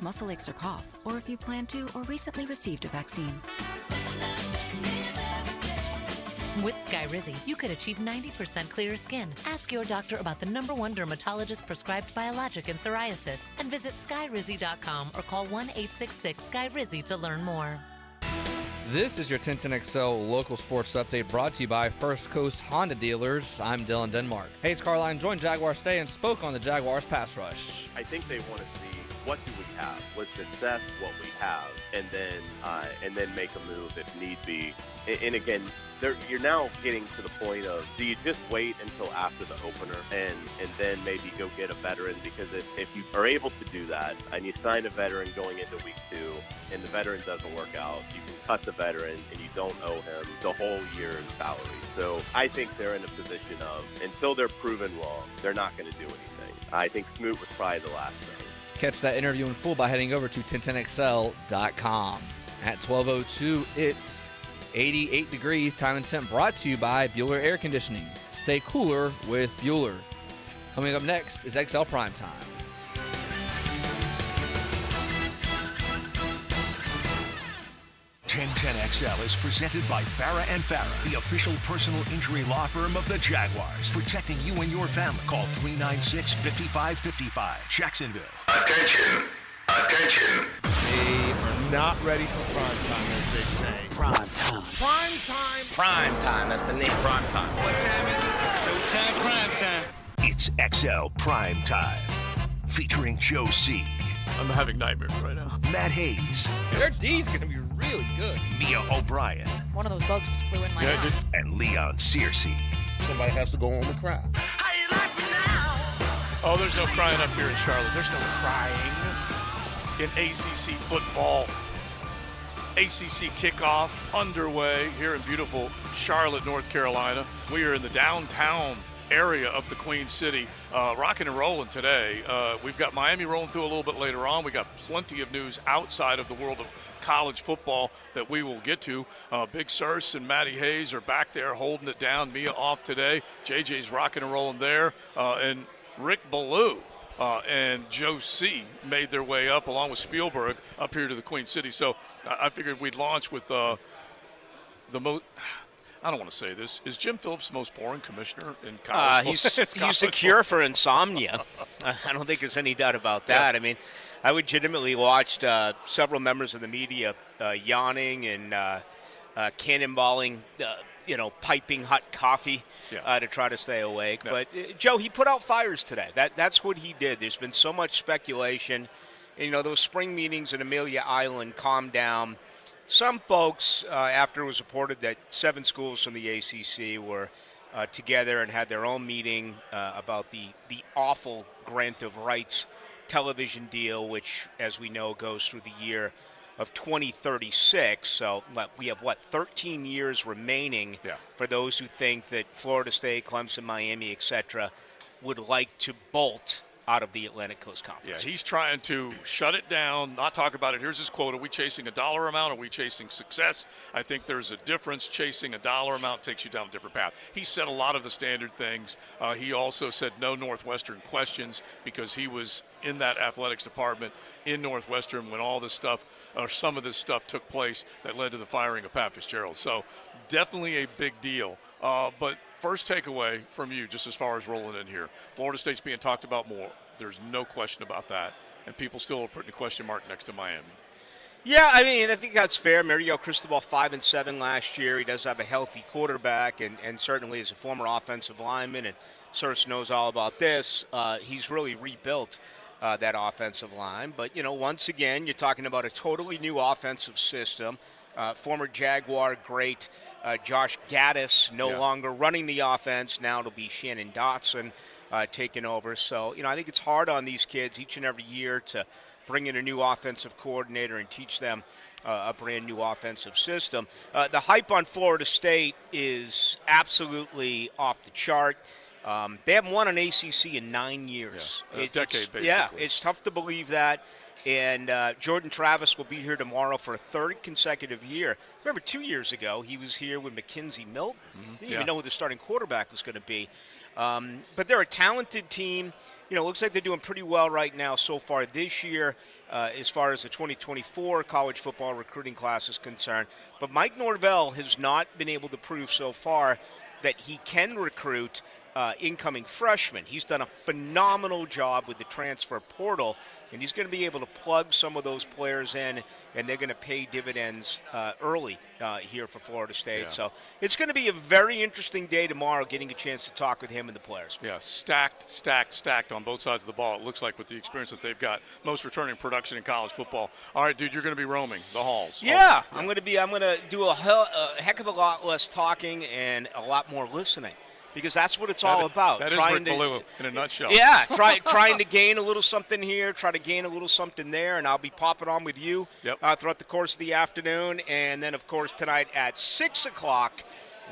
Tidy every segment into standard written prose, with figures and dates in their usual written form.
muscle aches or cough, or if you plan to or recently received a vaccine. With Skyrizi, you could achieve 90% clearer skin. Ask your doctor about the #1 dermatologist-prescribed biologic in psoriasis and visit skyrizi.com or call 1-866-SKYRIZI to learn more. This is your 1010XL local sports update brought to you by First Coast Honda Dealers. I'm Dylan Denmark. Hayes Carline joined Jaguars today and spoke on the Jaguars pass rush. I think they want to see what do we have, let's assess what we have, and then make a move if need be. And again, you're now getting to the point of, do you just wait until after the opener and then maybe go get a veteran? Because if you are able to do that and you sign a veteran going into week 2 and the veteran doesn't work out, you can cut the veteran and you don't owe him the whole year's salary. So I think they're in a position of, until they're proven wrong, they're not going to do anything. I think Smoot was probably the last thing. Catch that interview in full by heading over to 1010XL.com. At 12:02, it's 88 degrees, time and temp, brought to you by Bueller Air Conditioning. Stay cooler with Bueller. Coming up next is XL Prime Time. XL is presented by Farah & Farah, the official personal injury law firm of the Jaguars. Protecting you and your family. Call 396-5555. Jacksonville. Attention. They are not ready for prime time, as they say. Prime time. Prime time. Prime time. That's the name. Prime time. What time is it? Showtime, prime time. It's XL Prime Time. Featuring Joe C. I'm having nightmares right now. Matt Hayes. Their D's going to be really good. Mia O'Brien. One of those bugs just flew in my eye. And Leon Searcy. Somebody has to go home and cry. How you like me now? Oh, there's no crying up here in Charlotte. There's no crying in ACC football. ACC kickoff underway here in beautiful Charlotte, North Carolina. We are in the downtown area of the Queen City, rocking and rolling today. We've got Miami rolling through a little bit later on. We got plenty of news outside of the world of college football that we will get to. Big Surse and Matty Hayes are back there holding it down. Mia off today. JJ's rocking and rolling there. And Rick Ballou and Joe C. made their way up, along with Spielberg, up here to the Queen City. So I figured we'd launch with the most. I don't want to say this. Is Jim Phillips the most boring commissioner in college? He's the cure for insomnia. I don't think there's any doubt about that. Yeah. I mean, I legitimately watched several members of the media yawning and cannonballing, piping hot coffee to try to stay awake. Yeah. But, Joe, he put out fires today. That's what he did. There's been so much speculation. And, those spring meetings in Amelia Island calmed down. Some folks, after it was reported that 7 schools from the ACC were together and had their own meeting about the awful grant of rights television deal, which, as we know, goes through the year of 2036. So we have, 13 years remaining for those who think that Florida State, Clemson, Miami, etc., would like to bolt out of the Atlantic Coast Conference. Yeah, he's trying to shut it down, not talk about it. Here's his quote. Are we chasing a dollar amount? Are we chasing success? I think there's a difference. Chasing a dollar amount takes you down a different path. He said a lot of the standard things. He also said no Northwestern questions because he was in that athletics department in Northwestern when all this stuff, or some of this stuff, took place that led to the firing of Pat Fitzgerald. So definitely a big deal. But first takeaway from you, just as far as rolling in here, Florida State's being talked about more. There's no question about that. And people still are putting a question mark next to Miami. Yeah, I mean, I think that's fair. Mario Cristobal 5-7 last year. He does have a healthy quarterback, and certainly as a former offensive lineman, and Surse knows all about this, he's really rebuilt that offensive line. But, once again, you're talking about a totally new offensive system. Former Jaguar great Josh Gaddis no longer running the offense. Now it'll be Shannon Dotson taking over. So, I think it's hard on these kids each and every year to bring in a new offensive coordinator and teach them a brand new offensive system. The hype on Florida State is absolutely off the chart. They haven't won an ACC in 9 years. Yeah, a decade, basically. Yeah, it's tough to believe that. And Jordan Travis will be here tomorrow for a third consecutive year. Remember, 2 years ago, he was here with McKenzie Milton. Didn't even know who the starting quarterback was going to be. But they're a talented team. it looks like they're doing pretty well right now so far this year as far as the 2024 college football recruiting class is concerned. But Mike Norvell has not been able to prove so far that he can recruit incoming freshmen. He's done a phenomenal job with the transfer portal, and he's going to be able to plug some of those players in, and they're going to pay dividends early here for Florida State. Yeah. So it's going to be a very interesting day tomorrow getting a chance to talk with him and the players. Yeah, stacked on both sides of the ball, it looks like, with the experience that they've got. Most returning production in college football. All right, dude, you're going to be roaming the halls. Yeah, I'm going to do a heck of a lot less talking and a lot more listening. Because that's what it's all about. That is Rick Ballou in a nutshell. Yeah, trying to gain a little something here, try to gain a little something there, and I'll be popping on with you throughout the course of the afternoon. And then, of course, tonight at 6 o'clock,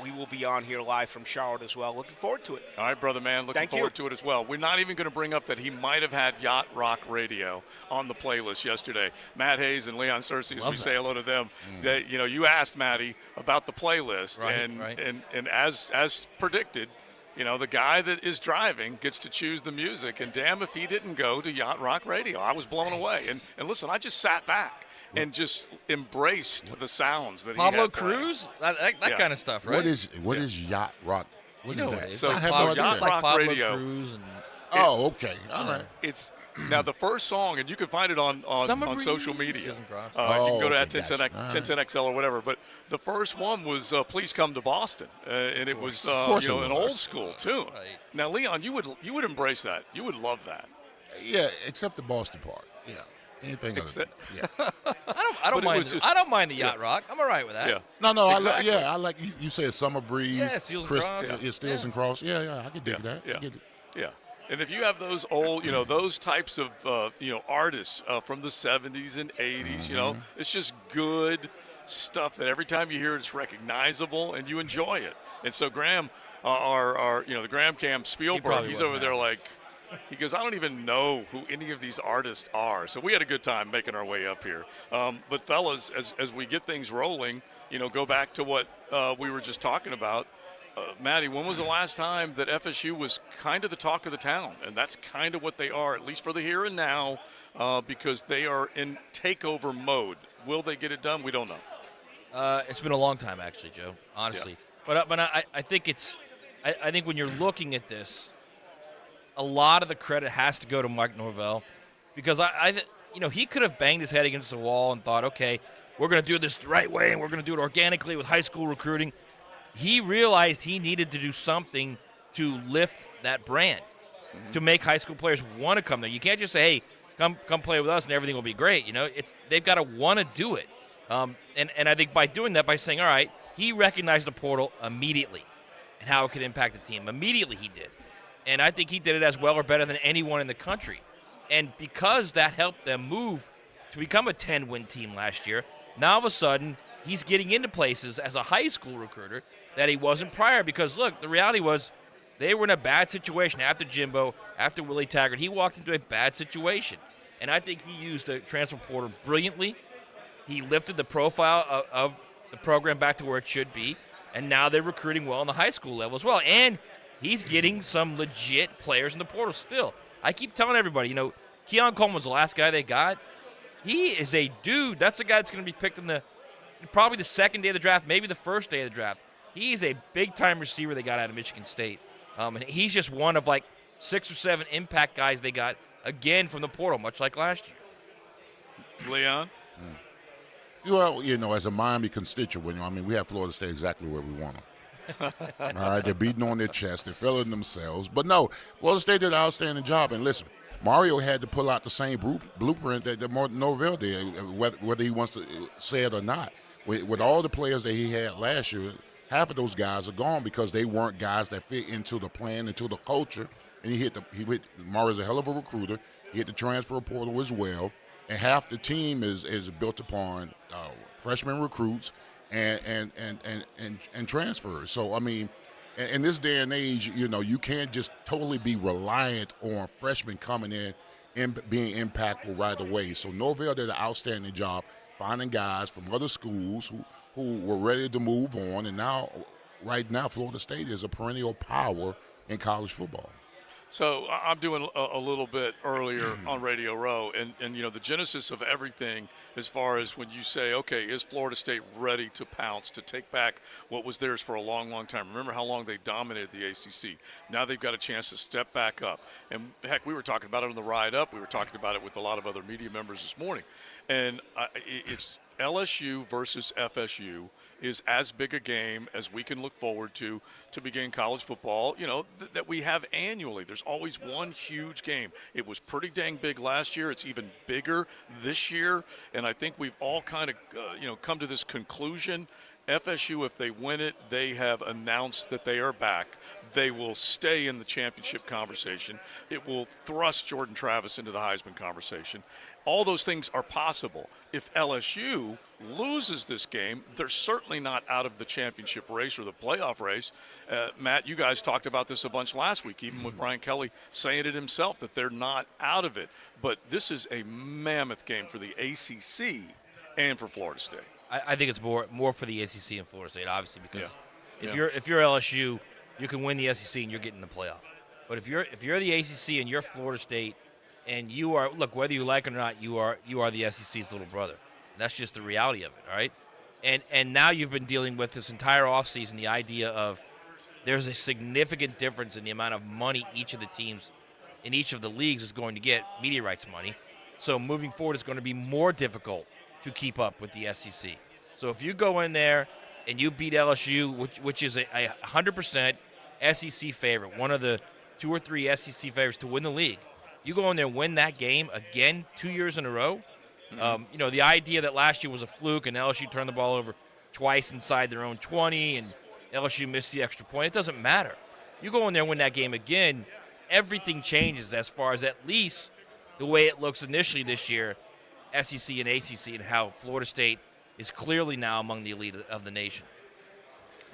we will be on here live from Charlotte as well. Looking forward to it. All right, brother man. Looking forward to it as well. We're not even going to bring up that he might have had Yacht Rock Radio on the playlist yesterday. Matt Hayes and Leon Searcy, as we say hello to them. That, you asked Matty about the playlist, and as predicted, the guy that is driving gets to choose the music, and damn if he didn't go to Yacht Rock Radio. I was blown away. And listen, I just sat back and just embraced the sounds that Pablo he had Cruz, that kind of stuff, right? What is Yacht Rock? What is that? So I have no idea. Yacht Rock Pablo Radio. Cruz and okay. All right. It's now the first song, and you can find it on social media. You can go to 1010XL or whatever. But the first one was "Please Come to Boston," and it was an old school tune. Right. Now, Leon, you would embrace that. You would love that. Yeah, except the Boston part. Yeah. Anything other than that. Yeah. I don't mind. I don't mind the Yacht Rock. I'm all right with that. Yeah. No. Exactly. I like you said Summer Breeze. Yeah, Steals and Cross. Yeah, Steals and Cross. Yeah, I can dig that. Yeah. I get it. Yeah. And if you have those old, those types of, artists from the 70s and 80s, it's just good stuff that every time you hear it, it's recognizable and you enjoy it. And so Graham, the Graham Cam Spielberg, he's over there like, he goes, I don't even know who any of these artists are. So we had a good time making our way up here. But fellas, as we get things rolling, go back to what we were just talking about. Maddie, when was the last time that FSU was kind of the talk of the town? And that's kind of what they are, at least for the here and now, because they are in takeover mode. Will they get it done? We don't know. It's been a long time, actually, Joe, honestly. Yeah. But I think I think when you're looking at this, a lot of the credit has to go to Mike Norvell, because he could have banged his head against the wall and thought, okay, we're going to do this the right way and we're going to do it organically with high school recruiting. He realized he needed to do something to lift that brand, to make high school players want to come there. You can't just say, hey, come play with us and everything will be great. They've got to want to do it. And I think by doing that, by saying, all right, he recognized the portal immediately and how it could impact the team. Immediately he did. And I think he did it as well or better than anyone in the country. And because that helped them move to become a 10-win team last year, now all of a sudden he's getting into places as a high school recruiter that he wasn't prior, because, look, the reality was they were in a bad situation after Jimbo, after Willie Taggart. He walked into a bad situation, and I think he used the transfer portal brilliantly. He lifted the profile of the program back to where it should be, and now they're recruiting well on the high school level as well, and he's getting some legit players in the portal still. I keep telling everybody, Keon Coleman was the last guy they got. He is a dude. That's the guy that's going to be picked in probably the second day of the draft, maybe the first day of the draft. He's a big-time receiver they got out of Michigan State. And he's just one of, 6 or 7 impact guys they got, again, from the portal, much like last year. Leon? Well, as a Miami constituent, we have Florida State exactly where we want them. All right, they're beating on their chest. They're feeling themselves. But, no, Florida State did an outstanding job. And, listen, Mario had to pull out the same blueprint that Norvell did, whether he wants to say it or not. With all the players that he had last year, half of those guys are gone because they weren't guys that fit into the plan, into the culture. And he hit Mario's a hell of a recruiter. He hit the transfer portal as well. And half the team is built upon freshman recruits and transfers. So, in this day and age, you can't just totally be reliant on freshmen coming in and being impactful right away. So Norvell did an outstanding job finding guys from other schools who were ready to move on. And right now, Florida State is a perennial power in college football. So I'm doing a little bit earlier on Radio Row, and the genesis of everything as far as when you say, okay, is Florida State ready to pounce, to take back what was theirs for a long, long time? Remember how long they dominated the ACC. Now they've got a chance to step back up. And, heck, we were talking about it on the ride up. We were talking about it with a lot of other media members this morning. And it's LSU versus FSU is as big a game as we can look forward to begin college football, that we have annually. There's always one huge game. It was pretty dang big last year. It's even bigger this year. And I think we've all kind of, come to this conclusion. FSU, if they win it, they have announced that they are back. They will stay in the championship conversation. It will thrust Jordan Travis into the Heisman conversation. All those things are possible. If LSU loses this game, they're certainly not out of the championship race or the playoff race. Matt, you guys talked about this a bunch last week, even with Brian Kelly saying it himself, that they're not out of it. But this is a mammoth game for the ACC and for Florida State. I think it's more for the ACC and Florida State, obviously, because if you're LSU, you can win the SEC and you're getting the playoff. But if you're the ACC and you're Florida State, and you are, look, whether you like it or not, you are the SEC's little brother. That's just the reality of it, all right? And now you've been dealing with this entire offseason the idea of there's a significant difference in the amount of money each of the teams in each of the leagues is going to get, media rights money. So moving forward, it's going to be more difficult to keep up with the SEC. So if you go in there and you beat LSU, which is a 100% SEC favorite, one of the 2 or 3 SEC favorites to win the league, you go in there and win that game again 2 years in a row. The idea that last year was a fluke and LSU turned the ball over twice inside their own 20 and LSU missed the extra point, it doesn't matter. You go in there and win that game again, everything changes as far as at least the way it looks initially this year, SEC and ACC, and how Florida State is clearly now among the elite of the nation.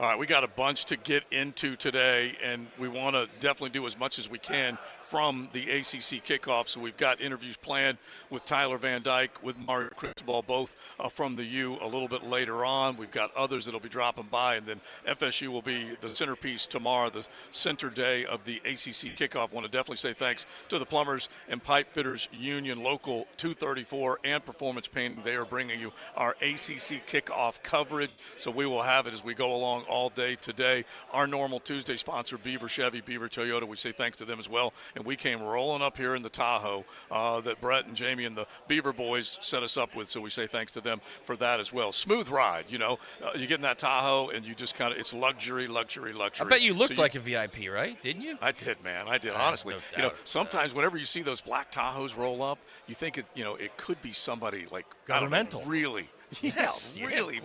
All right, we got a bunch to get into today, and we want to definitely do as much as we can from the ACC kickoff. So we've got interviews planned with Tyler Van Dyke, with Mario Cristobal, both from the U a little bit later on. We've got others that will be dropping by, and then FSU will be the centerpiece tomorrow, the center day of the ACC kickoff. Want to definitely say thanks to the Plumbers and Pipe Fitters Union, Local 234 and Performance Painting. They are bringing you our ACC kickoff coverage, so we will have it as we go along all day today. Our normal Tuesday sponsor, Beaver Chevy, Beaver Toyota, we say thanks to them as well. And we came rolling up here in the Tahoe that Brett and Jamie and the Beaver boys set us up with, so we say thanks to them for that as well. Smooth ride, you get in that Tahoe and you just kind of, it's luxury. I bet you looked like a VIP, right? Didn't you? I did, man. I did, honestly. No sometimes whenever you see those black Tahoes roll up, you think it could be somebody like governmental. Really. Yes, really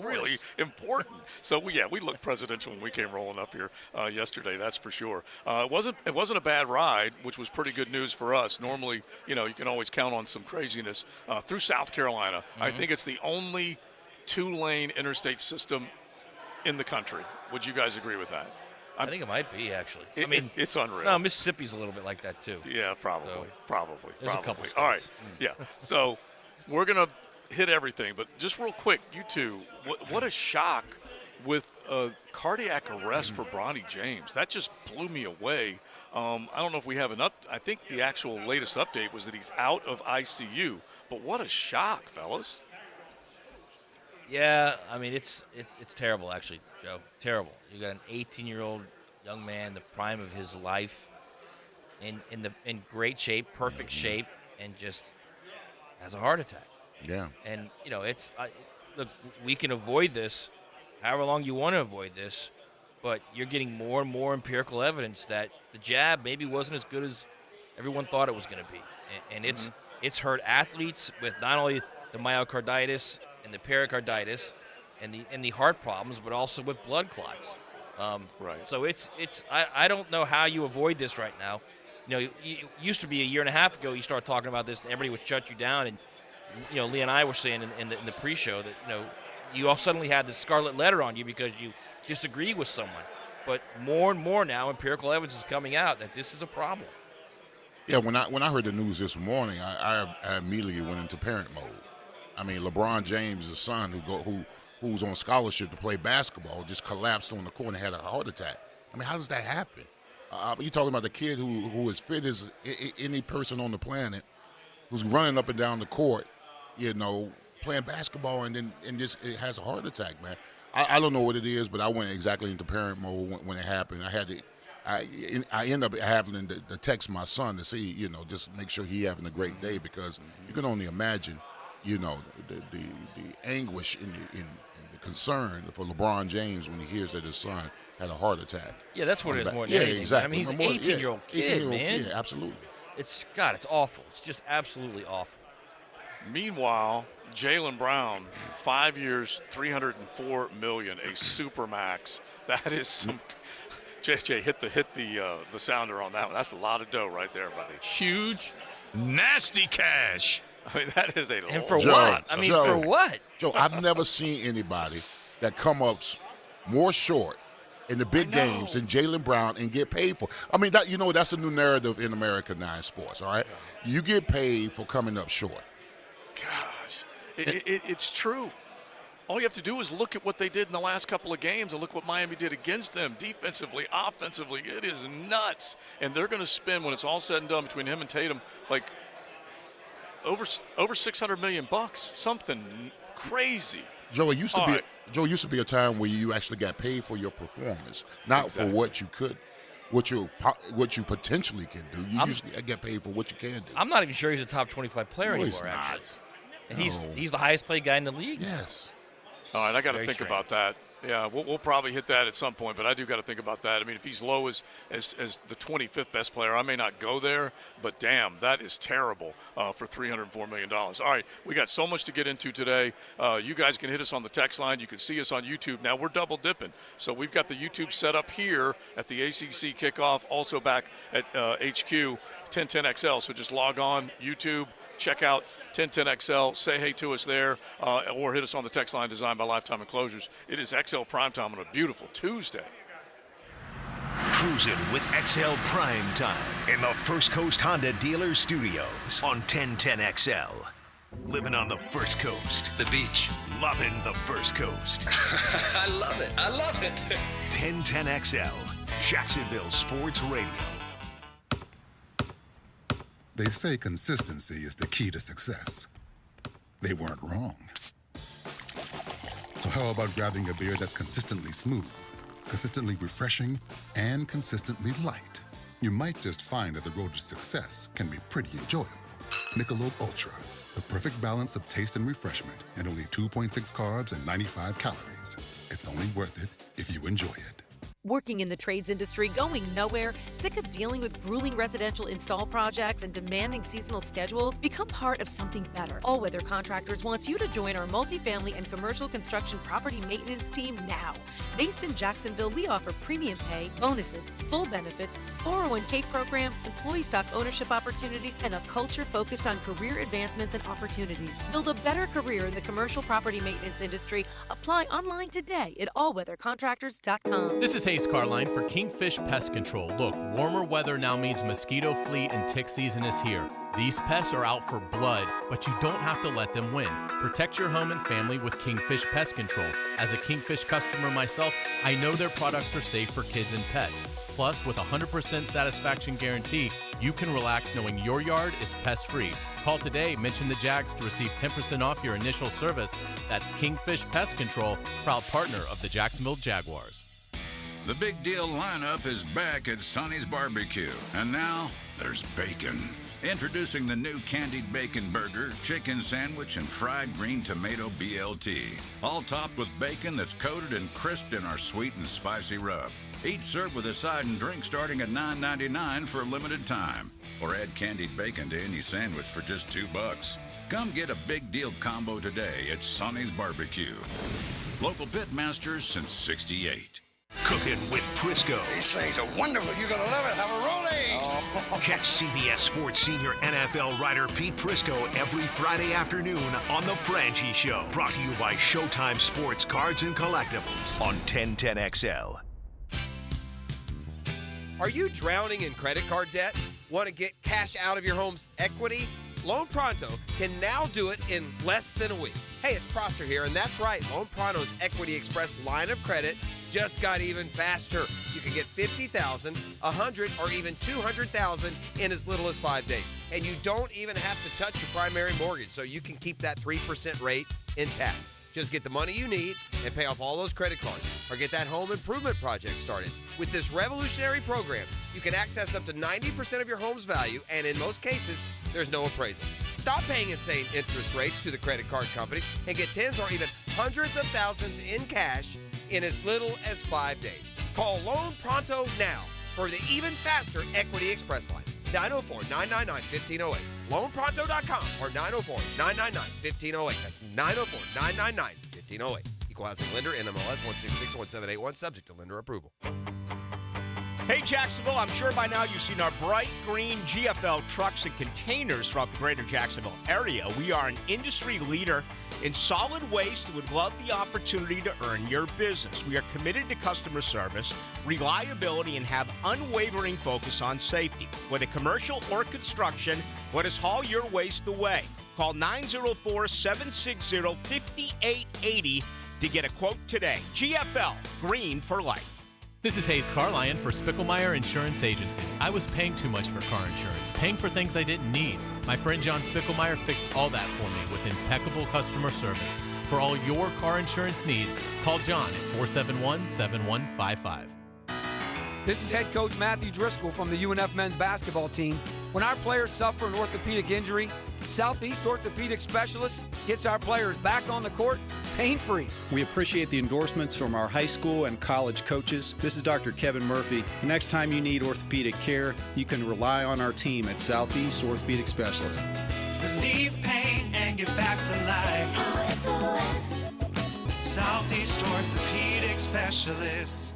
important. So we looked presidential when we came rolling up here yesterday. That's for sure. It wasn't a bad ride, which was pretty good news for us. Normally, you can always count on some craziness through South Carolina. Mm-hmm. I think it's the only 2-lane interstate system in the country. Would you guys agree with that? I think it might be, actually. It's unreal. No, Mississippi's a little bit like that too. Yeah, probably. There's a couple states. All right. Yeah. So we're gonna hit everything, but just real quick, you two, what a shock with a cardiac arrest for Bronny James. That just blew me away. I don't know if we have I think the actual latest update was that he's out of ICU, but what a shock, fellas. Yeah, I mean, it's terrible, actually, Joe. Terrible. You got an 18-year-old young man, the prime of his life, in great shape, perfect shape, and just has a heart attack. Yeah. And, look, we can avoid this however long you want to avoid this, but you're getting more and more empirical evidence that the jab maybe wasn't as good as everyone thought it was going to be. And it's hurt athletes with not only the myocarditis and the pericarditis and the heart problems, but also with blood clots. Right. So I don't know how you avoid this right now. You used to be a year and a half ago, you start talking about this and everybody would shut you down, and Lee and I were saying in the pre-show that, you all suddenly had the scarlet letter on you because you disagree with someone. But more and more now, empirical evidence is coming out that this is a problem. Yeah, when I heard the news this morning, I immediately went into parent mode. I mean, LeBron James' son, who's on scholarship to play basketball, just collapsed on the court and had a heart attack. I mean, how does that happen? You're talking about the kid who is fit as any person on the planet, who's running up and down the court, playing basketball, and just it has a heart attack, man. I don't know what it is, but I went exactly into parent mode when it happened. I end up having to text my son to see, just make sure he having a great day, because you can only imagine, the anguish and the concern for LeBron James when he hears that his son had a heart attack. Yeah, that's what it is more than anything. Exactly. I mean, he's an 18-year-old kid, man. Kid, absolutely. It's awful. It's just absolutely awful. Meanwhile, Jaylen Brown, 5 years, $304 million, a supermax. That is some. JJ, hit the sounder on that one. That's a lot of dough right there, buddy. Huge, nasty cash. I mean, that is a lot. And for what? I mean, for what? Joe, I've never seen anybody that come up more short in the big games than Jaylen Brown and get paid for. I mean, that's the new narrative in America now in sports, all right? You get paid for coming up short. Gosh, it's true. All you have to do is look at what they did in the last couple of games and look what Miami did against them defensively, offensively. It is nuts. And they're going to spend, when it's all said and done between him and Tatum, like over $600 million, something crazy. Joe, it used to be a time where you actually got paid for your performance, not for what you could, what you potentially can do. You usually get paid for what you can do. I'm not even sure he's a top 25 player anymore. He's not. Actually. And he's the highest paid guy in the league. Yes. All right, I got to think about that. Yeah, we'll probably hit that at some point, but I do got to think about that. I mean, if he's low as the 25th best player, I may not go there, but damn, that is terrible for $304 million. All right, we got so much to get into today. You guys can hit us on the text line. You can see us on YouTube. Now, we're double dipping. So we've got the YouTube set up here at the ACC kickoff, also back at HQ 1010XL. So just log on YouTube, check out 1010XL, say hey to us there, or hit us on the text line designed by Lifetime Enclosures. It is XL Primetime on a beautiful Tuesday. Cruising with XL Primetime in the First Coast Honda Dealer Studios on 1010XL. Living on the First Coast. The beach. Loving the First Coast. I love it. I love it. 1010XL, Jacksonville Sports Radio. They say consistency is the key to success. They weren't wrong. So how about grabbing a beer that's consistently smooth, consistently refreshing, and consistently light? You might just find that the road to success can be pretty enjoyable. Michelob Ultra, the perfect balance of taste and refreshment, and only 2.6 carbs and 95 calories. It's only worth it if you enjoy it. Working in the trades industry, going nowhere, sick of dealing with grueling residential install projects and demanding seasonal schedules? Become part of something better. All Weather Contractors wants you to join our multifamily and commercial construction property maintenance team now. Based in Jacksonville, we offer premium pay, bonuses, full benefits, 401k programs, employee stock ownership opportunities, and a culture focused on career advancements and opportunities. Build a better career in the commercial property maintenance industry. Apply online today at allweathercontractors.com. This is Hayes Carline for Kingfish Pest Control. Look, warmer weather now means mosquito, flea, and tick season is here. These pests are out for blood, but you don't have to let them win. Protect your home and family with Kingfish Pest Control. As a Kingfish customer myself, I know their products are safe for kids and pets. Plus, with a 100% satisfaction guarantee, you can relax knowing your yard is pest-free. Call today, mention the Jags to receive 10% off your initial service. That's Kingfish Pest Control, proud partner of the Jacksonville Jaguars. The Big Deal lineup is back at Sonny's Barbecue, and now there's bacon. Introducing the new candied bacon burger, chicken sandwich, and fried green tomato BLT. All topped with bacon that's coated and crisped in our sweet and spicy rub. Each served with a side and drink starting at $9.99 for a limited time. Or add candied bacon to any sandwich for just $2. Come get a Big Deal combo today at Sonny's Barbecue. Local pit masters since '68. Cooking with Prisco. These things are wonderful. You're going to love it. Have a rolling. Catch CBS Sports senior NFL writer Pete Prisco every Friday afternoon on The Frangie Show. Brought to you by Showtime Sports Cards and Collectibles on 1010XL. Are you drowning in credit card debt? Want to get cash out of your home's equity? Loan Pronto can now do it in less than a week. Hey, it's Prosser here, and that's right. Loan Pronto's Equity Express line of credit just got even faster. You can get $50,000, $100,000, or even $200,000 in as little as 5 days. And you don't even have to touch your primary mortgage, so you can keep that 3% rate intact. Just get the money you need and pay off all those credit cards, or get that home improvement project started. With this revolutionary program, you can access up to 90% of your home's value, and in most cases, there's no appraisal. Stop paying insane interest rates to the credit card companies and get tens or even hundreds of thousands in cash in as little as 5 days. Call Loan Pronto now for the even faster Equity Express line. 904-999-1508. LoanPronto.com or 904-999-1508. That's 904-999-1508. Equal housing lender, NMLS 1661781, subject to lender approval. Hey, Jacksonville, I'm sure by now you've seen our bright green GFL trucks and containers throughout the greater Jacksonville area. We are an industry leader in solid waste and would love the opportunity to earn your business. We are committed to customer service, reliability, and have unwavering focus on safety. Whether commercial or construction, let us haul your waste away. Call 904-760-5880 to get a quote today. GFL, green for life. This is Hayes Carlion for Spickelmeyer Insurance Agency. I was paying too much for car insurance, paying for things I didn't need. My friend John Spickelmeyer fixed all that for me with impeccable customer service. For all your car insurance needs, call John at 471-7155. This is head coach Matthew Driscoll from the UNF men's basketball team. When our players suffer an orthopedic injury, Southeast Orthopedic Specialist gets our players back on the court pain-free. We appreciate the endorsements from our high school and college coaches. This is Dr. Kevin Murphy. The next time you need orthopedic care, you can rely on our team at Southeast Orthopedic Specialist. Relieve pain and get back to life. SOS. Southeast Orthopedic Specialists.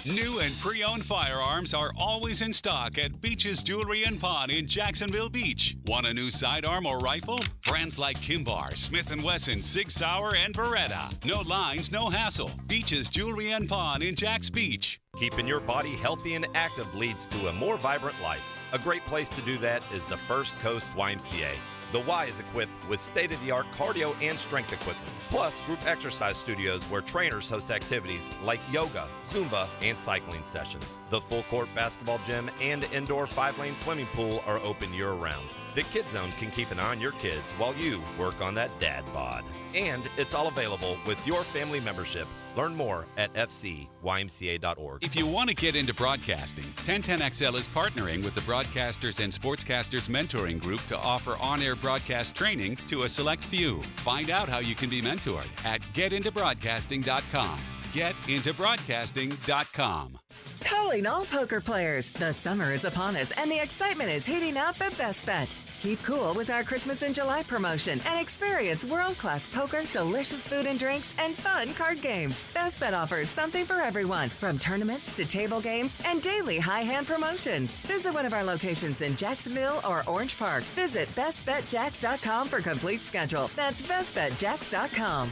New and pre-owned firearms are always in stock at Beach's Jewelry and Pawn in Jacksonville Beach. Want a new sidearm or rifle? Brands like Kimbar, Smith & Wesson, Sig Sauer, and Beretta. No lines, no hassle. Beach's Jewelry and Pawn in Jacks Beach. Keeping your body healthy and active leads to a more vibrant life. A great place to do that is the First Coast YMCA. The Y is equipped with state-of-the-art cardio and strength equipment, plus group exercise studios where trainers host activities like yoga, Zumba, and cycling sessions. The full-court basketball gym and indoor 5-lane swimming pool are open year-round. The Kids Zone can keep an eye on your kids while you work on that dad bod. And it's all available with your family membership. Learn more at fcymca.org. If you want to get into broadcasting, 1010XL is partnering with the Broadcasters and Sportscasters Mentoring Group to offer on-air broadcast training to a select few. Find out how you can be mentored at getintobroadcasting.com. Getintobroadcasting.com. Calling all poker players. The summer is upon us and the excitement is heating up at Best Bet. Keep cool with our Christmas in July promotion and experience world-class poker, delicious food and drinks, and fun card games. Best Bet offers something for everyone, from tournaments to table games and daily high-hand promotions. Visit one of our locations in Jacksonville or Orange Park. Visit bestbetjacks.com for complete schedule. That's bestbetjacks.com.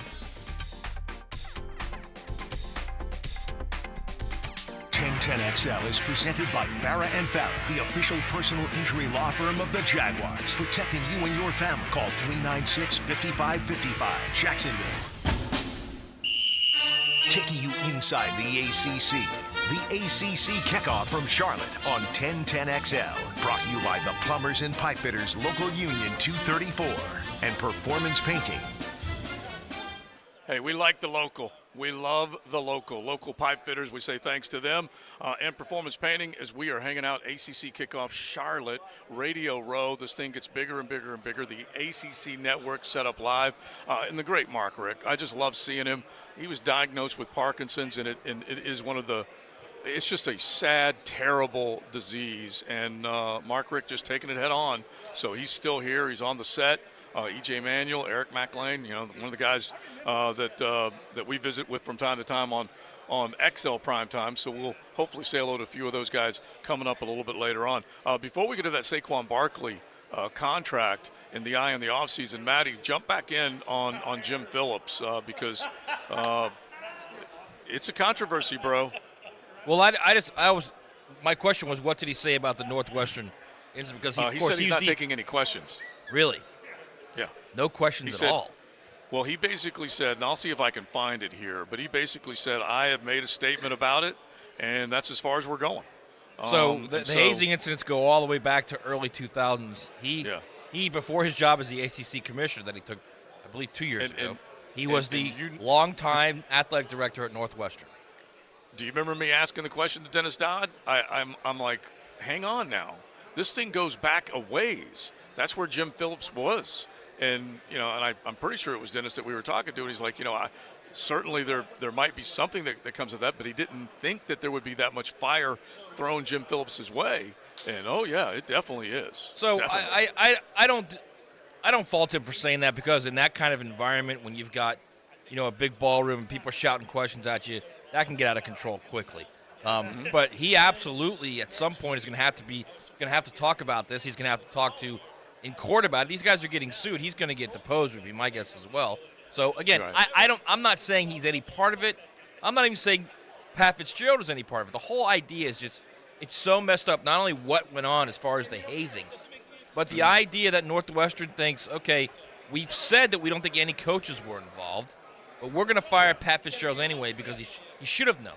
1010XL is presented by Farah & Farah, the official personal injury law firm of the Jaguars. Protecting you and your family. Call 396-5555. Jacksonville. Taking you inside the ACC. The ACC kickoff from Charlotte on 1010XL. Brought to you by the Plumbers and Pipefitters Local Union 234 and Performance Painting. Hey, we like the local. We love the local. Local pipe fitters, we say thanks to them. And Performance Painting, as we are hanging out, ACC Kickoff Charlotte, Radio Row. This thing gets bigger and bigger and bigger. The ACC Network set up live. And the great Mark Rick. I just love seeing him. He was diagnosed with Parkinson's, and it is one of the – it's just a sad, terrible disease. And Mark Rick just taking it head on. So he's still here. He's on the set. E.J. Manuel, Eric McLean, one of the guys that we visit with from time to time on XL Primetime. So we'll hopefully say hello to a few of those guys coming up a little bit later on. Before we get to that Saquon Barkley contract in the eye in the offseason, Maddie, jump back in on Jim Phillips because it's a controversy, bro. Well, my question was, what did he say about the Northwestern incident? Because he said he's not taking any questions. Really? Yeah. No questions at all. Well, he basically said, and I'll see if I can find it here, but he basically said, I have made a statement about it, and that's as far as we're going. So the hazing incidents go all the way back to early 2000s. He before his job as the ACC commissioner that he took, I believe, 2 years ago, he was the longtime athletic director at Northwestern. Do you remember me asking the question to Dennis Dodd? I'm like, hang on now. This thing goes back a ways. That's where Jim Phillips was. And, I'm pretty sure it was Dennis that we were talking to, and he's like, certainly there might be something that comes of that, but he didn't think that there would be that much fire thrown Jim Phillips' way. And, oh, yeah, it definitely is. So definitely. I don't fault him for saying that, because in that kind of environment, when you've got, a big ballroom and people are shouting questions at you, that can get out of control quickly. But he absolutely, at some point, is going to have to talk about this. He's going to have to talk to in court about it. These guys are getting sued. He's going to get deposed, would be my guess as well. So again, right. I'm not saying he's any part of it. I'm not even saying Pat Fitzgerald is any part of it. The whole idea is just, it's so messed up. Not only what went on as far as the hazing, but the idea that Northwestern thinks, okay, we've said that we don't think any coaches were involved, but we're going to fire Pat Fitzgerald anyway because he should have known.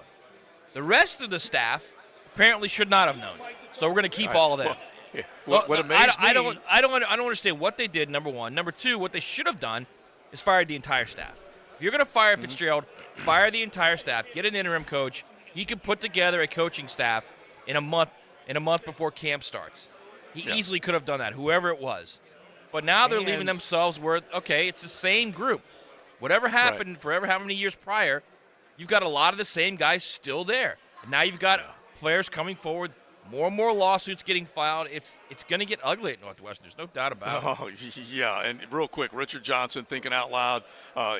The rest of the staff apparently should not have known. So we're going to keep all of that. What amazed me? I don't understand what they did, number one. Number two, what they should have done is fired the entire staff. If you're going to fire Fitzgerald, fire the entire staff. Get an interim coach. He can put together a coaching staff in a month before camp starts. He easily could have done that, whoever it was. But now they're leaving themselves where, okay, it's the same group. Whatever happened forever, how many years prior, you've got a lot of the same guys still there. And now you've got players coming forward, more and more lawsuits getting filed. It's going to get ugly at Northwestern. There's no doubt about it. Oh, yeah. And real quick, Richard Johnson, thinking out loud,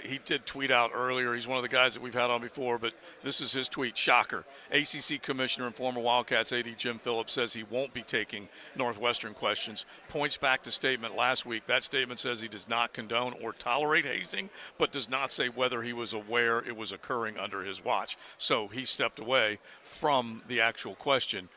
he did tweet out earlier. He's one of the guys that we've had on before, but this is his tweet. Shocker. ACC Commissioner and former Wildcats AD Jim Phillips says he won't be taking Northwestern questions. Points back to statement last week. That statement says he does not condone or tolerate hazing, but does not say whether he was aware it was occurring under his watch. So he stepped away from the actual question.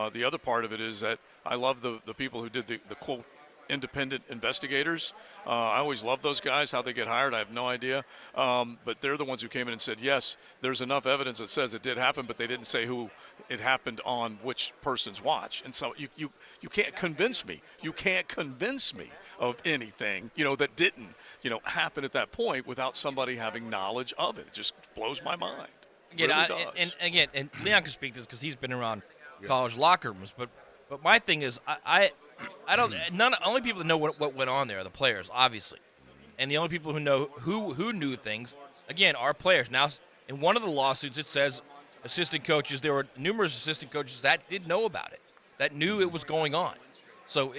The other part of it is that I love the people who did the quote, independent investigators. I always love those guys, how they get hired. I have no idea. But they're the ones who came in and said, yes, there's enough evidence that says it did happen, but they didn't say who it happened on which person's watch. And so you can't convince me. You can't convince me of anything, that didn't, happen at that point without somebody having knowledge of it. It just blows my mind. Again, and Leon can speak to this because he's been around college locker rooms, but my thing is, I don't. Only people that know what went on there are the players, obviously, and the only people who know who knew things, again, are players. Now, in one of the lawsuits, it says assistant coaches. There were numerous assistant coaches that did know about it, that knew it was going on. So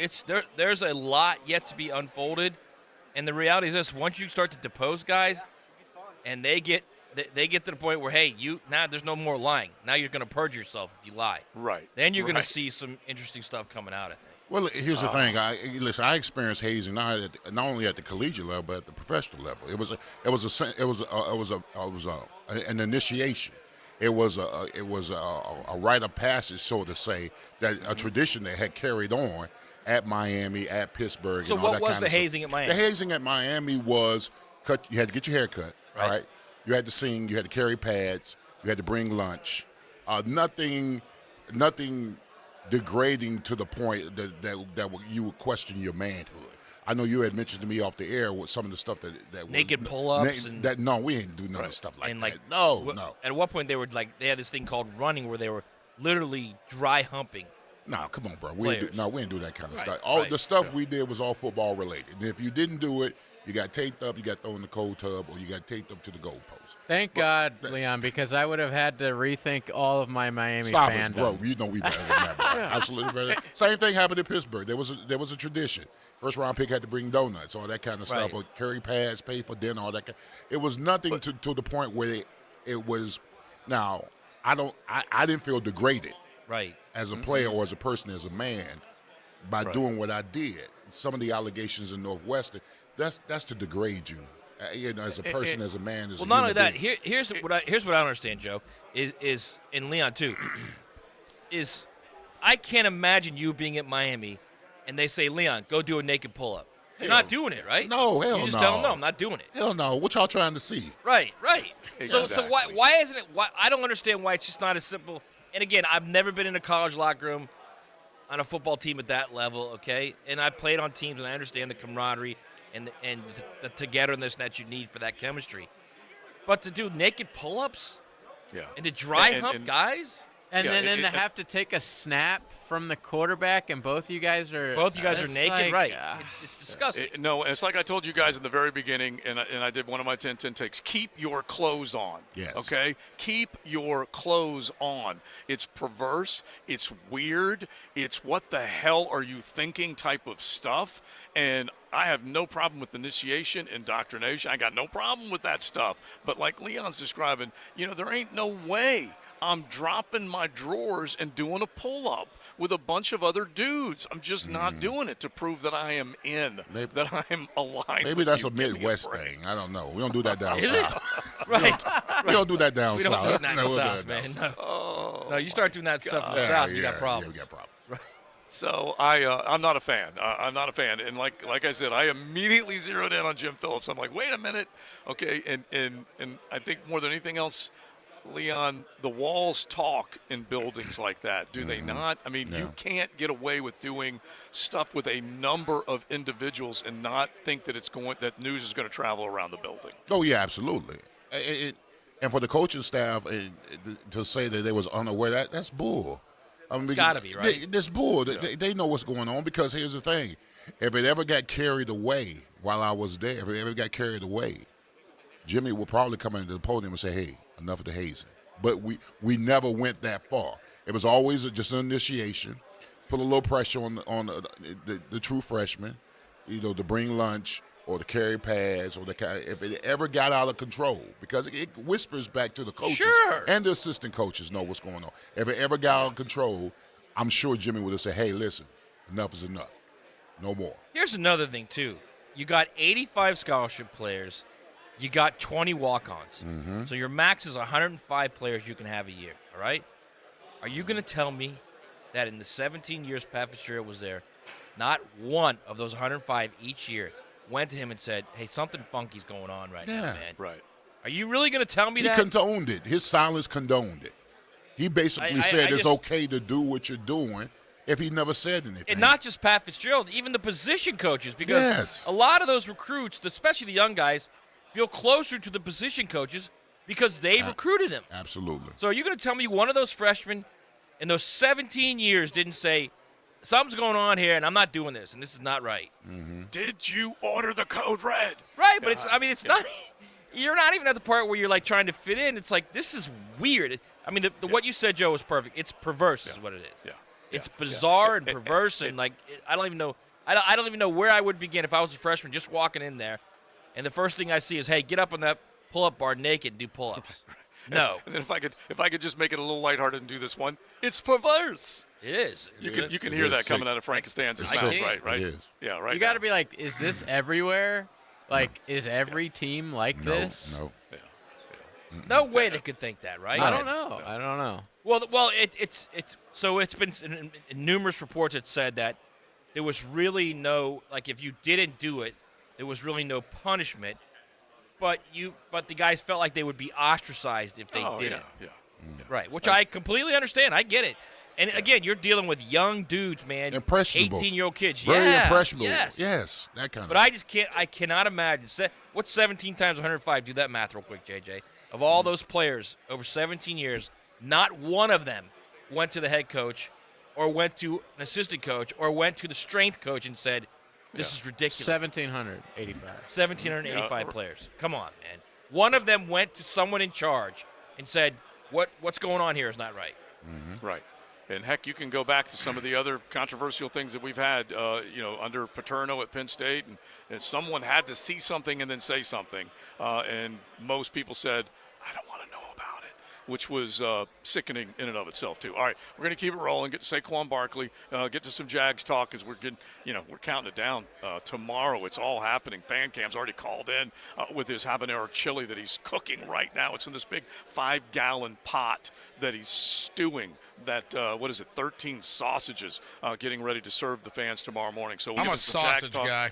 there's a lot yet to be unfolded, and the reality is this: once you start to depose guys, and they get to the point where, hey, now there's no more lying. Now you're going to purge yourself if you lie. Right. Then you're going to see some interesting stuff coming out, I think. Well, here's the thing. I experienced hazing not only at the collegiate level, but at the professional level. It was an initiation. It was a rite of passage, so to say, that a tradition that had carried on at Miami, at Pittsburgh. So and all what that was kind the of hazing stuff. at Miami? The hazing at Miami was you had to get your hair cut, right? You had to sing. You had to carry pads. You had to bring lunch. Nothing degrading to the point that you would question your manhood. I know you had mentioned to me off the air with some of the stuff that naked pull-ups. No, we ain't do none of stuff like and that. No. At one point, they had this thing called running where they were literally dry humping. No, come on, bro. We didn't do that kind of stuff. The stuff we did was all football related. And if you didn't do it, you got taped up, you got thrown in the cold tub, or you got taped up to the goalpost. Thank God, Leon, because I would have had to rethink all of my Miami fandom. fandom. It, bro. You know we better than that, bro. Absolutely better. Same thing happened in Pittsburgh. There was a tradition. First round pick had to bring donuts, all that kind of stuff, or carry pads, pay for dinner, all that. It was nothing to the point where it was. Now, I didn't feel degraded, as a player or as a person, as a man, by doing what I did. Some of the allegations in Northwestern. That's to degrade you, as a person, as a man. As well, a not only that. being. Here's what I don't understand, Joe. Is and Leon too. Is I can't imagine you being at Miami, and they say, Leon, go do a naked pull-up. You're not doing it, right? No, hell no. You just tell them, no, I'm not doing it. Hell no. What y'all trying to see? Right. Exactly. So why isn't it? I don't understand why it's just not as simple. And again, I've never been in a college locker room on a football team at that level, okay? And I played on teams, and I understand the camaraderie and the togetherness that you need for that chemistry. But to do naked pull-ups and to dry hump guys? And then to have to take a snap from the quarterback, and both you guys are naked, like, right? It's disgusting. No, it's like I told you guys in the very beginning, and I did one of my 10-10 takes. Keep your clothes on. Yes. Okay? Keep your clothes on. It's perverse. It's weird. It's what the hell are you thinking type of stuff. And I have no problem with initiation, indoctrination. I got no problem with that stuff. But like Leon's describing, there ain't no way I'm dropping my drawers and doing a pull-up with a bunch of other dudes. I'm just not doing it to prove that I am that I am aligned. Maybe with that's you. a Midwest thing. I don't know. We don't do that down Is south. it? Right. We don't do that down We south. don't do that in the we'll do South, that man. down No. No, you start doing that stuff in the South, you got problems. Yeah, we got problems. So I'm not a fan. I'm not a fan. And like I said, I immediately zeroed in on Jim Phillips. I'm like, wait a minute, okay. And I think more than anything else, Leon, the walls talk in buildings like that, do they not? I mean, you can't get away with doing stuff with a number of individuals and not think that that news is going to travel around the building. Oh yeah, absolutely. And for the coaching staff to say that they was unaware, that's bull. I mean, it's got to be, right? That's bull. They know what's going on, because here's the thing. If it ever got carried away while I was there, if it ever got carried away, Jimmy would probably come into the podium and say, hey, enough of the hazing. But we never went that far. It was always just an initiation, put a little pressure on the true freshmen, to bring lunch or to carry pads, or if it ever got out of control, because it whispers back to the coaches and the assistant coaches know what's going on. If it ever got out of control, I'm sure Jimmy would have said, hey, listen, enough is enough. No more. Here's another thing, too. You got 85 scholarship players. You got 20 walk-ons. Mm-hmm. So your max is 105 players you can have a year, all right? Are you going to tell me that in the 17 years Pat Fitzgerald was there, not one of those 105 each year went to him and said, hey, something funky's going on right now, man? Right. Are you really going to tell me that? He condoned it. His silence condoned it. He basically said it's okay to do what you're doing if he never said anything. And not just Pat Fitzgerald, even the position coaches, because a lot of those recruits, especially the young guys, feel closer to the position coaches because they recruited him. Absolutely. So are you going to tell me one of those freshmen in those 17 years didn't say, something's going on here and I'm not doing this and this is not right? Mm-hmm. Did you order the code red? Right, but it's not – you're not even at the part where you're, like, trying to fit in. It's like, this is weird. I mean, what you said, Joe, was perfect. It's perverse is what it is. Yeah. It's bizarre and perverse and, like, I don't even know – I don't even know where I would begin if I was a freshman just walking in there. And the first thing I see is, hey, get up on that pull-up bar naked and do pull-ups. No. And then if I could just make it a little lighthearted and do this one, it's perverse. It is. You can hear that coming out of Frank Costanza's mouth, right? It is. Yeah, right. You got to be like, is this everywhere? Like, is every team like this? No. No way they could think that, right? I don't know. Well, it's been in numerous reports. It said that there was really no, like, if you didn't do it, there was really no punishment, but the guys felt like they would be ostracized if they didn't. Yeah. Right, which I completely understand. I get it. And again, you're dealing with young dudes, man. Impressionable. 18-year-old kids. Very impressionable. Yes, that kind of. But I just can't. I cannot imagine. What's 17 times 105? Do that math real quick, JJ. Of all those players over 17 years, not one of them went to the head coach, or went to an assistant coach, or went to the strength coach and said, this is ridiculous. 1,785. 1,785 players. Come on, man. One of them went to someone in charge and said, what's going on here is not right. Mm-hmm. Right. And, heck, you can go back to some of the other controversial things that we've had, under Paterno at Penn State. And someone had to see something and then say something. And most people said, I don't want to know about it, which was sickening in and of itself, too. All right, we're going to keep it rolling, get to Saquon Barkley, get to some Jags talk as we're getting, we're counting it down. Tomorrow it's all happening. Fan Cam's already called in with his habanero chili that he's cooking right now. It's in this big 5-gallon pot that he's stewing. That 13 sausages getting ready to serve the fans tomorrow morning. So I'm a sausage guy.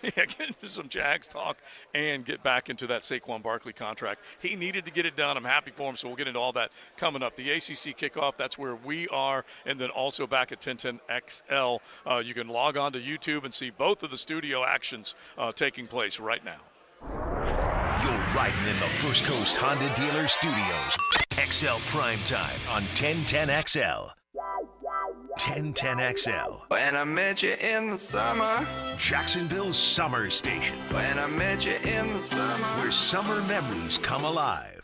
get into some Jags talk and get back into that Saquon Barkley contract. He needed to get it done. I'm happy for him, so we'll get into all that coming up. The ACC kickoff, that's where we are, and then also back at 1010XL. You can log on to YouTube and see both of the studio actions taking place right now. You're riding in the First Coast Honda Dealer Studios. XL Prime Time on 1010XL. 1010XL. When I met you in the summer. Jacksonville's summer station. When I met you in the summer. Where summer memories come alive.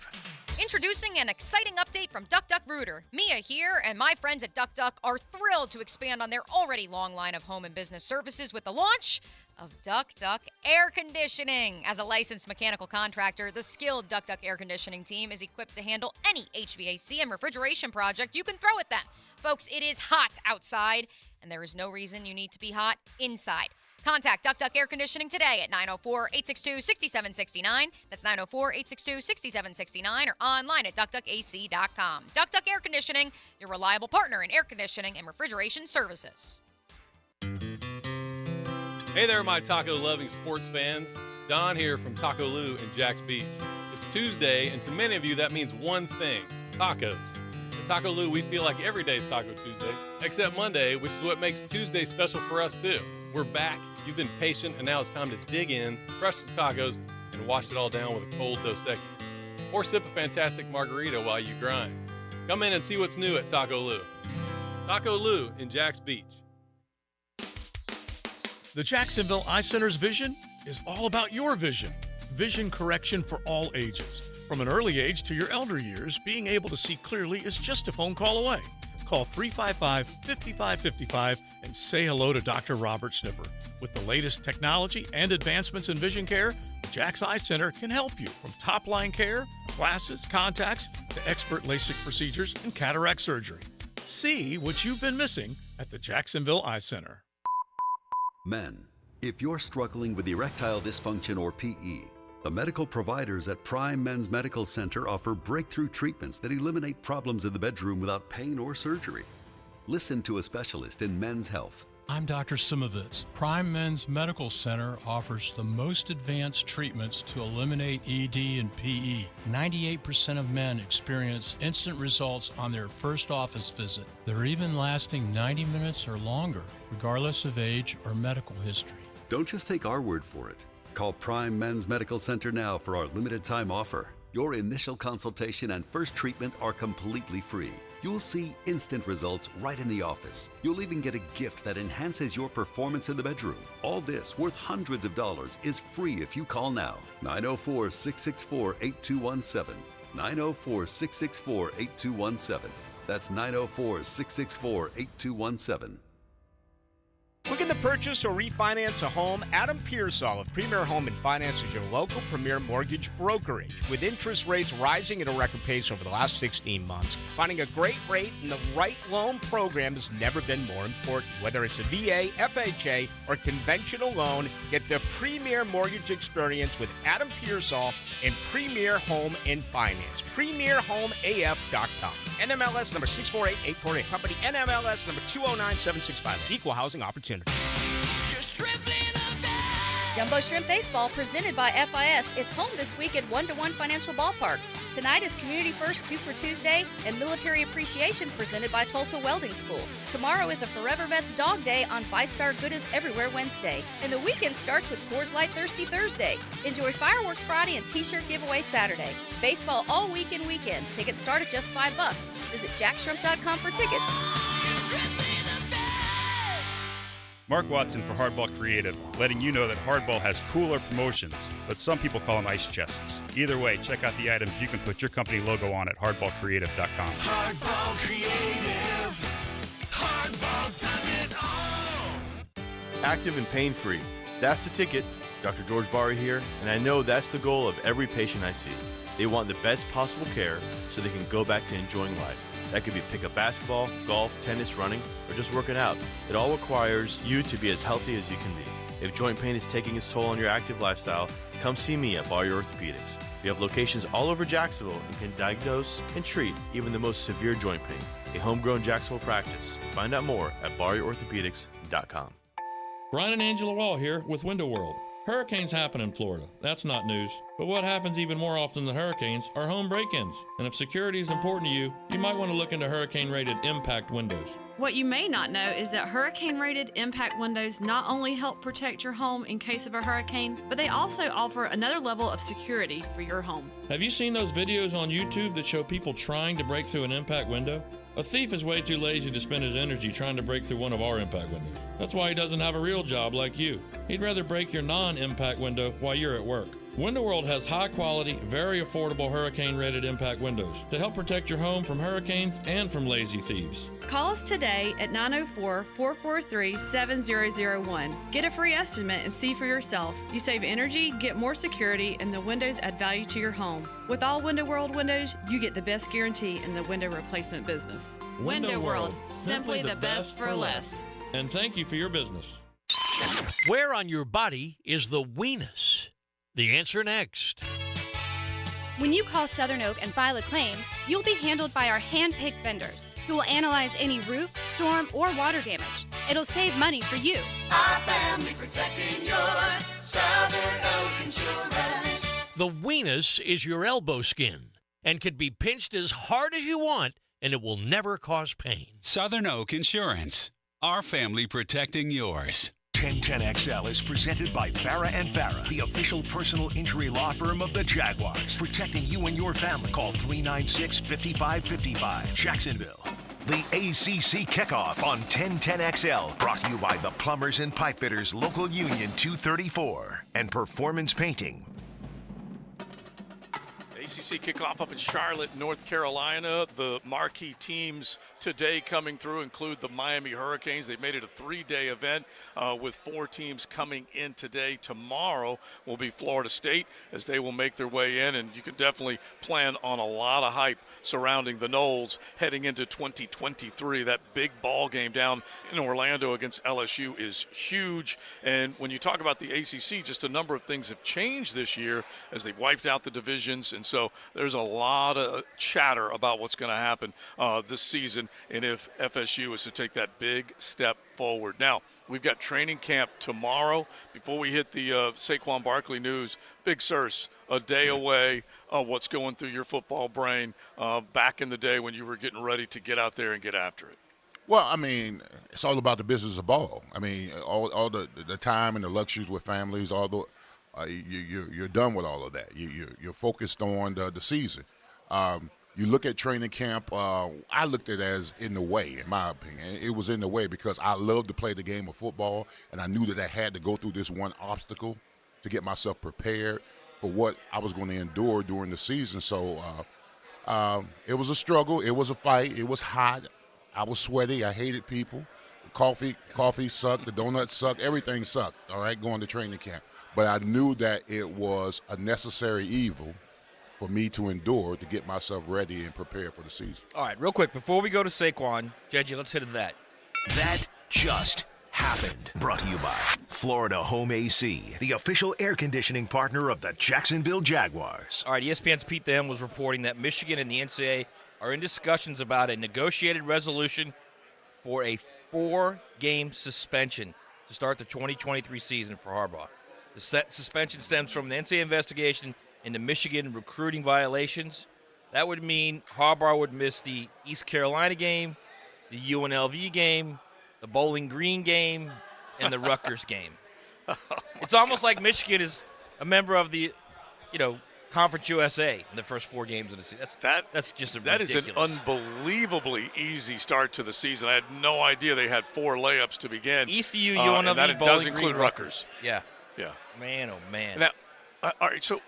Introducing an exciting update from Duck Duck Rooter. Mia here, and my friends at Duck Duck are thrilled to expand on their already long line of home and business services with the launch of Duck Duck Air Conditioning. As a licensed mechanical contractor, the skilled Duck Duck Air Conditioning team is equipped to handle any HVAC and refrigeration project you can throw at them. Folks, it is hot outside, and there is no reason you need to be hot inside. Contact Duck Duck Air Conditioning today at 904-862-6769. That's 904-862-6769 or online at duckduckac.com. Duck Duck Air Conditioning, your reliable partner in air conditioning and refrigeration services. Hey there, my taco-loving sports fans. Don here from Taco Lou in Jax Beach. It's Tuesday, and to many of you, that means one thing, tacos. At Taco Lou, we feel like every day is Taco Tuesday, except Monday, which is what makes Tuesday special for us, too. We're back. You've been patient, and now it's time to dig in, crush some tacos, and wash it all down with a cold Dos Equis. Or sip a fantastic margarita while you grind. Come in and see what's new at Taco Lou. Taco Lou in Jax Beach. The Jacksonville Eye Center's vision is all about your vision. Vision correction for all ages. From an early age to your elder years, being able to see clearly is just a phone call away. Call 355-5555 and say hello to Dr. Robert Snipper. With the latest technology and advancements in vision care, the Jax Eye Center can help you from top-line care, glasses, contacts, to expert LASIK procedures and cataract surgery. See what you've been missing at the Jacksonville Eye Center. Men, if you're struggling with erectile dysfunction or PE, the medical providers at Prime Men's Medical Center offer breakthrough treatments that eliminate problems in the bedroom without pain or surgery. Listen to a specialist in men's health. I'm Dr. Simovitz. Prime Men's Medical Center offers the most advanced treatments to eliminate ED and PE. 98% of men experience instant results on their first office visit. They're even lasting 90 minutes or longer, regardless of age or medical history. Don't just take our word for it. Call Prime Men's Medical Center now for our limited time offer. Your initial consultation and first treatment are completely free. You'll see instant results right in the office. You'll even get a gift that enhances your performance in the bedroom. All this, worth hundreds of dollars, is free if you call now. 904-664-8217. 904-664-8217. That's 904-664-8217. Looking to purchase or refinance a home? Adam Pearsall of Premier Home and Finance is your local premier mortgage brokerage. With interest rates rising at a record pace over the last 16 months, finding a great rate and the right loan program has never been more important. Whether it's a VA, FHA, or conventional loan, get the premier mortgage experience with Adam Pearsall and Premier Home and Finance. PremierHomeAF.com. NMLS number 648848. Company NMLS number 209765. Equal housing opportunity. Jumbo Shrimp Baseball, presented by FIS, is home this week at 1-to-1 Financial Ballpark. Tonight is Community First 2 for Tuesday and Military Appreciation presented by Tulsa Welding School. Tomorrow is a Forever Vets Dog Day on 5-Star Good is Everywhere Wednesday. And the weekend starts with Coors Light Thirsty Thursday. Enjoy Fireworks Friday and T-shirt giveaway Saturday. Baseball all week and weekend. Tickets start at just $5. Visit jackshrimp.com for tickets. Mark Watson for Hardball Creative, letting you know that Hardball has cooler promotions, but some people call them ice chests. Either way, check out the items you can put your company logo on at hardballcreative.com. Hardball Creative. Hardball does it all. Active and pain-free. That's the ticket. Dr. George Barry here, and I know that's the goal of every patient I see. They want the best possible care so they can go back to enjoying life. That could be pickup basketball, golf, tennis, running, or just working out. It all requires you to be as healthy as you can be. If joint pain is taking its toll on your active lifestyle, come see me at Barry Orthopedics. We have locations all over Jacksonville and can diagnose and treat even the most severe joint pain. A homegrown Jacksonville practice. Find out more at barryorthopedics.com. Brian and Angela Wall here with Window World. Hurricanes happen in Florida. That's not news. But what happens even more often than hurricanes are home break-ins. And if security is important to you, you might want to look into hurricane-rated impact windows. What you may not know is that hurricane-rated impact windows not only help protect your home in case of a hurricane, but they also offer another level of security for your home. Have you seen those videos on YouTube that show people trying to break through an impact window? A thief is way too lazy to spend his energy trying to break through one of our impact windows. That's why he doesn't have a real job like you. He'd rather break your non-impact window while you're at work. Window World has high-quality, very affordable hurricane-rated impact windows to help protect your home from hurricanes and from lazy thieves. Call us today at 904-443-7001. Get a free estimate and see for yourself. You save energy, get more security, and the windows add value to your home. With all Window World windows, you get the best guarantee in the window replacement business. Window World, simply the best for less. And thank you for your business. Where on your body is the weenus? The answer next. When you call Southern Oak and file a claim, you'll be handled by our hand-picked vendors who will analyze any roof, storm, or water damage. It'll save money for you. Our family protecting yours. Southern Oak Insurance. The weenus is your elbow skin and can be pinched as hard as you want, and it will never cause pain. Southern Oak Insurance. Our family protecting yours. 1010XL is presented by Farah and Farah, the official personal injury law firm of the Jaguars, protecting you and your family. Call 396-5555. Jacksonville. The ACC kickoff on 1010XL, brought to you by the Plumbers and Pipefitters Local Union 234 and Performance Painting. ACC kickoff up in Charlotte, North Carolina. The marquee teams today coming through include the Miami Hurricanes. They've made it a 3-day event with 4 teams coming in today. Tomorrow will be Florida State as they will make their way in, and you can definitely plan on a lot of hype surrounding the Noles heading into 2023. That big ball game down in Orlando against LSU is huge. And when you talk about the ACC, just a number of things have changed this year as they've wiped out the divisions, and so there's a lot of chatter about what's going to happen this season and if FSU is to take that big step forward. Now, we've got training camp tomorrow. Before we hit the Saquon Barkley news, Big Sirs, a day away. What's going through your football brain back in the day when you were getting ready to get out there and get after it? Well, I mean, it's all about the business of ball. I mean, all the time and the luxuries with families, all the you're done with all of that. You're focused on the season. You look at training camp. I looked at it as in the way, in my opinion. It was in the way because I love to play the game of football, and I knew that I had to go through this one obstacle to get myself prepared for what I was going to endure during the season. So it was a struggle. It was a fight. It was hot. I was sweaty. I hated people. Coffee sucked. The donuts sucked. Everything sucked, all right, going to training camp. But I knew that it was a necessary evil for me to endure to get myself ready and prepared for the season. All right, real quick, before we go to Saquon, Jeji, let's hit that. That just happened. Brought to you by Florida Home AC, the official air conditioning partner of the Jacksonville Jaguars. All right, ESPN's Pete Them was reporting that Michigan and the NCAA are in discussions about a negotiated resolution for a 4-game suspension to start the 2023 season for Harbaugh. The suspension stems from an NCAA investigation into Michigan recruiting violations. That would mean Harbaugh would miss the East Carolina game, the UNLV game, the Bowling Green game, and the Rutgers game. It's almost like Michigan is a member of the, Conference USA in the first 4 games of the season. That's just ridiculous. That is an unbelievably easy start to the season. I had no idea they had 4 layups to begin. ECU, UNLV, and that Bowling does Green, include Rutgers. Yeah. Yeah. Man, oh man. Now, all right. So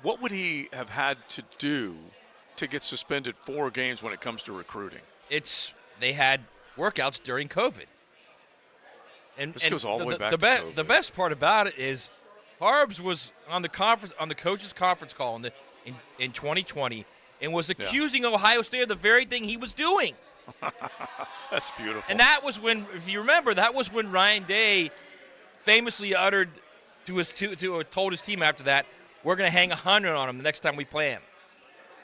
what would he have had to do to get suspended 4 games when it comes to recruiting? They had workouts during COVID. And this goes all the way back to COVID. The best part about it is Harbs was on the coaches' conference call in 2020 and was accusing Ohio State of the very thing he was doing. That's beautiful. And that was when, if you remember, Ryan Day famously uttered told his team after that, we're going to hang 100 on him the next time we play him.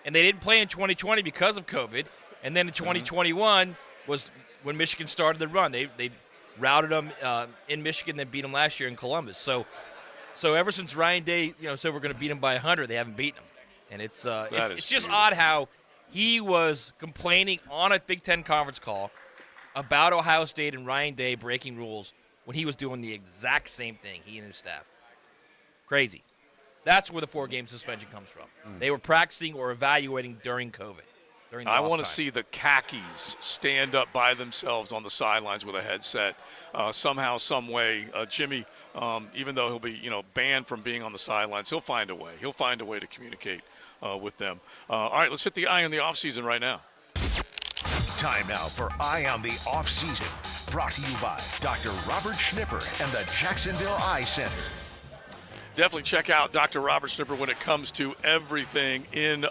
And they didn't play in 2020 because of COVID. And then in 2021 was when Michigan started the run. They routed them in Michigan, then beat them last year in Columbus. So ever since Ryan Day, said we're going to beat them by 100, they haven't beaten them. And it's just odd how he was complaining on a Big Ten conference call about Ohio State and Ryan Day breaking rules when he was doing the exact same thing, he and his staff. Crazy. That's where the 4-game suspension comes from. They were practicing or evaluating during COVID. I want to see the khakis stand up by themselves on the sidelines with a headset. Somehow, some way, Jimmy, even though he'll be banned from being on the sidelines, he'll find a way. He'll find a way to communicate with them. All right, let's hit the eye on the offseason right now. Time now for Eye on the Off Season, brought to you by Dr. Robert Schnipper and the Jacksonville Eye Center. Definitely check out Dr. Robert Schnipper when it comes to everything in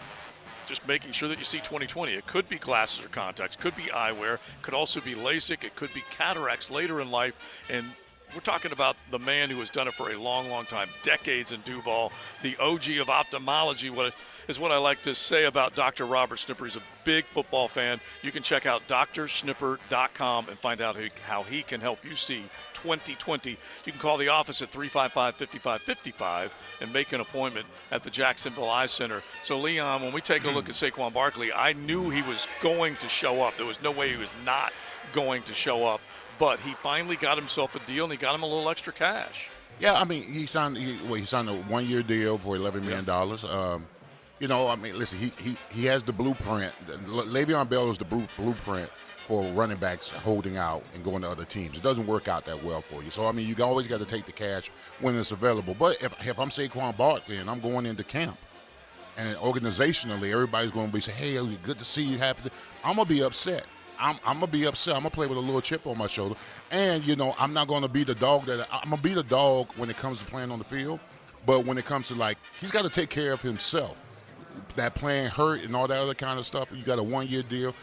just making sure that you see 20/20. It could be glasses or contacts, could be eyewear, could also be LASIK, it could be cataracts later in life, and we're talking about the man who has done it for a long, long time, decades in Duval, the OG of ophthalmology. What is what I like to say about Dr. Robert Schnipper. He's a big football fan. You can check out drschnipper.com and find out how he can help you see 20/20. You can call the office at 355-5555 and make an appointment at the Jacksonville Eye Center. So, Leon, when we take a look at Saquon Barkley, I knew he was going to show up. There was no way he was not going to show up. But he finally got himself a deal, and he got him a little extra cash. Yeah, I mean, he signed a 1-year deal for $11 million. Listen, he has the blueprint. Le'Veon Bell is the blueprint for running backs holding out and going to other teams. It doesn't work out that well for you. So, you always got to take the cash when it's available. But if I'm Saquon Barkley and I'm going into camp, and organizationally everybody's going to be saying, hey, good to see you, happy, I'm going to be upset. I'm going to be upset. I'm going to play with a little chip on my shoulder. And, I'm not going to be the dog I'm going to be the dog when it comes to playing on the field. But when it comes to, he's got to take care of himself. That playing hurt and all that other kind of stuff, you got a 1-year deal.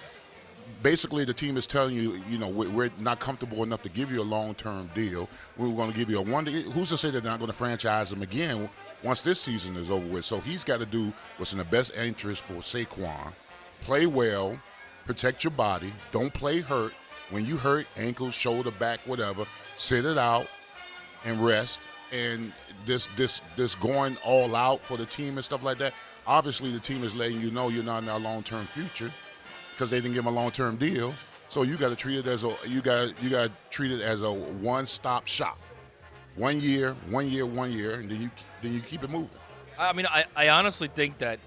Basically, the team is telling you, we're not comfortable enough to give you a long-term deal. We're going to give you a 1 year. Who's to say that they're not going to franchise him again once this season is over with? So he's got to do what's in the best interest for Saquon. Play well. Protect your body. Don't play hurt. When you hurt, ankle, shoulder, back, whatever, sit it out and rest. And this going all out for the team and stuff like that, obviously the team is letting you know you're not in our long-term future because they didn't give him a long-term deal. So you got to treat it as a one-stop shop. 1 year, and then you keep it moving. I honestly think that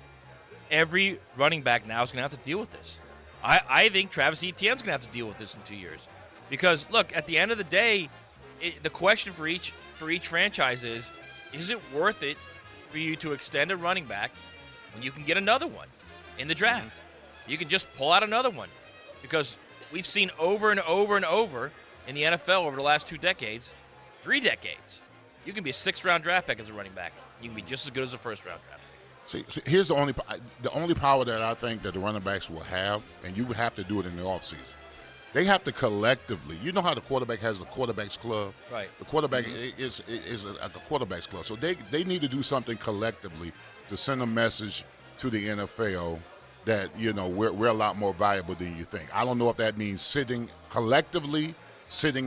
every running back now is going to have to deal with this. I think Travis Etienne's going to have to deal with this in 2 years. Because, look, at the end of the day, the question for each franchise is it worth it for you to extend a running back when you can get another one in the draft? You can just pull out another one. Because we've seen over and over and over in the NFL over the last 2 decades, 3 decades, you can be a 6th-round draft pick as a running back. You can be just as good as a 1st-round draft pick. See, here's the only power that I think that the running backs will have, and you have to do it in the offseason. They have to collectively. You know how the quarterback has the quarterback's club? Right. The quarterback is at the quarterback's club. So they need to do something collectively to send a message to the NFL that, we're a lot more valuable than you think. I don't know if that means sitting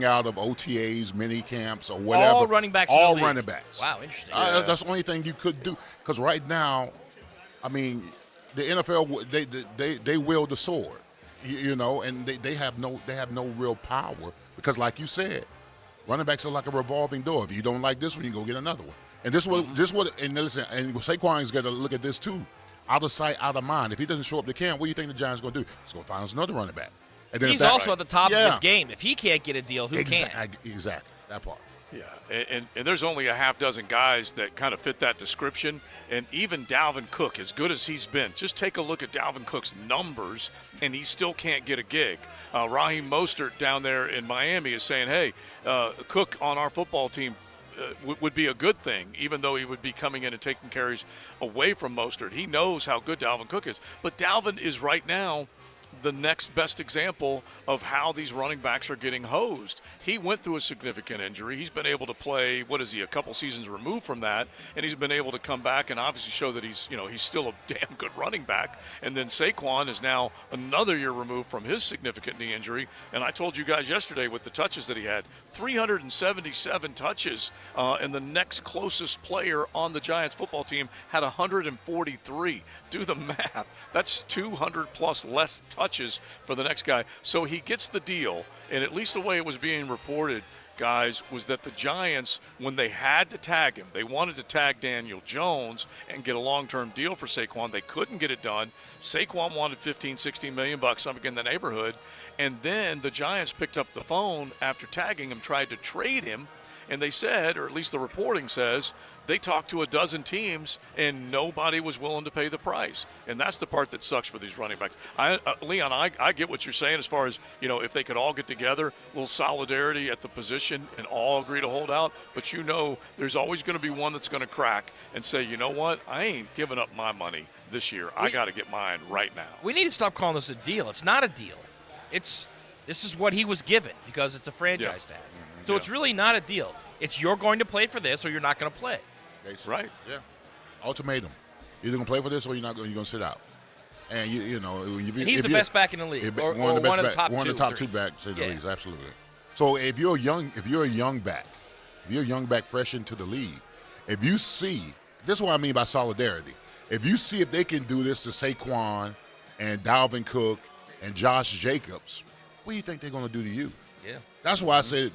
out of OTAs, mini camps, or whatever. All running backs. Running backs. Wow, interesting. That's the only thing you could do. Because right now, the NFL they wield the sword, and they have no real power because, like you said, running backs are like a revolving door. If you don't like this one, you go get another one. And listen, and Saquon's got to look at this too. Out of sight, out of mind. If he doesn't show up to camp, what do you think the Giants going to do? He's going to find us another running back. And then he's also at the top of his game. If he can't get a deal, who can? Exactly, that part. Yeah, and there's only a half dozen guys that kind of fit that description. And even Dalvin Cook, as good as he's been, just take a look at Dalvin Cook's numbers, and he still can't get a gig. Raheem Mostert down there in Miami is saying, hey, Cook on our football team would be a good thing, even though he would be coming in and taking carries away from Mostert. He knows how good Dalvin Cook is. But Dalvin is right now the next best example of how these running backs are getting hosed. He went through a significant injury. He's been able to play, a couple seasons removed from that, and he's been able to come back and obviously show that he's still a damn good running back. And then Saquon is now another year removed from his significant knee injury. And I told you guys yesterday with the touches that he had, 377 touches, and the next closest player on the Giants football team had 143. Do the math. That's 200 plus less touches for the next guy. So he gets the deal, and at least the way it was being reported, guys, was that the Giants, when they had to tag him, they wanted to tag Daniel Jones and get a long-term deal for Saquon. They couldn't get it done. Saquon wanted $15-16 million, something in the neighborhood. And then the Giants picked up the phone after tagging him, tried to trade him, and they said, or at least the reporting says, they talked to a dozen teams and nobody was willing to pay the price. And that's the part that sucks for these running backs. Leon, I get what you're saying as far as, if they could all get together, a little solidarity at the position and all agree to hold out. But there's always going to be one that's going to crack and say, you know what, I ain't giving up my money this year. I got to get mine right now. We need to stop calling this a deal. It's not a deal. This is what he was given because it's a franchise tag. So it's really not a deal. It's you're going to play for this or you're not going to play. Right. Yeah. Ultimatum. You're either going to play for this or you're going to sit out. And, he's the best back in the league, or one of the top two. One of the top two backs in the league, absolutely. So if you're a young back fresh into the league, if you see, this is what I mean by solidarity. If you see if they can do this to Saquon and Dalvin Cook and Josh Jacobs, what do you think they're going to do to you? Yeah. That's why I said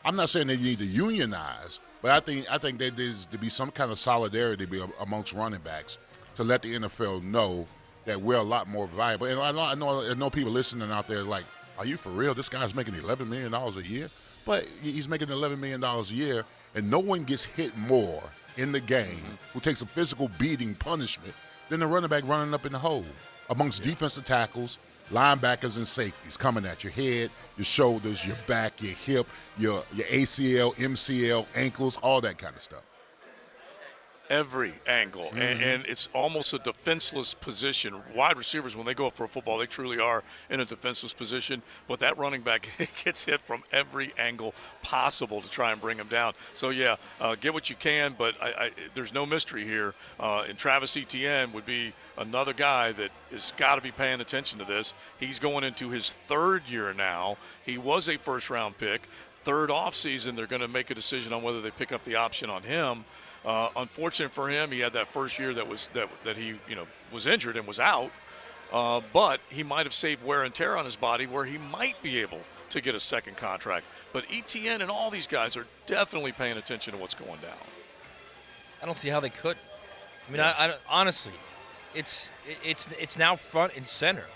I'm not saying they need to unionize, but I think there needs to be some kind of solidarity amongst running backs to let the NFL know that we're a lot more valuable. And I know people listening out there like, are you for real? This guy's making $11 million a year? But he's making $11 million a year, and no one gets hit more in the game who takes a physical beating punishment than the running back running up in the hole amongst defensive tackles, linebackers, and safeties coming at your head, your shoulders, your back, your hip, your ACL, MCL, ankles, all that kind of stuff. Every angle, and it's almost a defenseless position. Wide receivers, when they go up for a football, they truly are in a defenseless position, but that running back gets hit from every angle possible to try and bring him down. So, get what you can, but there's no mystery here. And Travis Etienne would be another guy that has got to be paying attention to this. He's going into his third year now. He was a first-round pick. Third offseason, they're going to make a decision on whether they pick up the option on him. Unfortunate for him, he had that first year that he was injured and was out. But he might have saved wear and tear on his body where he might be able to get a second contract. But ETN and all these guys are definitely paying attention to what's going down. I don't see how they could. I mean, I honestly, it's now front and center,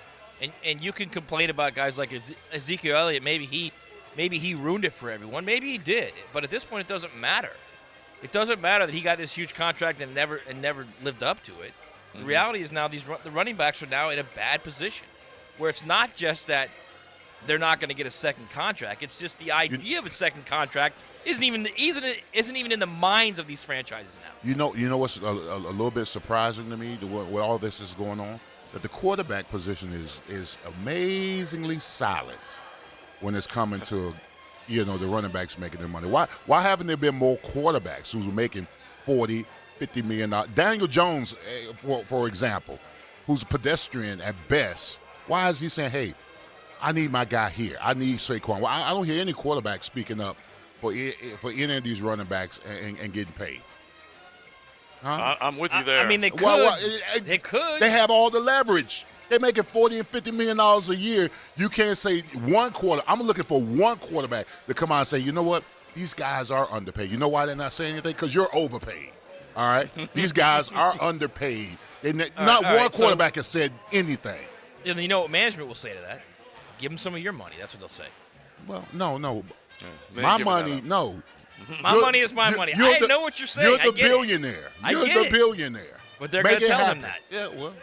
and you can complain about guys like Ezekiel Elliott. Maybe he ruined it for everyone. Maybe he did, but at this point, it doesn't matter. It doesn't matter that he got this huge contract and never lived up to it. The reality is now the running backs are now in a bad position, where it's not just that they're not going to get a second contract. It's just the idea of a second contract isn't even in the minds of these franchises now. You know what's a little bit surprising to me, where all this is going on, that the quarterback position is amazingly silent when it's coming to the running backs making their money. Why haven't there been more quarterbacks who's making $40, $50 million? Daniel Jones, for example, who's a pedestrian at best. Why is he saying, hey, I need my guy here. I need Saquon. Well, I don't hear any quarterback speaking up for any of these running backs and getting paid. Huh? I'm with you there. I mean, they could. They could. They have all the leverage. They're making $40 and $50 million a year. You can't say one quarter. I'm looking for one quarterback to come out and say, you know what? These guys are underpaid. You know why they're not saying anything? Because you're overpaid. All right? These guys are underpaid. Not one quarterback has said anything. You know what management will say to that? Give them some of your money. That's what they'll say. Well, no. My money, no. My money is my money. I know what you're saying. You're the billionaire. You're the billionaire. But they're going to tell them that. Yeah, well,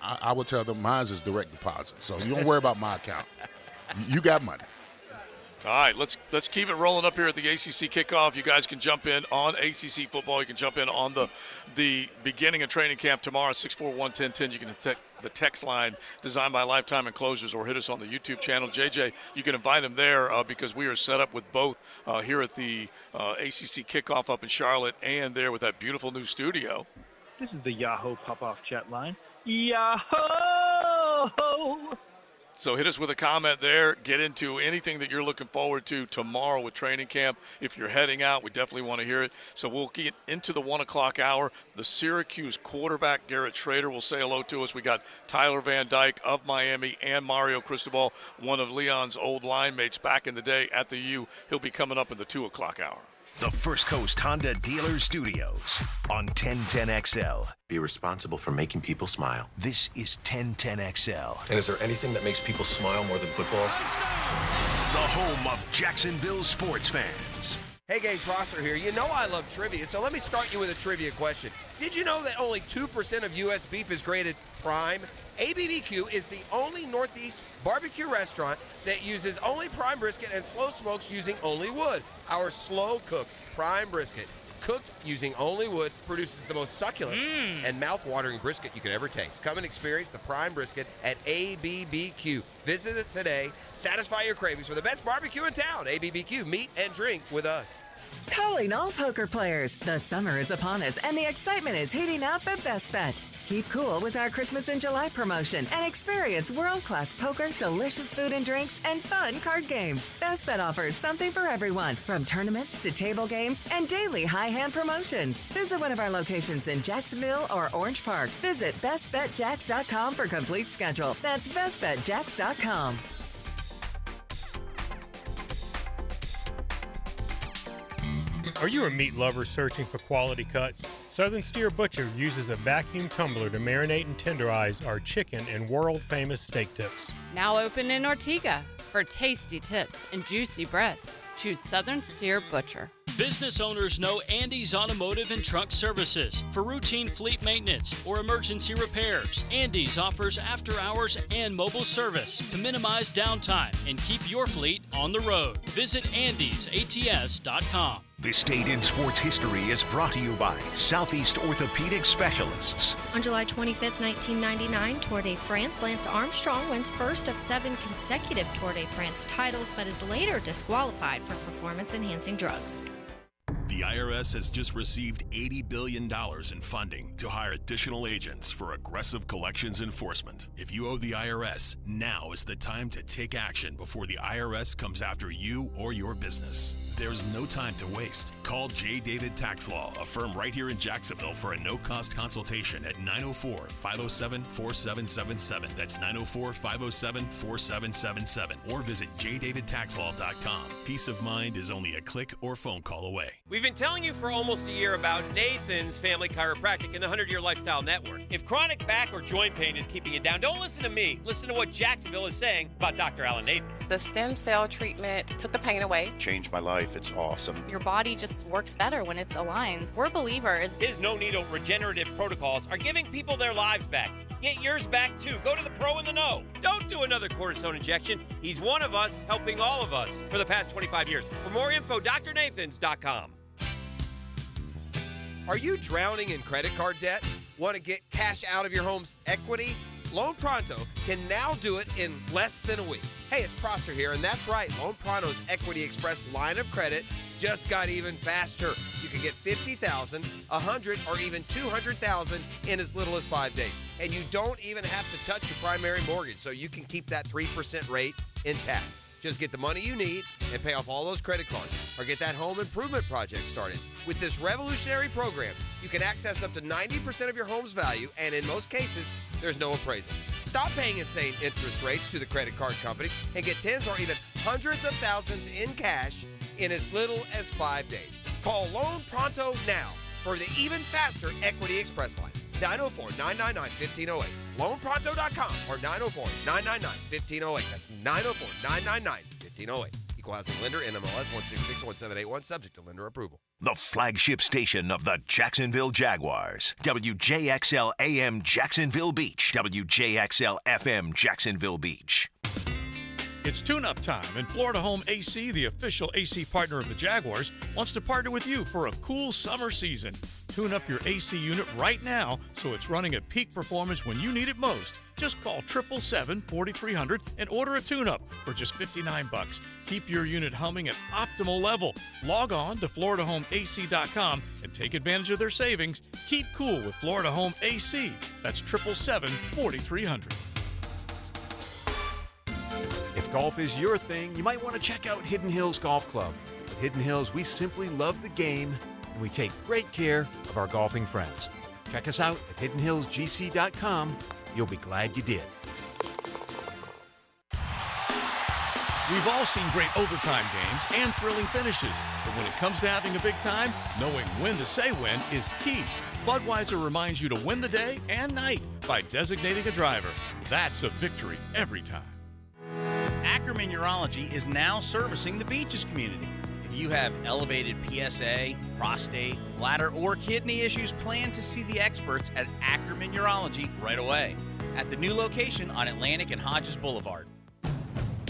I will tell them mine is direct deposit. So you don't worry about my account. You got money. All right, let's keep it rolling up here at the ACC kickoff. You guys can jump in on ACC football. You can jump in on the beginning of training camp tomorrow, 641-1010. You can the text line designed by Lifetime Enclosures, or hit us on the YouTube channel. JJ, you can invite him there because we are set up with both here at the ACC kickoff up in Charlotte and there with that beautiful new studio. This is the Yahoo pop-off chat line. Yahoo! So hit us with a comment there. Get into anything that you're looking forward to tomorrow with training camp. If you're heading out, we definitely want to hear it. So we'll get into the 1 o'clock hour. The Syracuse quarterback, Garrett Schrader, will say hello to us. We got Tyler Van Dyke of Miami and Mario Cristobal, one of Leon's old line mates back in the day at the U. He'll be coming up in the 2 o'clock hour. The First Coast Honda Dealer Studios on 1010XL. Be responsible for making people smile. This is 1010XL. And is there anything that makes people smile more than football? The home of Jacksonville sports fans. Hey gang, Prosser here. You know I love trivia, so let me start you with a trivia question. Did you know that only 2% of U.S. beef is graded prime? ABBQ is the only Northeast barbecue restaurant that uses only prime brisket and slow smokes using only wood. Our slow-cooked prime brisket, cooked using only wood, produces the most succulent and mouth-watering brisket you can ever taste. Come and experience the prime brisket at ABBQ. Visit it today. Satisfy your cravings for the best barbecue in town. ABBQ, meet and drink with us. Calling all poker players. The summer is upon us and the excitement is heating up at Best Bet. Keep cool with our Christmas in July promotion and experience world-class poker, delicious food and drinks, and fun card games. Best Bet offers something for everyone, from tournaments to table games and daily high-hand promotions. Visit one of our locations in Jacksonville or Orange Park. Visit bestbetjacks.com for complete schedule. That's bestbetjacks.com. Are you a meat lover searching for quality cuts? Southern Steer Butcher uses a vacuum tumbler to marinate and tenderize our chicken and world-famous steak tips. Now open in Ortega. For tasty tips and juicy breasts, choose Southern Steer Butcher. Business owners know Andy's Automotive and Truck Services for routine fleet maintenance or emergency repairs. Andy's offers after-hours and mobile service to minimize downtime and keep your fleet on the road. Visit andysats.com. This date in sports history is brought to you by Southeast Orthopedic Specialists. On July 25th, 1999, Tour de France, Lance Armstrong wins first of 7 consecutive Tour de France titles, but is later disqualified for performance-enhancing drugs. The IRS has just received $80 billion in funding to hire additional agents for aggressive collections enforcement. If you owe the IRS, now is the time to take action before the IRS comes after you or your business. There's no time to waste. Call J. David Tax Law, a firm right here in Jacksonville, for a no-cost consultation at 904-507-4777. That's 904-507-4777. Or visit jdavidtaxlaw.com. Peace of mind is only a click or phone call away. We've been telling you for almost a year about Nathan's Family Chiropractic and the 100-Year Lifestyle Network. If chronic back or joint pain is keeping you down, don't listen to me. Listen to what Jacksonville is saying about Dr. Alan Nathans. The stem cell treatment took the pain away. Changed my life. It's awesome. Your body just works better when it's aligned. We're believers. His no-needle regenerative protocols are giving people their lives back. Get yours back, too. Go to the pro in the know. Don't do another cortisone injection. He's one of us, helping all of us for the past 25 years. For more info, drnathans.com. Are you drowning in credit card debt? Want to get cash out of your home's equity? Loan Pronto can now do it in less than a week. Hey, it's Prosser here, and that's right. Loan Pronto's Equity Express line of credit just got even faster. You can get $50,000, $100,000, or even $200,000 in as little as 5 days. And you don't even have to touch your primary mortgage, so you can keep that 3% rate intact. Just get the money you need and pay off all those credit cards, or get that home improvement project started. With this revolutionary program, you can access up to 90% of your home's value, and in most cases, there's no appraisal. Stop paying insane interest rates to the credit card companies and get tens or even hundreds of thousands in cash in as little as 5 days. Call Loan Pronto now for the even faster Equity Express line. 904-999-1508. LoanPronto.com or 904-999-1508. That's 904-999-1508. Equal housing lender, NMLS 1661781, subject to lender approval. The flagship station of the Jacksonville Jaguars. WJXL AM Jacksonville Beach. WJXL FM Jacksonville Beach. It's tune-up time, and Florida Home AC, the official AC partner of the Jaguars, wants to partner with you for a cool summer season. Tune up your AC unit right now so it's running at peak performance when you need it most. Just call 777-4300 and order a tune-up for just $59. Keep your unit humming at optimal level. Log on to FloridaHomeAC.com and take advantage of their savings. Keep cool with Florida Home AC. That's 777-4300. If golf is your thing, you might want to check out Hidden Hills Golf Club. At Hidden Hills, we simply love the game, and we take great care of our golfing friends. Check us out at hiddenhillsgc.com. You'll be glad you did. We've all seen great overtime games and thrilling finishes, but when it comes to having a big time, knowing when to say when is key. Budweiser reminds you to win the day and night by designating a driver. That's a victory every time. Ackerman Urology is now servicing the Beaches community. If you have elevated PSA, prostate, bladder, or kidney issues, plan to see the experts at Ackerman Urology right away at the new location on Atlantic and Hodges Boulevard.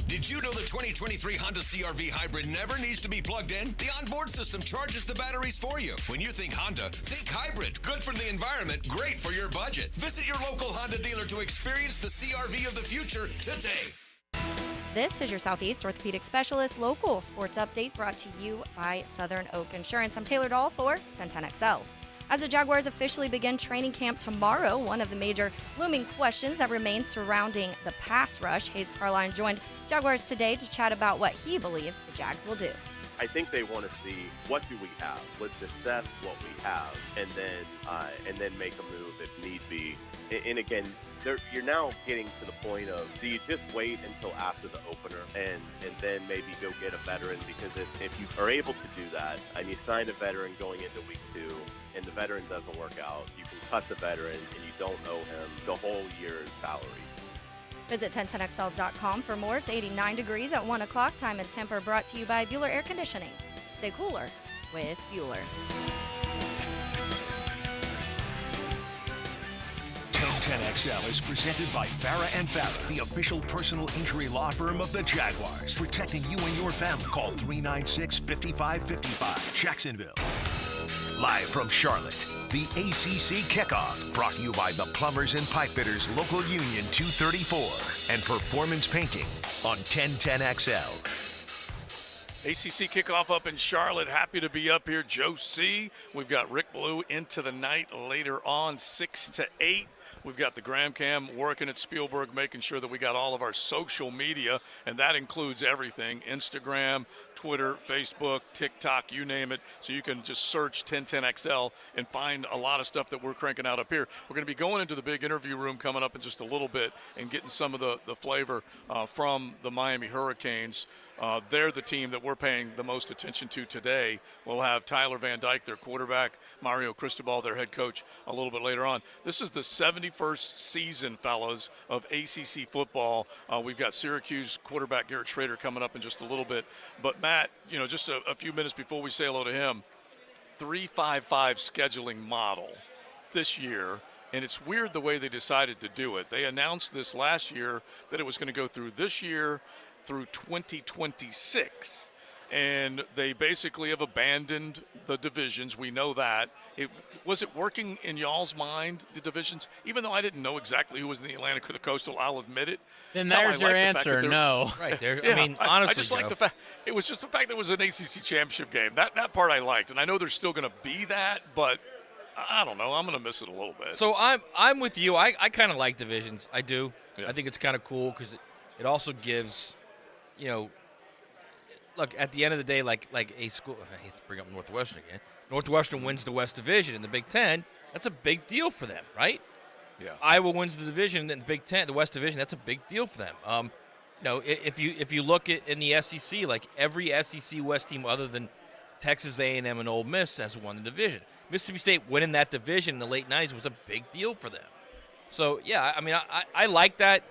Did you know the 2023 Honda CR-V Hybrid never needs to be plugged in? The onboard system charges the batteries for you. When you think Honda, think hybrid. Good for the environment, great for your budget. Visit your local Honda dealer to experience the CR-V of the future today. This is your Southeast Orthopedic Specialist local sports update brought to you by Southern Oak Insurance. I'm Taylor Dahl for 1010XL. As the Jaguars officially begin training camp tomorrow, one of the major looming questions that remains surrounding the pass rush, Hayes Carline joined Jaguars today to chat about what he believes the Jags will do. I think they want to see what do we have. Let's assess what we have, and then make a move if need be. And again, you're now getting to the point of, do you just wait until after the opener and then maybe go get a veteran? Because if you are able to do that and you sign a veteran going into week 2 and the veteran doesn't work out, you can cut the veteran and you don't owe him the whole year's salary. Visit 1010XL.com for more. It's 89 degrees at 1 o'clock. Time and temper brought to you by Bueller Air Conditioning. Stay cooler with Bueller. 1010XL is presented by Farah & Farah, the official personal injury law firm of the Jaguars. Protecting you and your family. Call 396-5555. Jacksonville. Live from Charlotte, the ACC Kickoff. Brought to you by the Plumbers and Pipe Fitters Local Union 234 and Performance Painting on 1010XL. ACC kickoff up in Charlotte. Happy to be up here. Joe C. We've got Rick Blue into the night later on, 6 to 8. We've got the Graham Cam working at Spielberg, making sure that we got all of our social media, and that includes everything, Instagram, Twitter, Facebook, TikTok, you name it. So you can just search 1010XL and find a lot of stuff that we're cranking out up here. We're going to be going into the big interview room coming up in just a little bit and getting some of the flavor from the Miami Hurricanes. They're the team that we're paying the most attention to today. We'll have Tyler Van Dyke, their quarterback, Mario Cristobal, their head coach, a little bit later on. This is the 71st season, fellas, of ACC football. We've got Syracuse quarterback Garrett Schrader coming up in just a little bit. But, Matt, just a few minutes before we say hello to him, 3-5-5 scheduling model this year. And it's weird the way they decided to do it. They announced this last year that it was going to go through this year through 2026, and they basically have abandoned the divisions. We know that. Was it working in y'all's mind, the divisions? Even though I didn't know exactly who was in the Atlantic or the Coastal, I'll admit it. Then there's your answer, no. Right there. Yeah, I mean, honestly, I just like the fact it was just the fact that it was an ACC championship game. That part I liked, and I know there's still going to be that, but I don't know. I'm going to miss it a little bit. So I'm with you. I kind of like divisions. I do. Yeah. I think it's kind of cool because it also gives. Look, at the end of the day, like a school, I hate to bring up Northwestern again. Northwestern wins the West Division in the Big Ten. That's a big deal for them, right? Yeah. Iowa wins the division in the Big Ten, the West Division. That's a big deal for them. If you look at in the SEC, like every SEC West team other than Texas A&M and Ole Miss has won the division. Mississippi State winning that division in the late 90s was a big deal for them. So, yeah, I mean, I like that.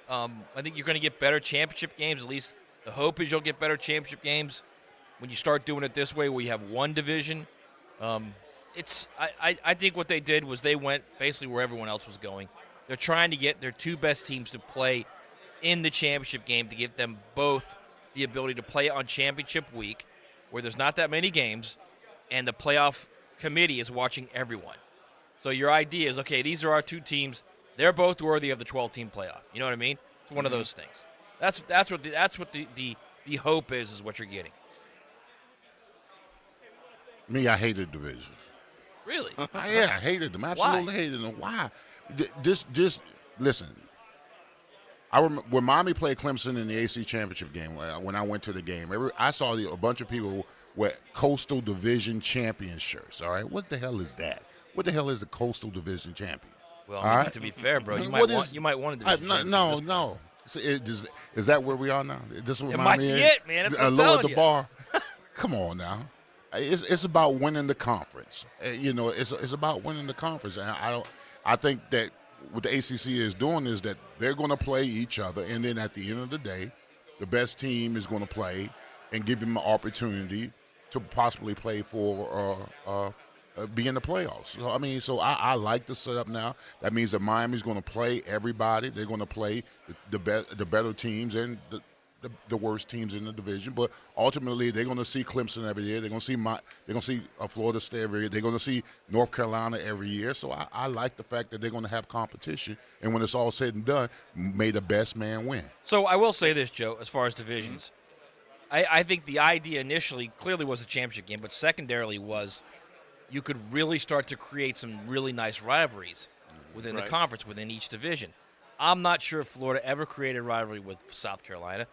I think you're going to get better championship games. At least the hope is you'll get better championship games when you start doing it this way where you have one division. I think what they did was they went basically where everyone else was going. They're trying to get their two best teams to play in the championship game to give them both the ability to play on championship week, where there's not that many games, and the playoff committee is watching everyone. So your idea is, okay, these are our two teams. They're both worthy of the 12-team playoff. You know what I mean? It's one of those things. That's what the hope is what you're getting. Me, I hated division. Really? Yeah, I hated them. Absolutely hated them. Why? Just listen. I remember when Miami played Clemson in the AC championship game. When I went to the game, I saw a bunch of people with Coastal Division champion shirts. All right, what the hell is that? What the hell is the Coastal Division champion? Well, I mean, to be fair, bro, you might want to do no. So is that where we are now? This is what it Miami might be is? it, man. That's what I'm lower telling the you. bar. Come on now. It's about winning the conference. It's about winning the conference. And I think that what the ACC is doing is that they're going to play each other, and then at the end of the day, the best team is going to play and give them an opportunity to possibly play for be in the playoffs. So I like the setup now. That means that Miami's going to play everybody. They're going to play the better teams and the worst teams in the division. But ultimately, they're going to see Clemson every year. They're going to see Florida State every year. They're going to see North Carolina every year. So I like the fact that they're going to have competition. And when it's all said and done, may the best man win. So I will say this, Joe, as far as divisions, I think the idea initially clearly was a championship game, but secondarily was you could really start to create some really nice rivalries within the conference, within each division. I'm not sure if Florida ever created a rivalry with South Carolina.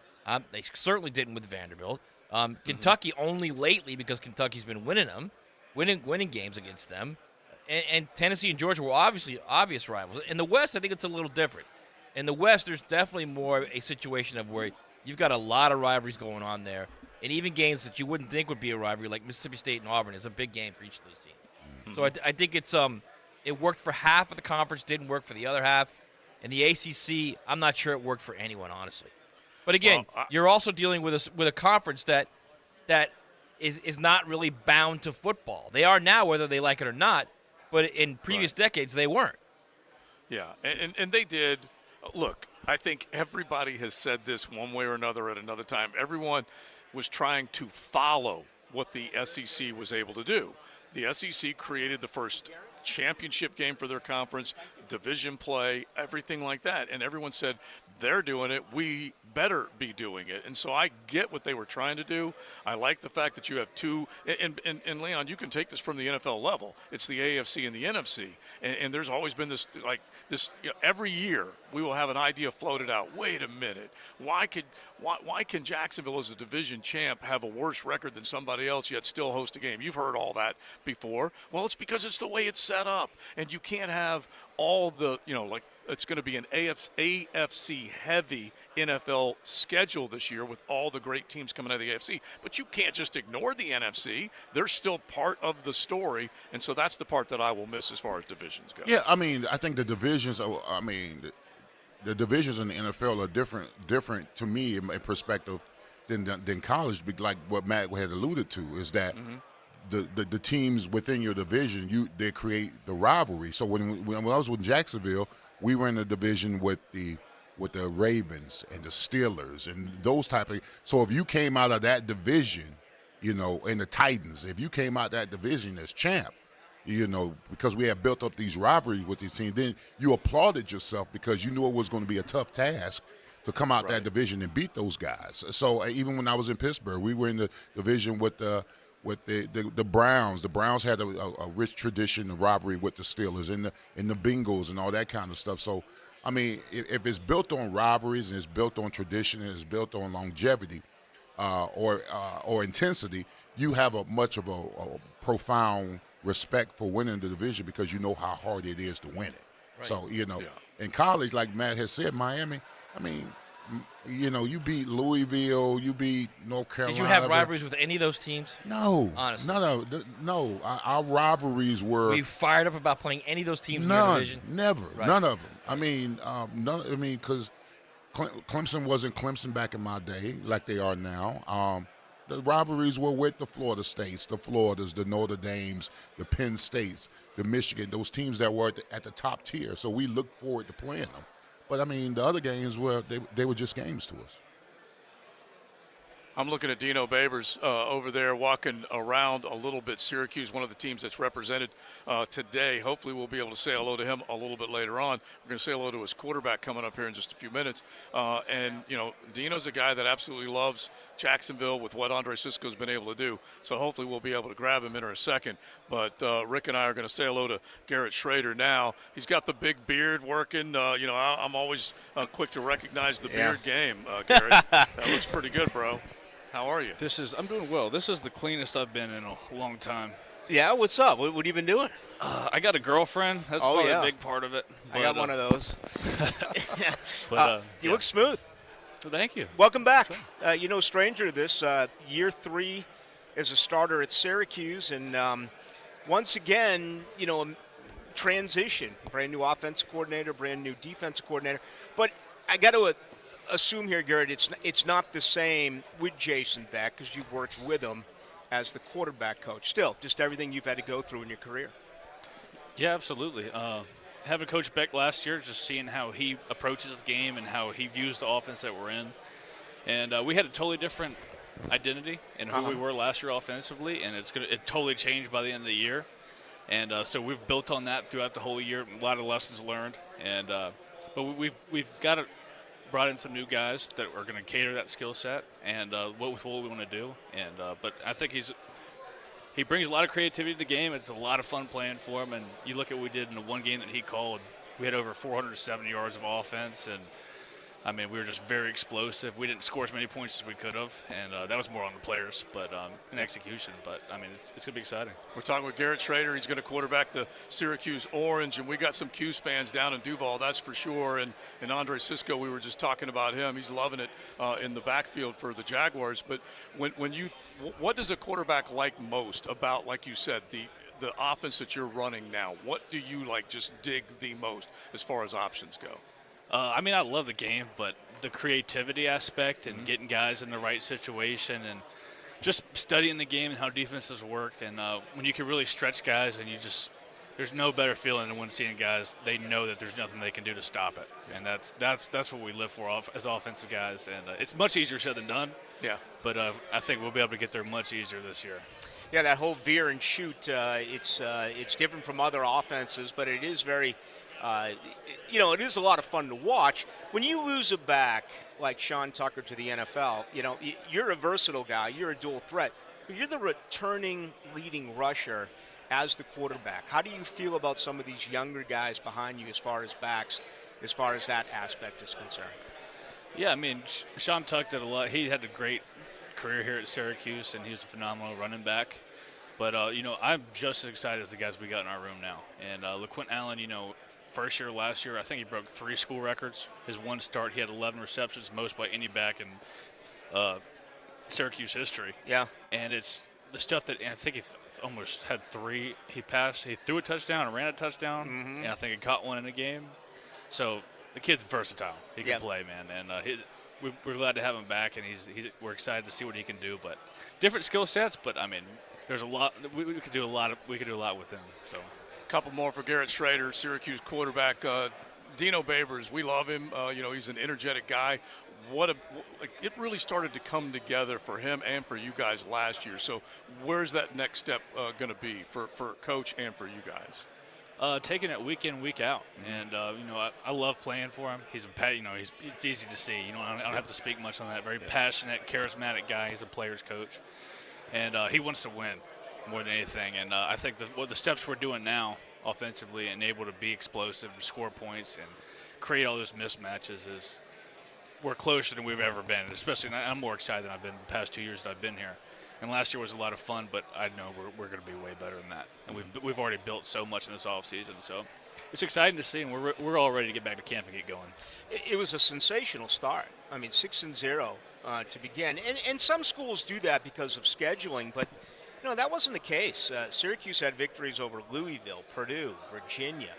They certainly didn't with Vanderbilt. Kentucky only lately because Kentucky's been winning games against them. And Tennessee and Georgia were obviously obvious rivals. In the West, I think it's a little different. In the West, there's definitely more a situation of where you've got a lot of rivalries going on there. And even games that you wouldn't think would be a rivalry, like Mississippi State and Auburn, is a big game for each of those teams. Mm-hmm. So I think it worked for half of the conference, didn't work for the other half. And the ACC, I'm not sure it worked for anyone, honestly. But again, you're also dealing with a conference that is not really bound to football. They are now, whether they like it or not. But in previous decades, they weren't. Yeah, and they did. Look, I think everybody has said this one way or another at another time. Everyone was trying to follow what the SEC was able to do. The SEC created the first championship game for their conference, division play, everything like that. And everyone said, they're doing it, we better be doing it. And so I get what they were trying to do. I like the fact that you have two, and Leon, you can take this from the NFL level. It's the AFC and the NFC. And there's always been this, every year we will have an idea floated out. Wait a minute. Why can Jacksonville as a division champ have a worse record than somebody else yet still host a game? You've heard all that before. Well, it's because it's the way it's set up. And you can't have all the, it's going to be an AFC-heavy NFL schedule this year with all the great teams coming out of the AFC. But you can't just ignore the NFC. They're still part of the story, and so that's the part that I will miss as far as divisions go. Yeah, I think the divisions, the divisions in the NFL are different to me in perspective than college, like what Matt had alluded to, is that the teams within your division, they create the rivalry. So when I was with Jacksonville, we were in a division with the Ravens and the Steelers and those type of. So if you came out of that division, and the Titans, if you came out that division as champ, because we had built up these rivalries with these teams, then you applauded yourself because you knew it was going to be a tough task to come out that division and beat those guys. So even when I was in Pittsburgh, we were in the division with the Browns. The Browns had a rich tradition of rivalry with the Steelers and the Bengals and all that kind of stuff. So, if it's built on rivalries and it's built on tradition and it's built on longevity or intensity, you have a profound respect for winning the division because you know how hard it is to win it. Right. So, in college, like Matt has said, Miami, you beat Louisville, you beat North Carolina. Did you have rivalries with any of those teams? No. Honestly. No. Our rivalries were. Were you fired up about playing any of those teams in your division? Never. Right. None of them. Because Clemson wasn't Clemson back in my day like they are now. The rivalries were with the Florida States, the Floridas, the Notre Dames, the Penn States, the Michigan, those teams that were at the top tier. So we looked forward to playing them. But, I mean, the other games they were just games to us. I'm looking at Dino Babers over there walking around a little bit. Syracuse, one of the teams that's represented today. Hopefully we'll be able to say hello to him a little bit later on. We're going to say hello to his quarterback coming up here in just a few minutes. And, you know, Dino's a guy that absolutely loves Jacksonville with what Andre Sisco's been able to do. So hopefully we'll be able to grab him in a second. But Rick and I are going to say hello to Garrett Schrader now. He's got the big beard working. You know, I'm always quick to recognize the beard game, Garrett. That looks pretty good, bro. How are you? I'm doing well. This is the cleanest I've been in a long time. Yeah, what's up? What have you been doing? I got a girlfriend. That's probably a big part of it. I got one of those. You yeah. look smooth. Well, thank you. Welcome back. You know, stranger to this, year 3 as a starter at Syracuse. And once again, you know, transition. Brand new offensive coordinator, brand new defensive coordinator. But I got to assume here, Garrett, it's not the same with Jason Beck because you've worked with him as the quarterback coach. Still, just everything you've had to go through in your career. Yeah, absolutely. Having Coach Beck last year, just seeing how he approaches the game and how he views the offense that we're in. And we had a totally different identity in who we were last year offensively, and it totally changed by the end of the year. And so we've built on that throughout the whole year, a lot of lessons learned. And but we've got to brought in some new guys that are going to cater that skill set and what we want to do. And but I think he brings a lot of creativity to the game. It's a lot of fun playing for him. And you look at what we did in the one game that he called. We had over 470 yards of offense, and I mean, we were just very explosive. We didn't score as many points as we could have, and that was more on the players, but in execution. But, I mean, it's going to be exciting. We're talking with Garrett Schrader. He's going to quarterback the Syracuse Orange, and we got some 'Cuse fans down in Duval, that's for sure. And Andre Sisco, we were just talking about him. He's loving it in the backfield for the Jaguars. But what does a quarterback like most about, like you said, the offense that you're running now? What do you just dig the most as far as options go? I mean, I love the game, but the creativity aspect and getting guys in the right situation and just studying the game and how defenses work. And when you can really stretch guys and there's no better feeling than when seeing guys, they know that there's nothing they can do to stop it. And that's what we live for as offensive guys. And it's much easier said than done. Yeah. But I think we'll be able to get there much easier this year. Yeah, that whole veer and shoot, it's different from other offenses, but it is very it is a lot of fun to watch. When you lose a back like Sean Tucker to the NFL, you're a versatile guy. You're a dual threat. But you're the returning leading rusher as the quarterback. How do you feel about some of these younger guys behind you as far as backs, as far as that aspect is concerned? Yeah, I mean, Sean Tuck did a lot. He had a great career here at Syracuse, and he's a phenomenal running back. But, I'm just as excited as the guys we got in our room now. And LaQuint Allen, first year, last year, I think he broke 3 school records. His one start, he had 11 receptions, most by any back in Syracuse history. Yeah. And it's the stuff that I think he almost had 3. He threw a touchdown and ran a touchdown, and I think he caught one in a game. So the kid's versatile. He can play, man. And we're glad to have him back, and we're excited to see what he can do. But different skill sets, but, I mean, there's a lot. We could do a lot with him. So. Couple more for Garrett Schrader, Syracuse quarterback. Dino Babers, we love him. He's an energetic guy. It really started to come together for him and for you guys last year. So where's that next step going to be for Coach and for you guys? Taking it week in, week out, and I love playing for him. He's it's easy to see. I don't have to speak much on that. Very passionate, charismatic guy. He's a player's coach, and he wants to win more than anything. And I think the steps we're doing now offensively and able to be explosive, score points, and create all those mismatches we're closer than we've ever been. And especially, I'm more excited than I've been the past 2 years that I've been here. And last year was a lot of fun, but I know we're going to be way better than that. And we've already built so much in this offseason, so it's exciting to see, and we're all ready to get back to camp and get going. It was a sensational start. I mean, 6-0 to begin. And some schools do that because of scheduling, but that wasn't the case. Syracuse had victories over Louisville, Purdue, Virginia,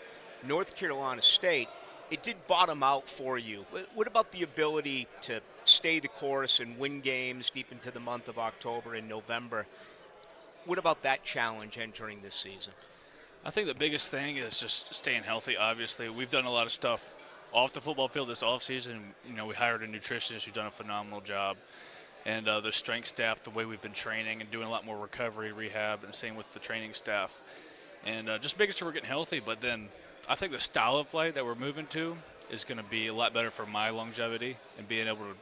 North Carolina State. It did bottom out for you. What about the ability to stay the course and win games deep into the month of October and November? What about that challenge entering this season? I think the biggest thing is just staying healthy, obviously. We've done a lot of stuff off the football field this offseason, we hired a nutritionist who's done a phenomenal job. And the strength staff, the way we've been training and doing a lot more recovery, rehab, and same with the training staff. And just making sure we're getting healthy. But then I think the style of play that we're moving to is going to be a lot better for my longevity and being able to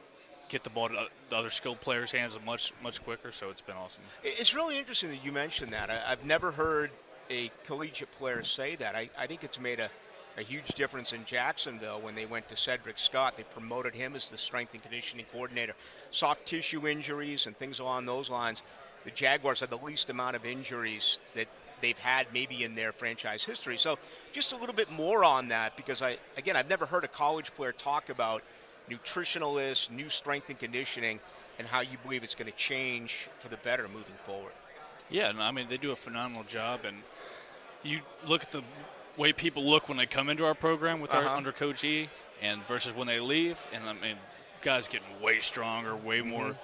get the ball to the other skilled players' hands much quicker. So it's been awesome. It's really interesting that you mentioned that. I've never heard a collegiate player say that. I think it's made a huge difference in Jacksonville when they went to Cedric Scott. They promoted him as the strength and conditioning coordinator. Soft tissue injuries and things along those lines. The Jaguars had the least amount of injuries that they've had maybe in their franchise history. So just a little bit more on that, because I've never heard a college player talk about nutritionalists, new strength and conditioning, and how you believe it's going to change for the better moving forward. Yeah, I mean, they do a phenomenal job. And you look at the way people look when they come into our program with our under Coach E and versus when they leave. And, I mean, guys getting way stronger, way more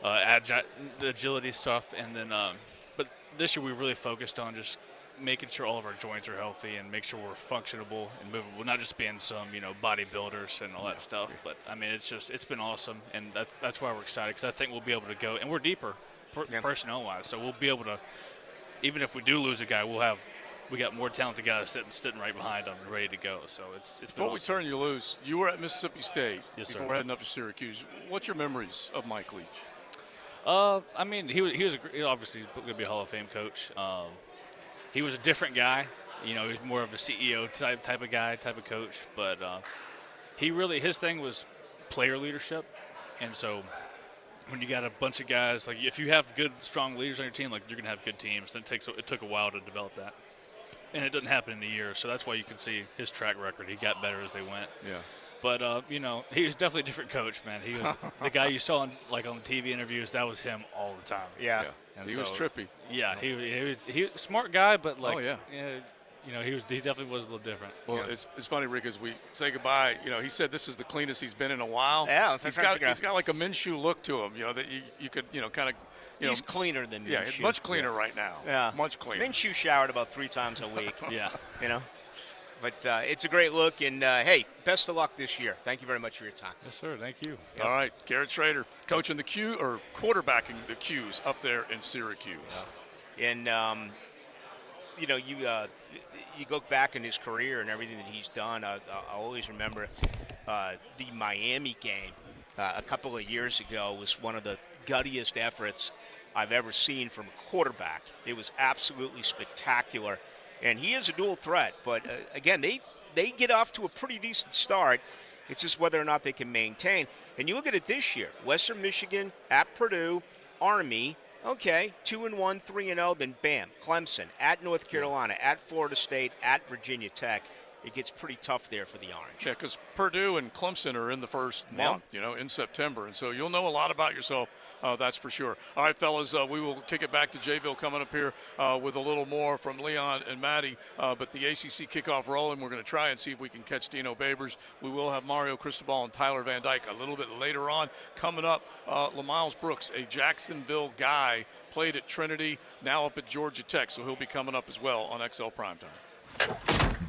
agility stuff. And then but this year we really focused on just making sure all of our joints are healthy and make sure we're functionable and movable, not just being some, bodybuilders and all that stuff. But, I mean, it's been awesome, and that's why we're excited, because I think we'll be able to go – and we're deeper personnel-wise. So we'll be able to – even if we do lose a guy, we got more talented guys sitting right behind them and ready to go. So it's Before we turn you loose, you were at Mississippi State before heading up to Syracuse. What's your memories of Mike Leach? I mean, he was obviously going to be a Hall of Fame coach. He was a different guy. He was more of a CEO type of guy, type of coach. But his thing was player leadership. And so when you got a bunch of guys, like if you have good, strong leaders on your team, like you're going to have good teams. Then it took a while to develop that. And it doesn't happen in a year. So that's why you can see his track record. He got better as they went. Yeah. But, he was definitely a different coach, man. He was the guy you saw on the TV interviews. That was him all the time. Yeah. And he was trippy. Yeah, he was a smart guy, but he definitely was a little different. Well, it's funny, Rick, as we say goodbye, he said this is the cleanest he's been in a while. Yeah, he's got like a Minshew look to him, that you could, kind of. He's cleaner than Minshew. Yeah, he's much cleaner right now. Yeah. Much cleaner. Minshew showered about 3 times a week. Yeah. But it's a great look, and hey, best of luck this year. Thank you very much for your time. Yes, sir. Thank you. All right, Garrett Schrader, coaching the Q or quarterbacking the Qs up there in Syracuse. Yeah. And you go back in his career and everything that he's done. I always remember the Miami game a couple of years ago was one of the guttiest efforts I've ever seen from a quarterback. It was absolutely spectacular. And he is a dual threat, but again, they get off to a pretty decent start. It's just whether or not they can maintain. And you look at it this year: Western Michigan, at Purdue, Army. Okay, 2-1, 3-0. Then bam, Clemson, at North Carolina, at Florida State, at Virginia Tech. It gets pretty tough there for the Orange. Yeah, because Purdue and Clemson are in the first month, in September. And so you'll know a lot about yourself, that's for sure. All right, fellas, we will kick it back to Jayville coming up here with a little more from Leon and Maddie. But the ACC kickoff rolling, we're going to try and see if we can catch Dino Babers. We will have Mario Cristobal and Tyler Van Dyke a little bit later on. Coming up, LaMiles Brooks, a Jacksonville guy, played at Trinity, now up at Georgia Tech. So he'll be coming up as well on XL Primetime.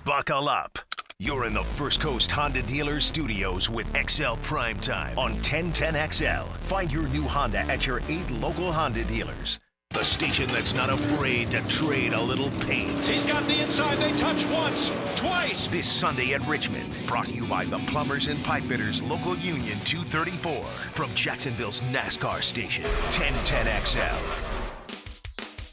Buckle up. You're in the First Coast Honda Dealers Studios with XL Primetime on 1010XL. Find your new Honda at your 8 local Honda dealers. The station that's not afraid to trade a little paint. He's got the inside. They touch once, twice. This Sunday at Richmond. Brought to you by the Plumbers and Pipefitters Local Union 234. From Jacksonville's NASCAR station, 1010XL.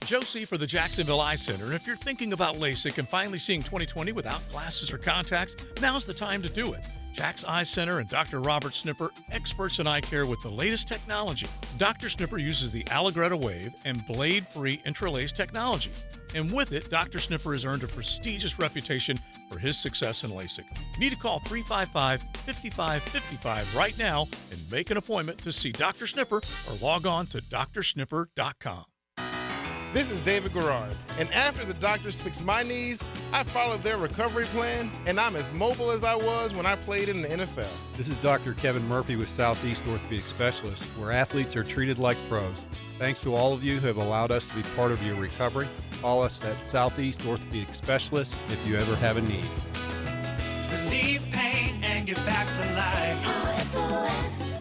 Josie for the Jacksonville Eye Center. And if you're thinking about LASIK and finally seeing 20/20 without glasses or contacts, now's the time to do it. Jack's Eye Center and Dr. Robert Snipper, experts in eye care with the latest technology. Dr. Snipper uses the Allegretta Wave and blade-free interlace technology. And with it, Dr. Snipper has earned a prestigious reputation for his success in LASIK. You need to call 355-5555 right now and make an appointment to see Dr. Snipper or log on to drsnipper.com. This is David Garrard, and after the doctors fixed my knees, I followed their recovery plan, and I'm as mobile as I was when I played in the NFL. This is Dr. Kevin Murphy with Southeast Orthopedic Specialists, where athletes are treated like pros. Thanks to all of you who have allowed us to be part of your recovery. Call us at Southeast Orthopedic Specialists if you ever have a need. Relieve pain and bring it back to life. SOS.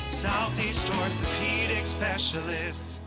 Southeast Orthopedic Specialists.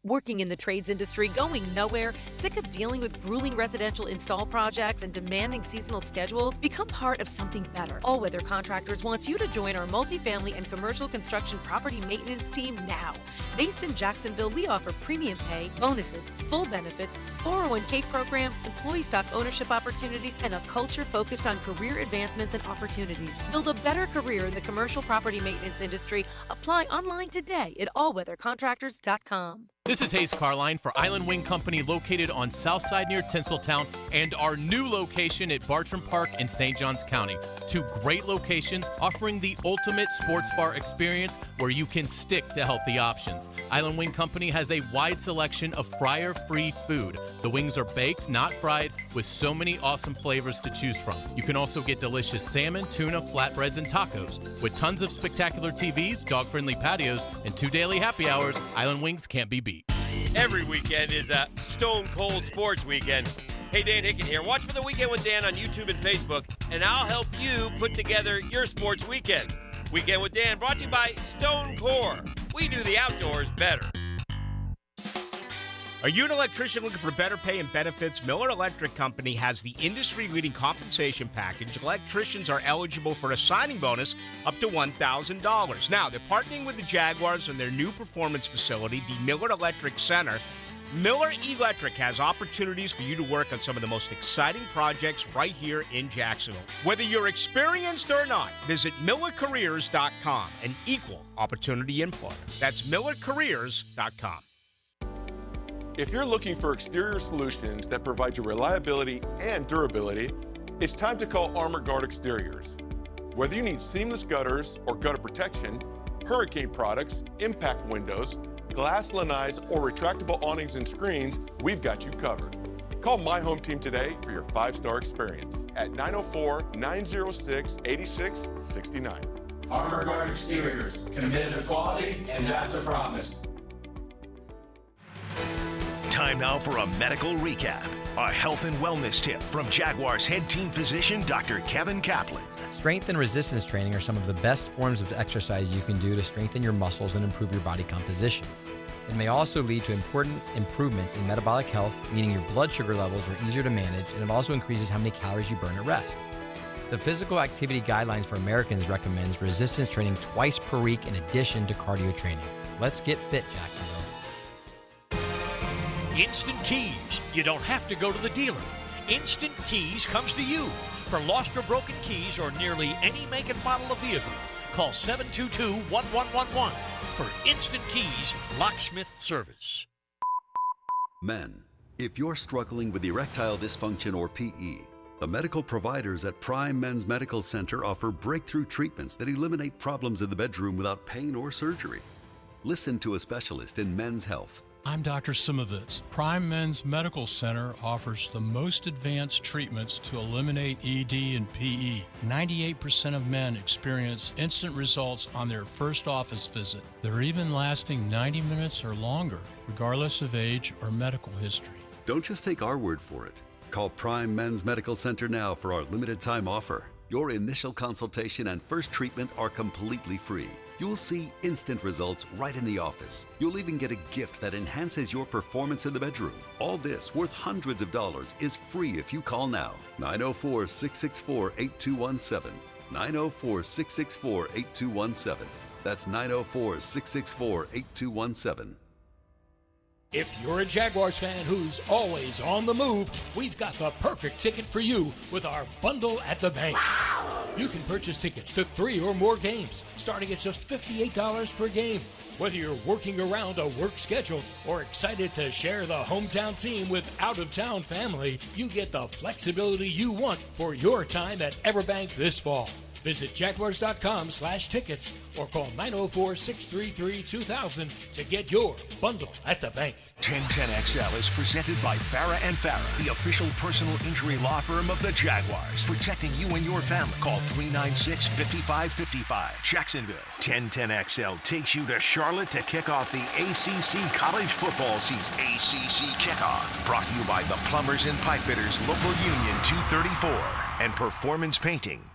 Working in the trades industry, going nowhere, sick of dealing with grueling residential install projects and demanding seasonal schedules? Become part of something better. All Weather Contractors wants you to join our multifamily and commercial construction property maintenance team now. Based in Jacksonville, we offer premium pay, bonuses, full benefits, 401k programs, employee stock ownership opportunities, and a culture focused on career advancements and opportunities. Build a better career in the commercial property maintenance industry. Apply online today at allweathercontractors.com. This is Hayes Carline for Island Wing Company, located on Southside near Tinseltown, and our new location at Bartram Park in St. Johns County. Two great locations offering the ultimate sports bar experience where you can stick to healthy options. Island Wing Company has a wide selection of fryer-free food. The wings are baked, not fried, with so many awesome flavors to choose from. You can also get delicious salmon, tuna, flatbreads, and tacos. With tons of spectacular TVs, dog-friendly patios, and 2 daily happy hours, Island Wings can't be beat. Every weekend is a stone cold sports weekend. Hey, Dan Hicken here. Watch for The Weekend with Dan on YouTube and Facebook, and I'll help you put together your sports weekend. Weekend with Dan brought to you by Stone Core. We do the outdoors better. Are you an electrician looking for better pay and benefits? Miller Electric Company has the industry-leading compensation package. Electricians are eligible for a signing bonus up to $1,000. Now, they're partnering with the Jaguars on their new performance facility, the Miller Electric Center. Miller Electric has opportunities for you to work on some of the most exciting projects right here in Jacksonville. Whether you're experienced or not, visit MillerCareers.com, an equal opportunity employer. That's MillerCareers.com. If you're looking for exterior solutions that provide you reliability and durability, it's time to call Armor Guard Exteriors. Whether you need seamless gutters or gutter protection, hurricane products, impact windows, glass lanais, or retractable awnings and screens, we've got you covered. Call My Home Team today for your 5-star experience at 904-906-8669. Armor Guard Exteriors, committed to quality, and that's a promise. Time now for a medical recap. A health and wellness tip from Jaguars head team physician, Dr. Kevin Kaplan. Strength and resistance training are some of the best forms of exercise you can do to strengthen your muscles and improve your body composition. It may also lead to important improvements in metabolic health, meaning your blood sugar levels are easier to manage, and it also increases how many calories you burn at rest. The Physical Activity Guidelines for Americans recommends resistance training twice per week in addition to cardio training. Let's get fit, Jacksonville. Instant Keys. You don't have to go to the dealer. Instant Keys comes to you. For lost or broken keys or nearly any make and model of vehicle, call 722-1111 for Instant Keys locksmith service. Men, if you're struggling with erectile dysfunction or PE, the medical providers at Prime Men's Medical Center offer breakthrough treatments that eliminate problems in the bedroom without pain or surgery. Listen to a specialist in men's health. I'm Dr. Simovitz. Prime Men's Medical Center offers the most advanced treatments to eliminate ED and PE. 98% of men experience instant results on their first office visit. They're even lasting 90 minutes or longer, regardless of age or medical history. Don't just take our word for it. Call Prime Men's Medical Center now for our limited time offer. Your initial consultation and first treatment are completely free. You'll see instant results right in the office. You'll even get a gift that enhances your performance in the bedroom. All this, worth hundreds of dollars, is free if you call now. 904-664-8217. 904-664-8217. That's 904-664-8217. If you're a Jaguars fan who's always on the move, we've got the perfect ticket for you with our Bundle at the Bank. You can purchase tickets to 3 or more games, starting at just $58 per game. Whether you're working around a work schedule or excited to share the hometown team with out-of-town family, you get the flexibility you want for your time at Everbank this fall. Visit Jaguars.com/tickets or call 904-633-2000 to get your Bundle at the Bank. 1010XL is presented by Farah & Farah, the official personal injury law firm of the Jaguars. Protecting you and your family. Call 396-5555. Jacksonville. 1010XL takes you to Charlotte to kick off the ACC college football season. ACC Kickoff. Brought to you by the Plumbers and Pipefitters Local Union 234 and Performance Painting.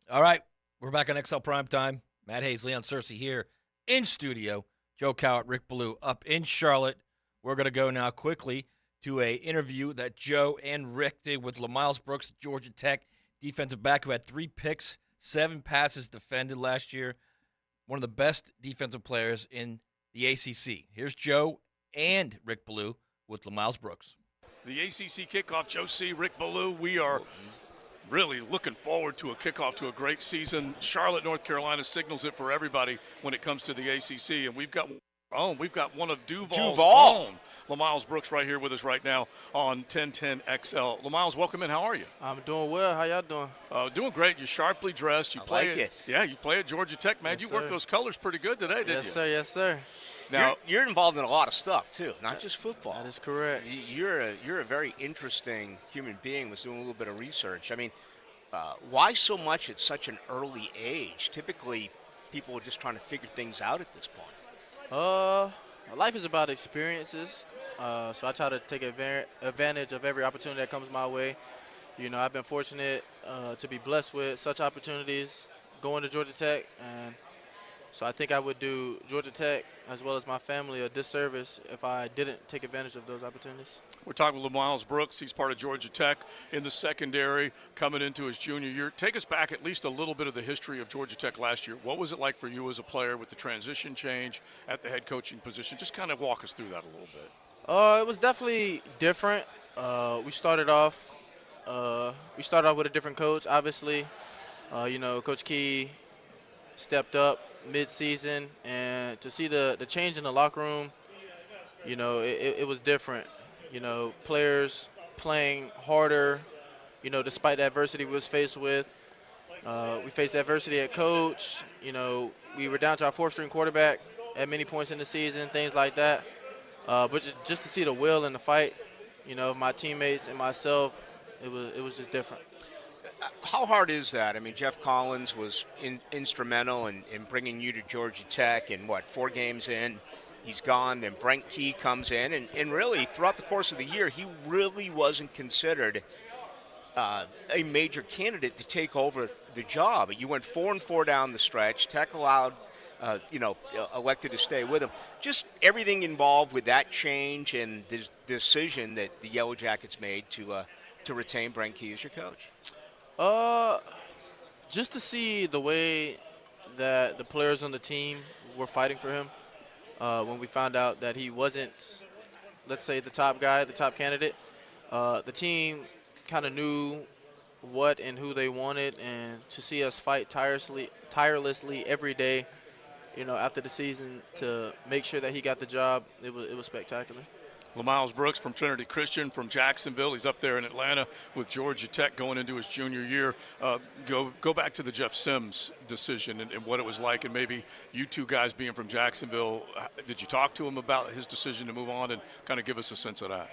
All right, we're back on XL Primetime. Matt Hayes, Leon Cersei here in studio. Joe Cowart, Rick Ballou up in Charlotte. We're going to go now quickly to a interview that Joe and Rick did with LaMiles Brooks, Georgia Tech defensive back who had 3 picks, 7 passes defended last year. One of the best defensive players in the ACC. Here's Joe and Rick Ballou with LaMiles Brooks. The ACC kickoff, Joe C., Rick Ballou. We are really looking forward to a kickoff to a great season. Charlotte, North Carolina signals it for everybody when it comes to the ACC, and we've got one of Duval's own, LaMiles Brooks, right here with us right now on 1010 XL. LaMiles, welcome in. How are you? I'm doing well. How y'all doing? Doing great. You're sharply dressed. You play like it. Yeah, you play at Georgia Tech, man. Yes, you worked those colors pretty good today, didn't you? Yes, sir. Yes, sir. Now you're involved in a lot of stuff too, not just football. That is correct. You're a very interesting human being. Was doing a little bit of research. I mean, why so much at such an early age? Typically, people are just trying to figure things out at this point. Life is about experiences, so I try to take advantage of every opportunity that comes my way. You know, I've been fortunate to be blessed with such opportunities going to Georgia Tech, and so I think I would do Georgia Tech as well as my family a disservice if I didn't take advantage of those opportunities. We're talking with LaMiles Brooks. He's part of Georgia Tech in the secondary, coming into his junior year. Take us back at least a little bit of the history of Georgia Tech last year. What was it like for you as a player with the transition change at the head coaching position? Just kind of walk us through that a little bit. It was definitely different. We started off with a different coach, obviously. You know, Coach Key stepped up mid-season, and to see the change in the locker room, you know, it was different. You know, players playing harder, you know, despite the adversity we was faced with. We faced adversity at coach. You know, we were down to our 4th-string quarterback at many points in the season, things like that. But just to see the will and the fight, you know, my teammates and myself, it was just different. How hard is that? I mean, Jeff Collins was instrumental in bringing you to Georgia Tech, and 4 games in, he's gone. Then Brent Key comes in, and really throughout the course of the year, he really wasn't considered a major candidate to take over the job. You went 4-4 down the stretch. Tech allowed, elected to stay with him. Just everything involved with that change and this decision that the Yellow Jackets made to retain Brent Key as your coach. Just to see the way that the players on the team were fighting for him when we found out that he wasn't, let's say, the top guy, the top candidate. The team kind of knew what and who they wanted, and to see us fight tirelessly every day, you know, after the season to make sure that he got the job, it was spectacular. LaMiles Brooks from Trinity Christian from Jacksonville. He's up there in Atlanta with Georgia Tech going into his junior year. Go back to the Jeff Sims decision and what it was like, and maybe you two guys being from Jacksonville, did you talk to him about his decision to move on, and kind of give us a sense of that?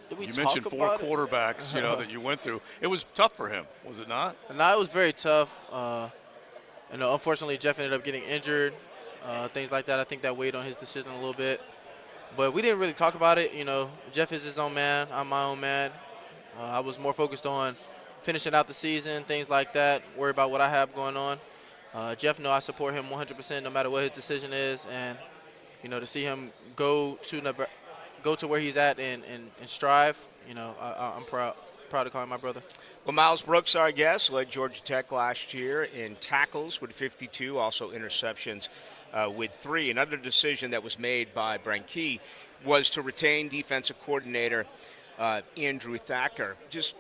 You mentioned 4 quarterbacks, you know, that you went through. It was tough for him, was it not? No, it was very tough. You know, unfortunately, Jeff ended up getting injured. Things like that. I think that weighed on his decision a little bit. But we didn't really talk about it. You know, Jeff is his own man. I'm my own man. I was more focused on finishing out the season, things like that, worry about what I have going on. Jeff knows I support him 100% no matter what his decision is. And, you know, to see him go to where he's at and strive, you know, I'm proud to call him my brother. LaMiles Brooks, our guest, led Georgia Tech last year in tackles with 52, also interceptions with 3. Another decision that was made by Brent Key was to retain defensive coordinator Andrew Thacker. Just,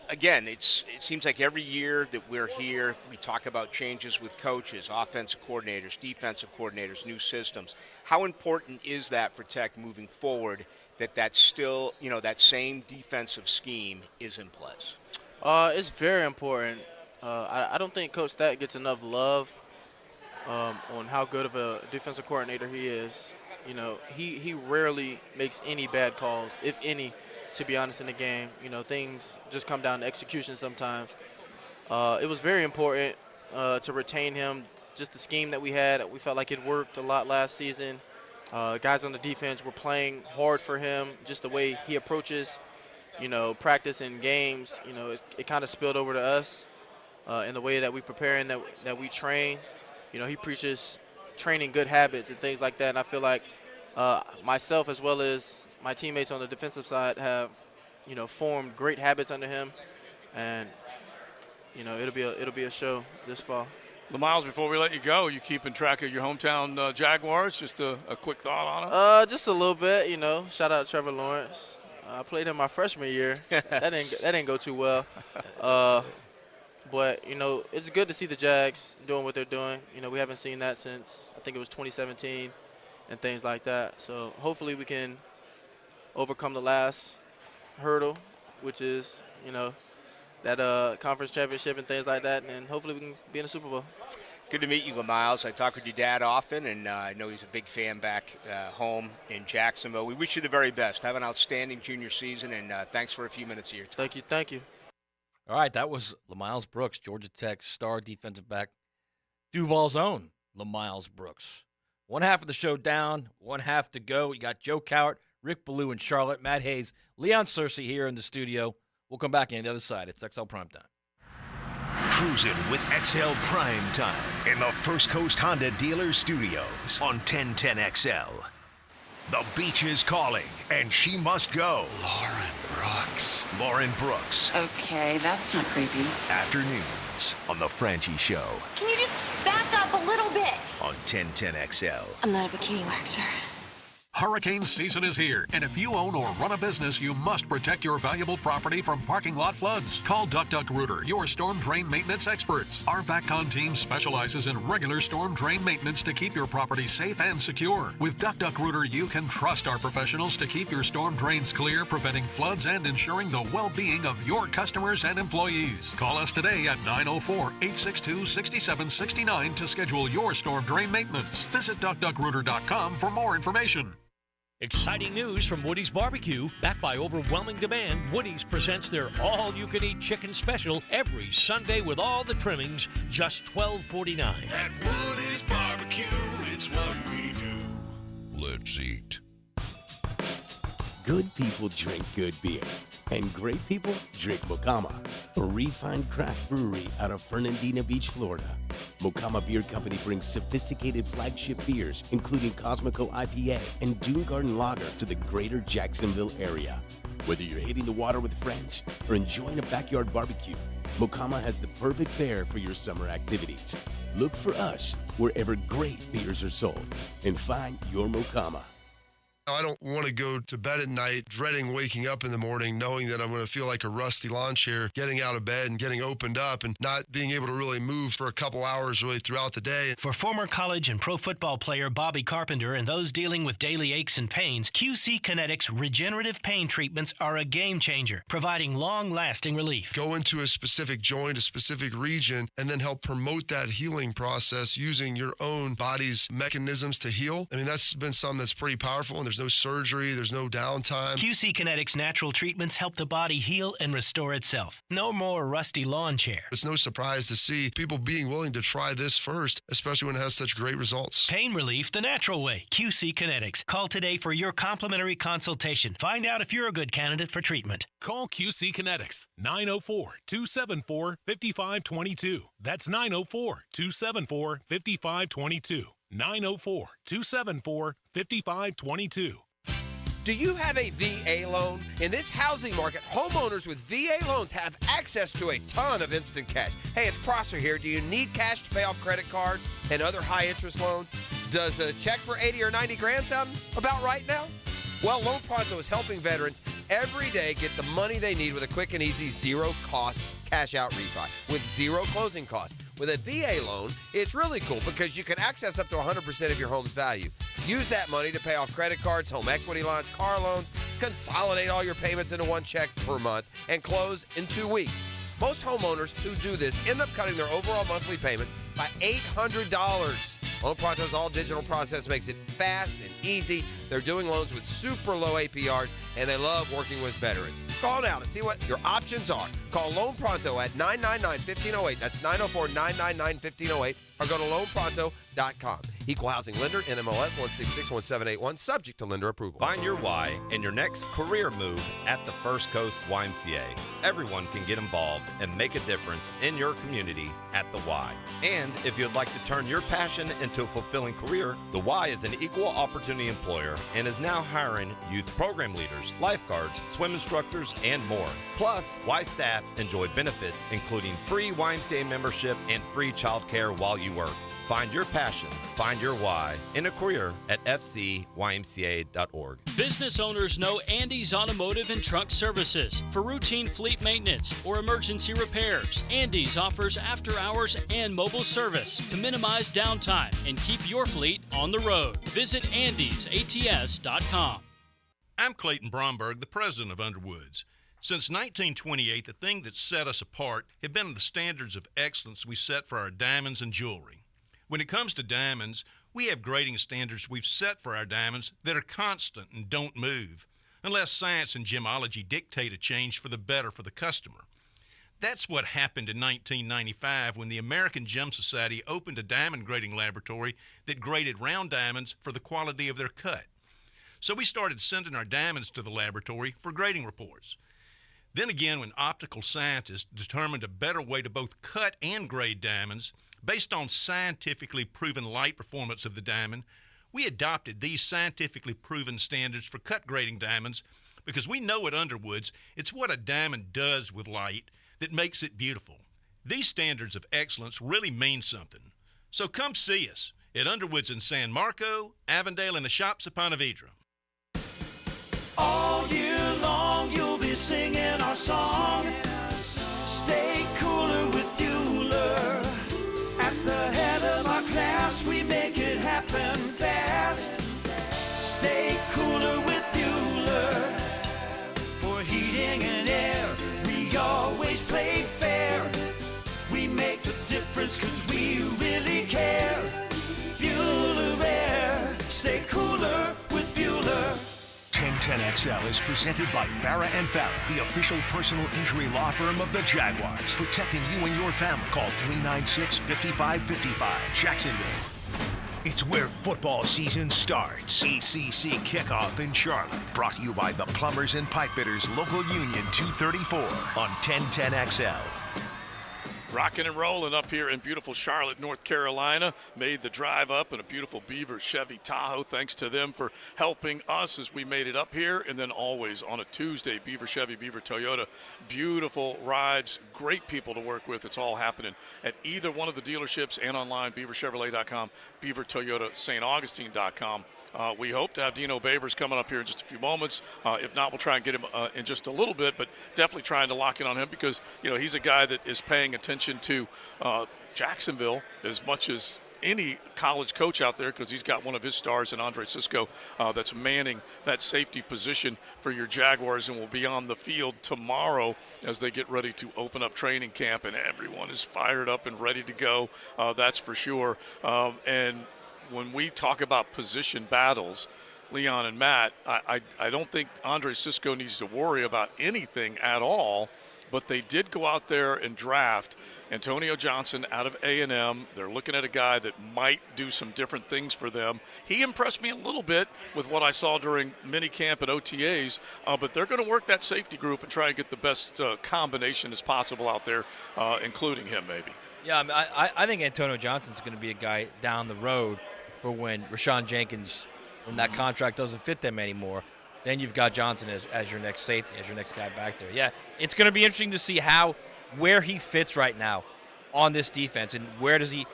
again, it seems like every year that we're here, we talk about changes with coaches, offensive coordinators, defensive coordinators, new systems. How important is that for Tech moving forward, that still, you know, that same defensive scheme is in place? It's very important. I don't think Coach Thack gets enough love on how good of a defensive coordinator he is. You know, he rarely makes any bad calls, if any, to be honest, in the game. You know, things just come down to execution sometimes. It was very important to retain him. Just the scheme that we had, we felt like it worked a lot last season. Guys on the defense were playing hard for him, just the way he approaches practice and games, it kind of spilled over to us in the way that we prepare and that we train. He preaches training good habits and things like that. And I feel like myself as well as my teammates on the defensive side have, formed great habits under him. And, it'll be a show this fall. LaMiles, before we let you go, you keeping track of your hometown Jaguars? Just a quick thought on them? Just a little bit, Shout out to Trevor Lawrence. I played him my freshman year. That didn't go too well. But, it's good to see the Jags doing what they're doing. We haven't seen that since, I think it was 2017 and things like that. So hopefully we can overcome the last hurdle, which is, that conference championship and things like that, and hopefully we can be in the Super Bowl. Good to meet you, LaMiles. I talk with your dad often, and I know he's a big fan back home in Jacksonville. We wish you the very best. Have an outstanding junior season, and thanks for a few minutes of your time. Thank you. All right, that was LaMiles Brooks, Georgia Tech star defensive back, Duval's own LaMiles Brooks. One half of the show down, one half to go. You got Joe Cowart, Rick Ballou in Charlotte, Matt Hayes, Leon Searcy here in the studio. We'll come back on the other side. It's XL Primetime. Cruising with XL Primetime in the First Coast Honda Dealer Studios on 1010XL. The beach is calling, and she must go. Lauren Brooks. Okay, that's not creepy. Afternoons on The Frangie Show Can you just back up a little bit? on 1010XL. I'm not a bikini waxer. Hurricane season is here, and if you own or run a business, you must protect your valuable property from parking lot floods. Call Duck Duck Rooter, your storm drain maintenance experts. Our VACCON team specializes in regular storm drain maintenance to keep your property safe and secure. With Duck Duck Rooter, you can trust our professionals to keep your storm drains clear, preventing floods and ensuring the well-being of your customers and employees. Call us today at 904-862-6769 to schedule your storm drain maintenance. Visit DuckDuckRooter.com for more information. Exciting news from Woody's Barbecue. Backed by overwhelming demand, Woody's presents their all-you-can-eat chicken special every Sunday with all the trimmings, just $12.49. At Woody's Barbecue, it's what we do. Let's eat. Good people drink good beer, and great people drink Mocama, a refined craft brewery out of Fernandina Beach, Florida. Mocama Beer Company brings sophisticated flagship beers, including Cosmico IPA and Dune Garden Lager, to the greater Jacksonville area. Whether you're hitting the water with friends or enjoying a backyard barbecue, Mocama has the perfect pair for your summer activities. Look for us wherever great beers are sold and find your Mocama. I don't want to go to bed at night dreading waking up in the morning knowing that I'm going to feel like a rusty lawn chair getting out of bed and getting opened up and not being able to really move for a couple hours really throughout the day. For former college and pro football player Bobby Carpenter and those dealing with daily aches and pains, QC Kinetics regenerative pain treatments are a game changer, providing long-lasting relief. Go into a specific joint, a specific region, and then help promote that healing process using your own body's mechanisms to heal. I mean, that's been something that's pretty powerful, and there's no surgery, there's no downtime. QC Kinetics natural treatments help the body heal and restore itself. No more rusty lawn chair. It's no surprise to see people being willing to try this first, especially when it has such great results. Pain relief the natural way. QC Kinetics. Call today for your complimentary consultation. Find out if you're a good candidate for treatment. Call QC Kinetics, 904-274-5522. That's 904-274-5522. 904-274-5522. Do you have a VA loan? In this housing market, homeowners with VA loans have access to a ton of instant cash. Hey, it's Prosser here. Do you need cash to pay off credit cards and other high-interest loans? Does a check for 80 or 90 grand sound about right now? Well, Loan Pronto is helping veterans every day get the money they need with a quick and easy zero-cost cash-out refi with zero closing costs. With a VA loan, it's really cool because you can access up to 100% of your home's value. Use that money to pay off credit cards, home equity lines, car loans, consolidate all your payments into one check per month, and close in 2 weeks. Most homeowners who do this end up cutting their overall monthly payments by $800. Loan Pronto's all-digital process makes it fast and easy. They're doing loans with super low APRs, and they love working with veterans. Call now to see what your options are. Call Loan Pronto at 999-1508. That's 904-999-1508. Or go to loanpronto.com. Equal housing lender, NMLS 1661781, subject to lender approval. Find your why in your next career move at the First Coast YMCA. Everyone can get involved and make a difference in your community at the Y. And if you'd like to turn your passion into a fulfilling career, the Y is an equal opportunity employer and is now hiring youth program leaders, lifeguards, swim instructors, and more. Plus, Y staff enjoy benefits including free YMCA membership and free childcare while you work. Find your passion, find your why in a career at fcymca.org. Business owners know Andy's Automotive and Truck Services for routine fleet maintenance or emergency repairs. Andy's offers after-hours and mobile service to minimize downtime and keep your fleet on the road. Visit andysats.com. I'm Clayton Bromberg, the president of Underwoods. Since 1928, the thing that set us apart have been the standards of excellence we set for our diamonds and jewelry. When it comes to diamonds, we have grading standards we've set for our diamonds that are constant and don't move, unless science and gemology dictate a change for the better for the customer. That's what happened in 1995 when the American Gem Society opened a diamond grading laboratory that graded round diamonds for the quality of their cut. So we started sending our diamonds to the laboratory for grading reports. Then again, when optical scientists determined a better way to both cut and grade diamonds, based on scientifically proven light performance of the diamond, we adopted these scientifically proven standards for cut grading diamonds because we know at Underwoods it's what a diamond does with light that makes it beautiful. These standards of excellence really mean something. So come see us at Underwoods in San Marco, Avondale, and the Shops of Ponte Vedra. All year long you'll be singing our song. Stay cooler with Bueller. At the head of our class we make it happen fast. Stay cooler with Bueller. For heating and air we always play fair. We make the difference 'cause we really care. Bueller Air. Stay cooler with Bueller. 1010XL is presented by Farah & Farah, the official personal injury law firm of the Jaguars. Protecting you and your family. Call 396-5555. Jacksonville. It's where football season starts. ACC Kickoff in Charlotte. Brought to you by the Plumbers and Pipefitters Local Union 234 on 1010XL. Rocking and rolling up here in beautiful Charlotte, North Carolina. Made the drive up in a beautiful Beaver Chevy Tahoe. Thanks to them for helping us as we made it up here. And then always on a Tuesday, Beaver Chevy, Beaver Toyota. Beautiful rides, great people to work with. It's all happening at either one of the dealerships and online, beaverchevrolet.com, beavertoyota.staugustine.com. We hope to have Dino Babers coming up here in just a few moments. If not, we'll try and get him in just a little bit, but definitely trying to lock in on him because, you know, he's a guy that is paying attention to Jacksonville as much as any college coach out there because he's got one of his stars in Andre Sisco that's manning that safety position for your Jaguars and will be on the field tomorrow as they get ready to open up training camp, and everyone is fired up and ready to go. That's for sure. And when we talk about position battles, Leon and Matt, I don't think Andre Sisco needs to worry about anything at all, but they did go out there and draft Antonio Johnson out of A&M. They're looking at a guy that might do some different things for them. He impressed me a little bit with what I saw during minicamp and OTAs, but they're going to work that safety group and try and get the best combination as possible out there, including him maybe. Yeah, I think Antonio Johnson's going to be a guy down the road for when Rashawn Jenkins, when that contract doesn't fit them anymore. Then you've got Johnson as your next safety, as your next guy back there. Yeah, it's going to be interesting to see where he fits right now on this defense, and where does he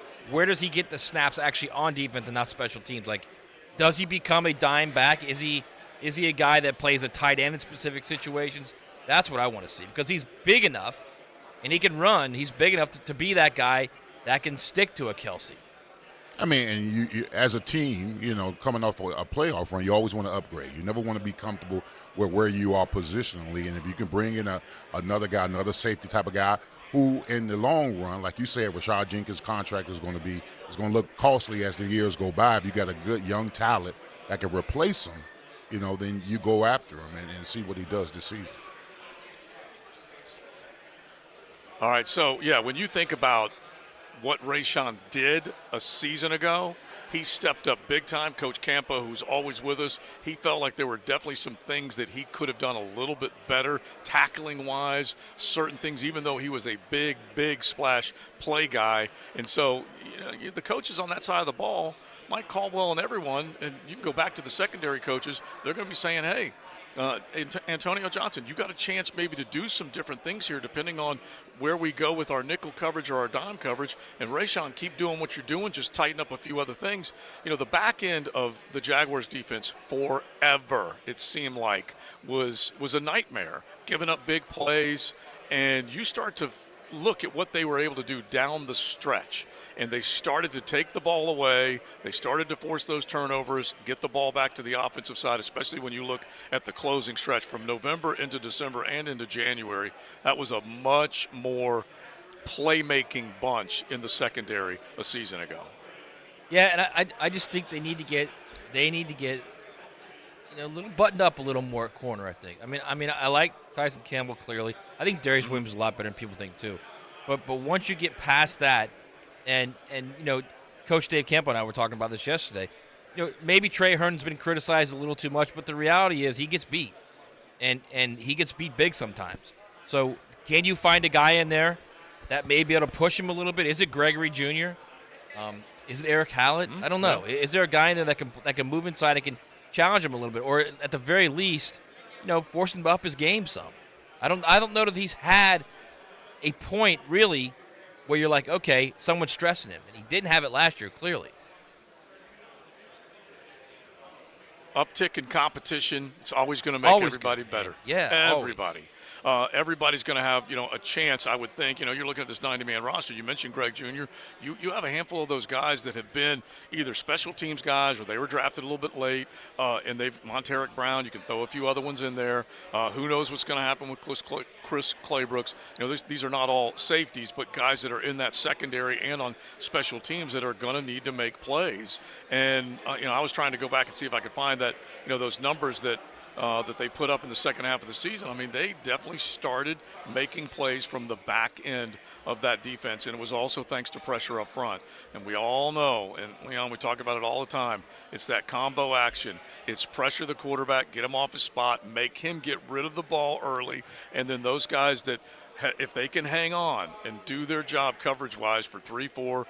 get the snaps actually on defense and not special teams? Like, does he become a dime back? Is he a guy that plays a tight end in specific situations? That's what I want to see because he's big enough and he can run. He's big enough to be that guy that can stick to a Kelsey. I mean, and you as a team, you know, coming off a playoff run, you always want to upgrade. You never want to be comfortable with where you are positionally. And if you can bring in another guy, another safety type of guy, who in the long run, like you said, Rashad Jenkins' contract is going to look costly as the years go by. If you got a good young talent that can replace him, you know, then you go after him and see what he does this season. All right, so, yeah, when you think about what Rashawn did a season ago, he stepped up big time. Coach Campa, who's always with us, he felt like there were definitely some things that he could have done a little bit better, tackling-wise, certain things, even though he was a big, big splash play guy. And so the coaches on that side of the ball, Mike Caldwell and everyone, and you can go back to the secondary coaches, they're going to be saying, hey, Antonio Johnson, you got a chance maybe to do some different things here depending on where we go with our nickel coverage or our dime coverage. And Rayshon, keep doing what you're doing, just tighten up a few other things. The back end of the Jaguars defense forever, it seemed like, was a nightmare, giving up big plays. And you start to look at what they were able to do down the stretch, and they started to take the ball away. They started to force those turnovers, get the ball back to the offensive side, especially when you look at the closing stretch from November into December and into January. That was a much more playmaking bunch in the secondary a season ago. Yeah, and I just think they need to get a little buttoned up a little more at corner, I think. I mean, I like Tyson Campbell clearly. I think Darius Williams is a lot better than people think too. But once you get past that, and Coach Dave Campbell and I were talking about this yesterday. Maybe Trey Herndon's been criticized a little too much, but the reality is he gets beat, and he gets beat big sometimes. So can you find a guy in there that may be able to push him a little bit? Is it Gregory Jr.? Is it Eric Hallett? I don't know. Is there a guy in there that can move inside and can challenge him a little bit, or at the very least, force him to up his game some? I don't know that he's had a point really where you're like, okay, someone's stressing him, and he didn't have it last year clearly. Uptick in competition, it's always going to make everybody better. Yeah, everybody. Everybody's going to have, a chance, I would think. You're looking at this 90-man roster. You mentioned Greg Jr. You have a handful of those guys that have been either special teams guys or they were drafted a little bit late, and Monteric Brown, you can throw a few other ones in there. Who knows what's going to happen with Chris Claybrooks. These are not all safeties, but guys that are in that secondary and on special teams that are going to need to make plays. And, I was trying to go back and see if I could find that, those numbers that they put up in the second half of the season. I mean, they definitely started making plays from the back end of that defense, and it was also thanks to pressure up front. And we all know, and we talk about it all the time, it's that combo action. It's pressure the quarterback, get him off his spot, make him get rid of the ball early, and then those guys that, if they can hang on and do their job coverage-wise for 3 or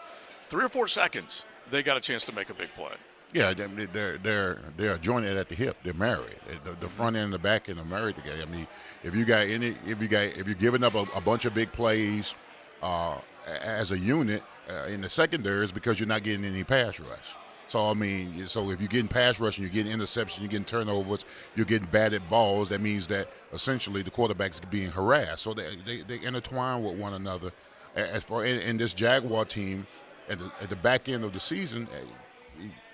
4 seconds, they got a chance to make a big play. Yeah, they're jointed at the hip. They're married. The front end and the back end are married together. I mean, if you're giving up a bunch of big plays as a unit in the secondary, it's because you're not getting any pass rush. So I mean, if you're getting pass rush and you're getting interceptions, you're getting turnovers, you're getting batted balls, that means that essentially the quarterback's being harassed. So they intertwine with one another. As far in this Jaguar team, at the back end of the season,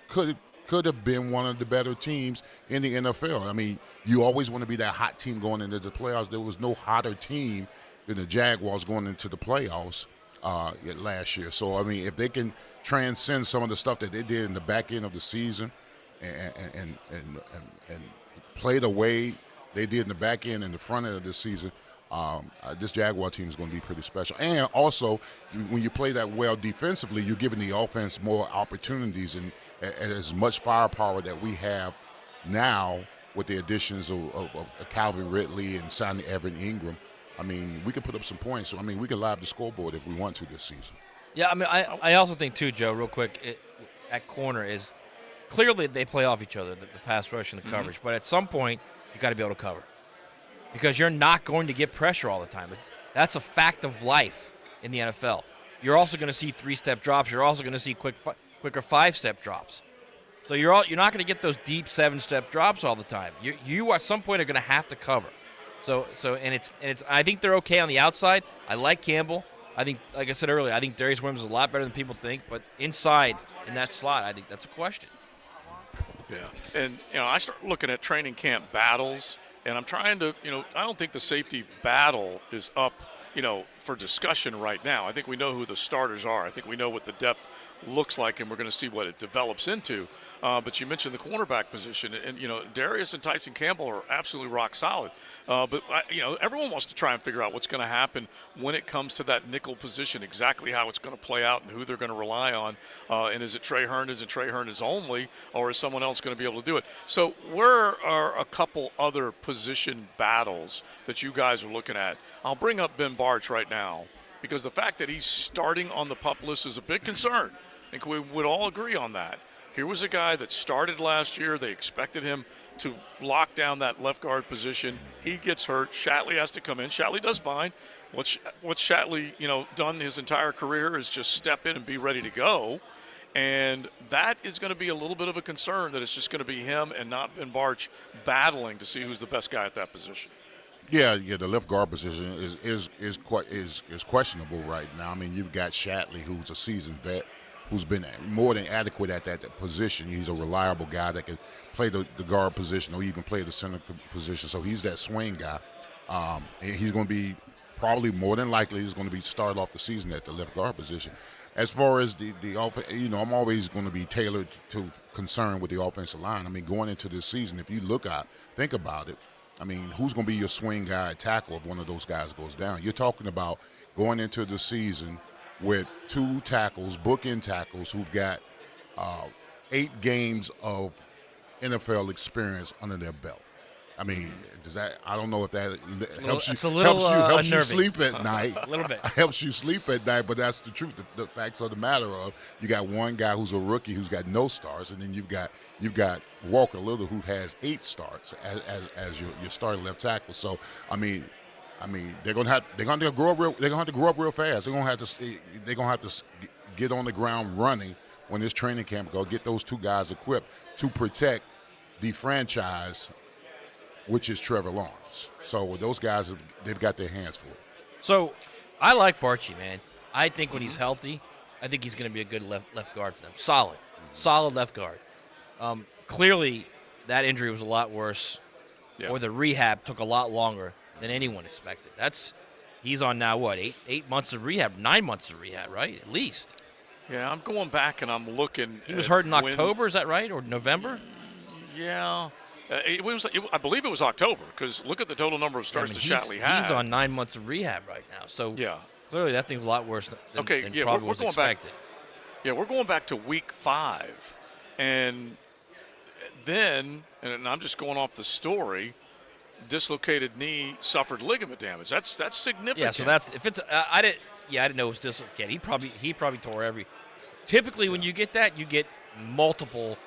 could have been one of the better teams in the NFL. I mean, you always want to be that hot team going into the playoffs. There was no hotter team than the Jaguars going into the playoffs last year. So, I mean, if they can transcend some of the stuff that they did in the back end of the season and play the way they did in the back end and the front end of this season, this Jaguar team is going to be pretty special. And also, when you play that well defensively, you're giving the offense more opportunities and as much firepower that we have now with the additions of Calvin Ridley and signing Evan Ingram. I mean, we can put up some points. So, I mean, we can live the scoreboard if we want to this season. Yeah, I mean, I also think, too, Joe, real quick, at corner is clearly they play off each other, the pass rush and the coverage. But at some point, you got to be able to cover because you're not going to get pressure all the time. That's a fact of life in the NFL. You're also going to see 3-step drops. You're also going to see quicker 5-step drops. So you're not going to get those deep 7-step drops all the time. You at some point are going to have to cover. So it's I think they're okay on the outside. I like Campbell. I think, like I said earlier, I think Darius Williams is a lot better than people think. But inside in that slot, I think that's a question. Yeah, and I start looking at training camp battles, and I'm trying to, I don't think the safety battle is up for discussion right now. I think we know who the starters are. I think we know what the depth looks like, and we're going to see what it develops into. But you mentioned the cornerback position, and Darius and Tyson Campbell are absolutely rock solid. But everyone wants to try and figure out what's going to happen when it comes to that nickel position, exactly how it's going to play out and who they're going to rely on. And is it Trey Herndon and Trey Herndon only, or is someone else going to be able to do it? So where are a couple other position battles that you guys are looking at? I'll bring up Ben Barch right now, because the fact that he's starting on the PUP list is a big concern. I think we would all agree on that. Here was a guy that started last year. They expected him to lock down that left guard position. He gets hurt. Shatley has to come in. Shatley does fine. What Shatley, done his entire career is just step in and be ready to go. And that is going to be a little bit of a concern, that it's just going to be him and not Ben Barch battling to see who's the best guy at that position. Yeah, the left guard position is questionable right now. I mean, you've got Shatley, who's a seasoned vet, who's been more than adequate at that position. He's a reliable guy that can play the guard position or even play the center position. So he's that swing guy. And he's going to be probably more than likely he's going to be start off the season at the left guard position. As far as the offense, I'm always going to be tailored to concern with the offensive line. I mean, going into this season, if you think about it, I mean, who's going to be your swing guy at tackle if one of those guys goes down? You're talking about going into the season with 2 tackles, bookend tackles, who've got 8 games of NFL experience under their belt. I mean, I don't know if that helps you sleep at night. A little bit. Helps you sleep at night, but that's the truth. The facts of the matter of, you got one guy who's a rookie who's got no starts, and then you've got Walker Little, who has 8 starts as your starting left tackle. So I mean, they're gonna have to grow up real fast. They're gonna have to get on the ground running when this training camp goes. Get those 2 guys equipped to protect the franchise, which is Trevor Lawrence. So those guys, they've got their hands full. So I like Barchi, man. I think when he's healthy, I think he's going to be a good left guard for them. Solid left guard. Clearly, that injury was a lot worse, or the rehab took a lot longer than anyone expected. He's on now, what, 8 months of rehab, 9 months of rehab, right? At least. Yeah, I'm going back and I'm looking. He was hurt in October, is that right, or November? Yeah. I believe it was October, because look at the total number of starts that Shatley had. He's on 9 months of rehab right now. So clearly that thing's a lot worse than probably was expected. We're going back to week 5. And then, and I'm just going off the story, dislocated knee, suffered ligament damage. That's significant. Yeah, so that's if it's I didn't know it was dislocated. He probably tore every. Typically, when you get that, you get multiple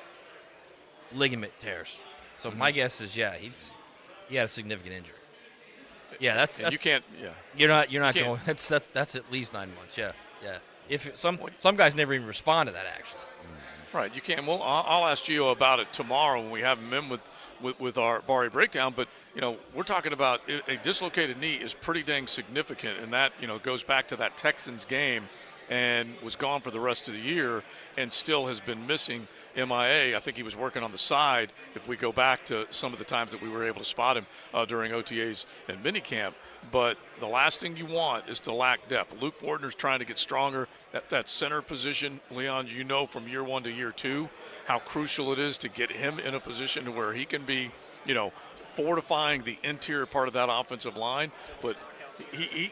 ligament tears. So my guess is, he had a significant injury. Yeah, that's you can't. Yeah, you're not going. That's at least 9 months. Yeah. If some guys never even respond to that, actually. Right, you can't. Well, I'll ask Gio about it tomorrow when we have him in with our Bari breakdown. But we're talking about a dislocated knee is pretty dang significant, and that goes back to that Texans game, and was gone for the rest of the year, and still has been missing. MIA. I think he was working on the side if we go back to some of the times that we were able to spot him during OTAs and minicamp. But the last thing you want is to lack depth. Luke Fortner's trying to get stronger at that center position. Leon, from year 1 to year 2 how crucial it is to get him in a position to where he can be, fortifying the interior part of that offensive line. But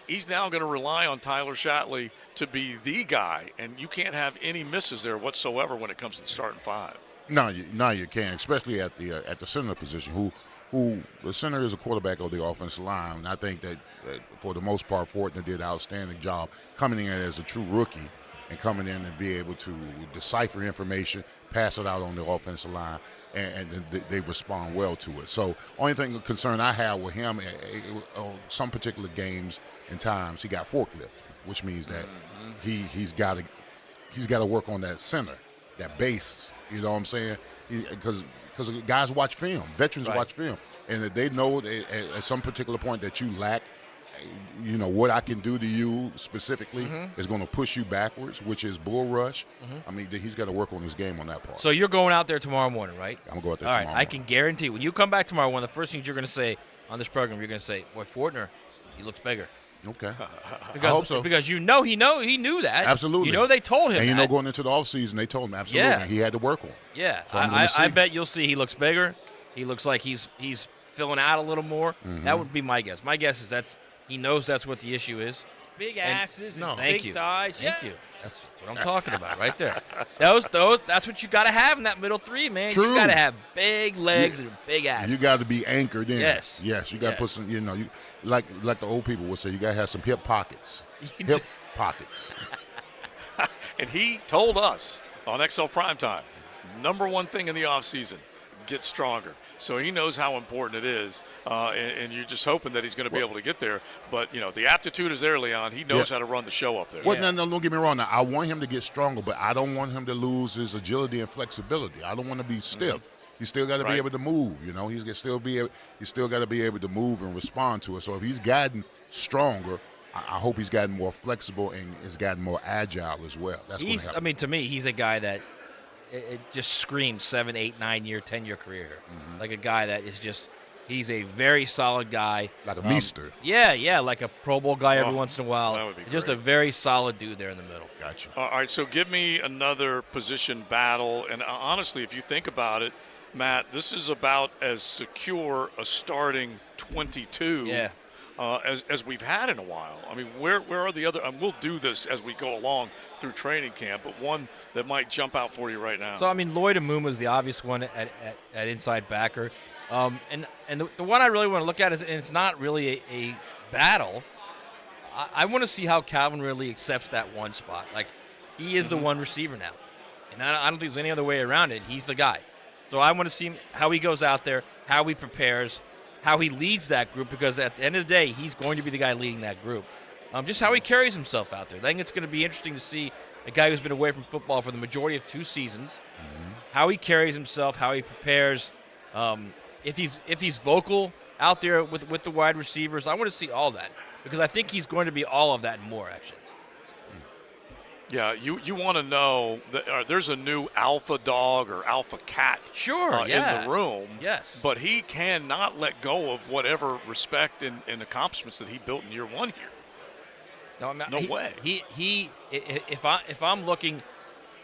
he's now going to rely on Tyler Shatley to be the guy, and you can't have any misses there whatsoever when it comes to the starting 5. No, you can't, especially at the center position. Who the center is a quarterback of the offensive line, and I think that for the most part, Fortner did an outstanding job coming in as a true rookie and coming in and be able to decipher information, pass it out on the offensive line, and they respond well to it. So only thing concern I have with him, some particular games and times he got forklift, which means that he's got to work on that center, that base. You know what I'm saying? Because guys watch film, veterans watch film, and they know at some particular point that you lack. What I can do to you specifically is going to push you backwards, which is bull rush. I mean, he's got to work on his game on that part. So you're going out there tomorrow morning, right? I'm going to go out there tomorrow morning. I can guarantee when you come back tomorrow, one of the first things you're going to say on this program, you're going to say, boy, Fortner, he looks bigger. Okay. Because, I hope so. Because he knew that. Absolutely. They told him and that. going into the offseason, they told him absolutely. Yeah. And he had to work on it. Yeah. So I bet you'll see he looks bigger. He looks like he's filling out a little more. Mhm. That would be my guess. My guess is he knows that's what the issue is. Big asses and big thighs. Thank you. That's what I'm talking about right there. That's what you got to have in that middle three, man. True. You got to have big legs and big ass. You got to be anchored in. Yes. Yes. You got to put some. You like the old people would say. You got to have some hip pockets. Hip pockets. And he told us on XL Primetime, number one thing in the offseason, get stronger. So he knows how important it is, and you're just hoping that he's going to be able to get there. But, the aptitude is there, Leon. He knows how to run the show up there. Well, no, don't get me wrong. Now, I want him to get stronger, but I don't want him to lose his agility and flexibility. I don't want to be stiff. He's still got to be able to move. He's still got to be able to move and respond to it. So if he's gotten stronger, I hope he's gotten more flexible and has gotten more agile as well. That's going to happen. To me, he's a guy that it just screams 7, 8, 9 year, 10-year career here. Mm-hmm. Like a guy that is just he's a very solid guy. Like a meester. Yeah, like a Pro Bowl guy every once in a while. That would be just great. a very solid dude there in the middle. Gotcha. All right, so give me another position battle. And honestly, if you think about it, Matt, this is about as secure a starting 22 as we've had in a while. I mean, where are the other? We'll do this as we go along through training camp, but one that might jump out for you right now. So, Lloyd Amuma is the obvious one at inside backer. And the one I really want to look at is, and it's not really a battle, I want to see how Calvin Ridley accepts that one spot. Like, he is the one receiver now. And I don't think there's any other way around it. He's the guy. So I want to see how he goes out there, how he prepares, how he leads that group, because at the end of the day, he's going to be the guy leading that group. Just how he carries himself out there. I think it's going to be interesting to see a guy who's been away from football for the majority of 2 seasons, how he carries himself, how he prepares, if he's vocal out there with the wide receivers. I want to see all that, because I think he's going to be all of that and more, actually. Yeah, you want to know that there's a new alpha dog or alpha cat in the room. Yes. But he cannot let go of whatever respect and accomplishments that he built in year 1 here. No way. If I'm looking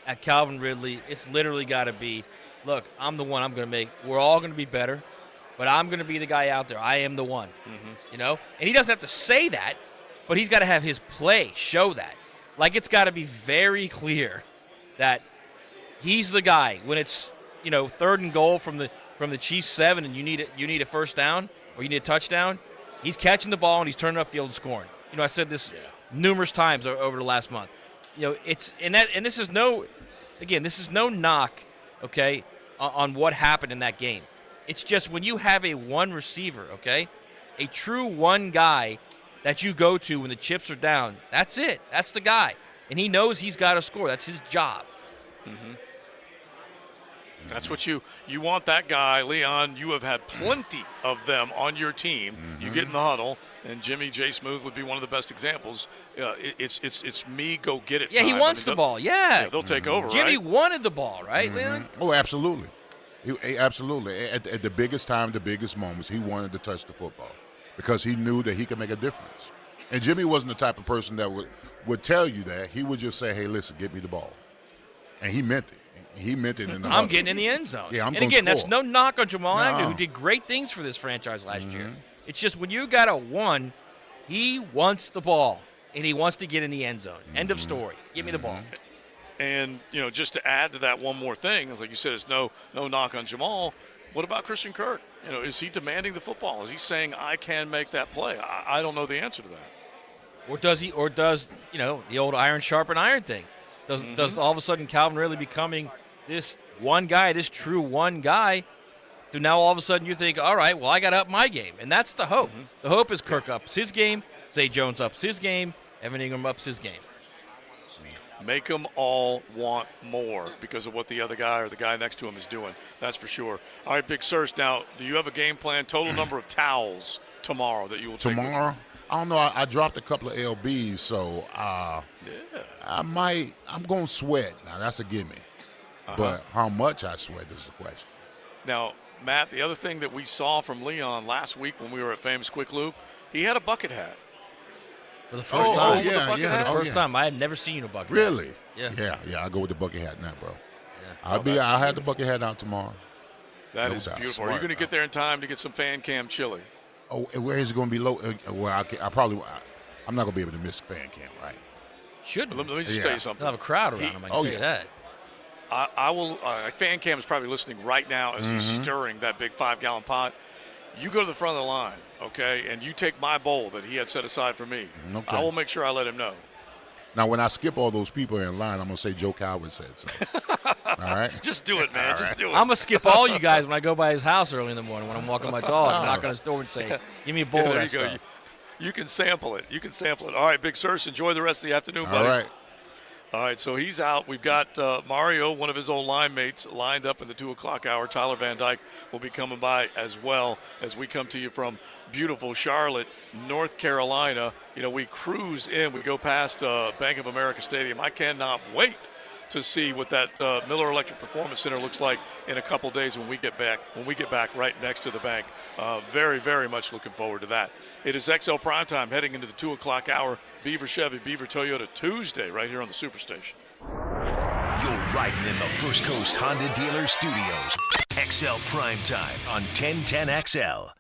at Calvin Ridley, it's literally got to be, look, I'm the one. I'm going to make. We're all going to be better, but I'm going to be the guy out there. I am the one. And he doesn't have to say that, but he's got to have his play show that. Like, it's got to be very clear that he's the guy when it's 3rd and goal from the Chiefs 7 and you need a first down or you need a touchdown. He's catching the ball and he's turning upfield and scoring. I said this numerous times over the last month. It's and this is no knock, okay, on what happened in that game. It's just when you have a one receiver, okay, a true one guy that you go to when the chips are down. That's it. That's the guy. And he knows he's got to score. That's his job. That's what you want, that guy. Leon, you have had plenty of them on your team. You get in the huddle, and Jimmy J. Smooth would be one of the best examples. It's me, go get it. Yeah, he wants the ball. Yeah. They'll take over, Jimmy right? wanted the ball, right, Leon? Oh, absolutely. Absolutely. At the biggest time, the biggest moments, he wanted to touch the football because he knew that he could make a difference. And Jimmy wasn't the type of person that would tell you that. He would just say, hey, listen, get me the ball. And he meant it. He meant it in the I'm getting in the end zone. Yeah, and again, that's no knock on Jamal Agnew, who No. did great things for this franchise last year. It's just when you got a one, he wants the ball, and he wants to get in the end zone. End of story. Give me the ball. And, just to add to that one more thing, like you said, it's no knock on Jamal. What about Christian Kirk? Is he demanding the football? Is he saying, I can make that play? I don't know the answer to that. Or does the old iron sharpen iron thing? Does all of a sudden Calvin Ridley becoming this one guy, this true one guy, to now all of a sudden you think, all right, well, I got to up my game. And that's the hope. The hope is Kirk ups his game, Zay Jones ups his game, Evan Ingram ups his game. Make them all want more because of what the other guy or the guy next to him is doing. That's for sure. All right, Big Sirs, now, do you have a game plan, total number of towels tomorrow that you will take with you? Tomorrow? I don't know. I dropped a couple of LBs, so I'm going to sweat. Now, that's a gimme. But how much I sweat is the question. Now, Matt, the other thing that we saw from Leon last week when we were at Famous Quick Loop, he had a bucket hat. For the first time. Yeah, For the first yeah. time. I had never seen you in a bucket hat. Really? Yeah. Yeah. I go with the bucket hat now, bro. Yeah. I'll have the bucket hat out tomorrow. That No is doubt. beautiful. Are you going to get there in time to get some fan cam chili? Oh, and where is it going to be low? Well, I'm not going to be able to miss fan camp, right? Shouldn't. Let me just tell you something. They'll have a crowd around him. I can tell you that. I will. Fan cam is probably listening right now as he's stirring that big 5-gallon pot. You go to the front of the line, okay, and you take my bowl that he had set aside for me. Okay. I will make sure I let him know. Now, when I skip all those people in line, I'm going to say Joe Coward said so. All right? Just do it, man. Just do it. I'm going to skip all you guys when I go by his house early in the morning when I'm walking my dog. I'm not going to store and say, give me a bowl of there that you go. stuff. You can sample it. All right, Big Sirs, enjoy the rest of the afternoon, buddy. All right. All right, so he's out. We've got Mario, one of his old line mates, lined up in the 2 o'clock hour. Tyler Van Dyke will be coming by as well as we come to you from beautiful Charlotte, North Carolina. You know, we cruise in. We go past Bank of America Stadium. I cannot wait to see what that Miller Electric Performance Center looks like in a couple days when we get back. Right next to the bank. Very, very much looking forward to that. It is XL Primetime heading into the 2 o'clock hour. Beaver Chevy, Beaver Toyota Tuesday right here on the Superstation. You're riding in the First Coast Honda Dealer Studios. XL Primetime on 1010XL.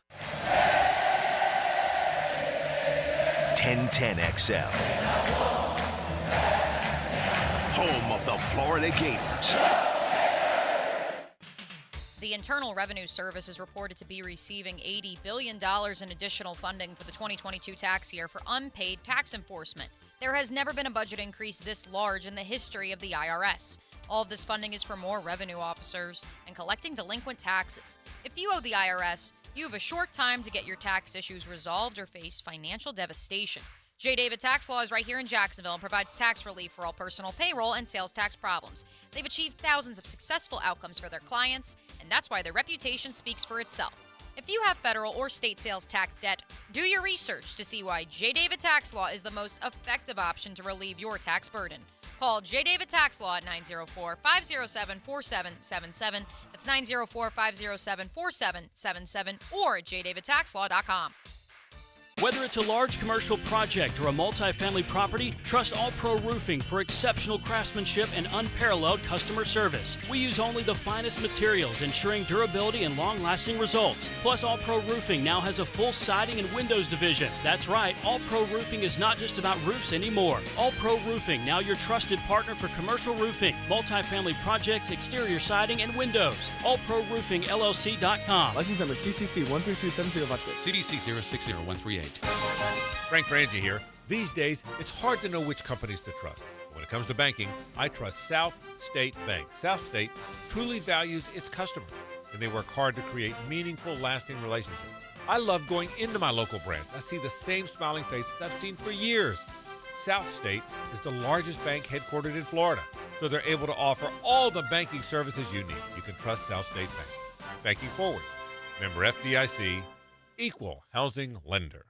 1010XL. Home of the Florida Gators. The Internal Revenue Service is reported to be receiving $80 billion in additional funding for the 2022 tax year for unpaid tax enforcement. There has never been a budget increase this large in the history of the IRS. All of this funding is for more revenue officers and collecting delinquent taxes. If you owe the IRS, you have a short time to get your tax issues resolved or face financial devastation. J. David Tax Law is right here in Jacksonville and provides tax relief for all personal payroll and sales tax problems. They've achieved thousands of successful outcomes for their clients, and that's why their reputation speaks for itself. If you have federal or state sales tax debt, do your research to see why J. David Tax Law is the most effective option to relieve your tax burden. Call J. David Tax Law at 904-507-4777. That's 904-507-4777 or at jdavidtaxlaw.com. Whether it's a large commercial project or a multifamily property, trust All Pro Roofing for exceptional craftsmanship and unparalleled customer service. We use only the finest materials, ensuring durability and long-lasting results. Plus, All Pro Roofing now has a full siding and windows division. That's right, All Pro Roofing is not just about roofs anymore. All Pro Roofing, now your trusted partner for commercial roofing, multifamily projects, exterior siding, and windows. AllProRoofingLLC.com. License number CCC 1327056. CDC 060138. Frank Frangie here. These days, it's hard to know which companies to trust. When it comes to banking, I trust South State Bank. South State truly values its customers, and they work hard to create meaningful, lasting relationships. I love going into my local branch. I see the same smiling faces I've seen for years. South State is the largest bank headquartered in Florida, so they're able to offer all the banking services you need. You can trust South State Bank. Banking forward. Member FDIC, equal housing lender.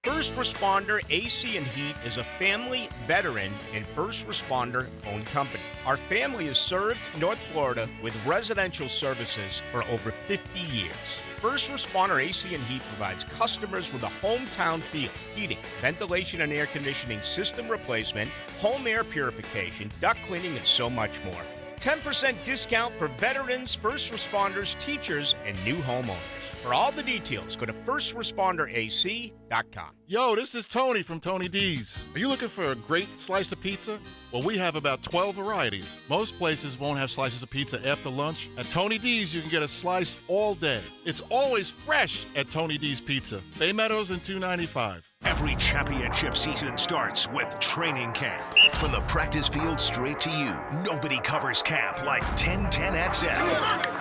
First Responder AC and Heat is a family, veteran, and first responder-owned company. Our family has served North Florida with residential services for over 50 years. First Responder AC and Heat provides customers with a hometown feel, heating, ventilation and air conditioning system replacement, home air purification, duct cleaning, and so much more. 10% discount for veterans, first responders, teachers, and new homeowners. For all the details, go to firstresponderac.com. Yo, this is Tony from Tony D's. Are you looking for a great slice of pizza? Well, we have about 12 varieties. Most places won't have slices of pizza after lunch. At Tony D's, you can get a slice all day. It's always fresh at Tony D's Pizza. Bay Meadows and 295. Every championship season starts with training camp. From the practice field straight to you, nobody covers camp like 1010XL.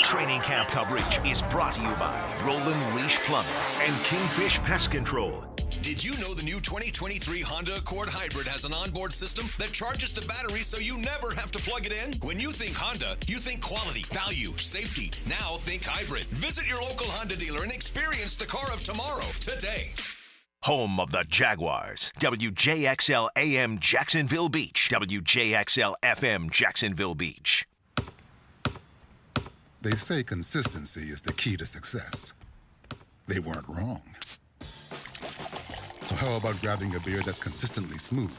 Training camp coverage is brought to you by Roland Reach Plumbing and Kingfish Pest Control. Did you know the new 2023 Honda Accord Hybrid has an onboard system that charges to battery so you never have to plug it in? When you think Honda, you think quality, value, safety. Now think hybrid. Visit your local Honda dealer and experience the car of tomorrow today. Home of the Jaguars. WJXL AM Jacksonville Beach. WJXL FM Jacksonville Beach. They say consistency is the key to success. They weren't wrong. So how How about grabbing a beer that's consistently smooth,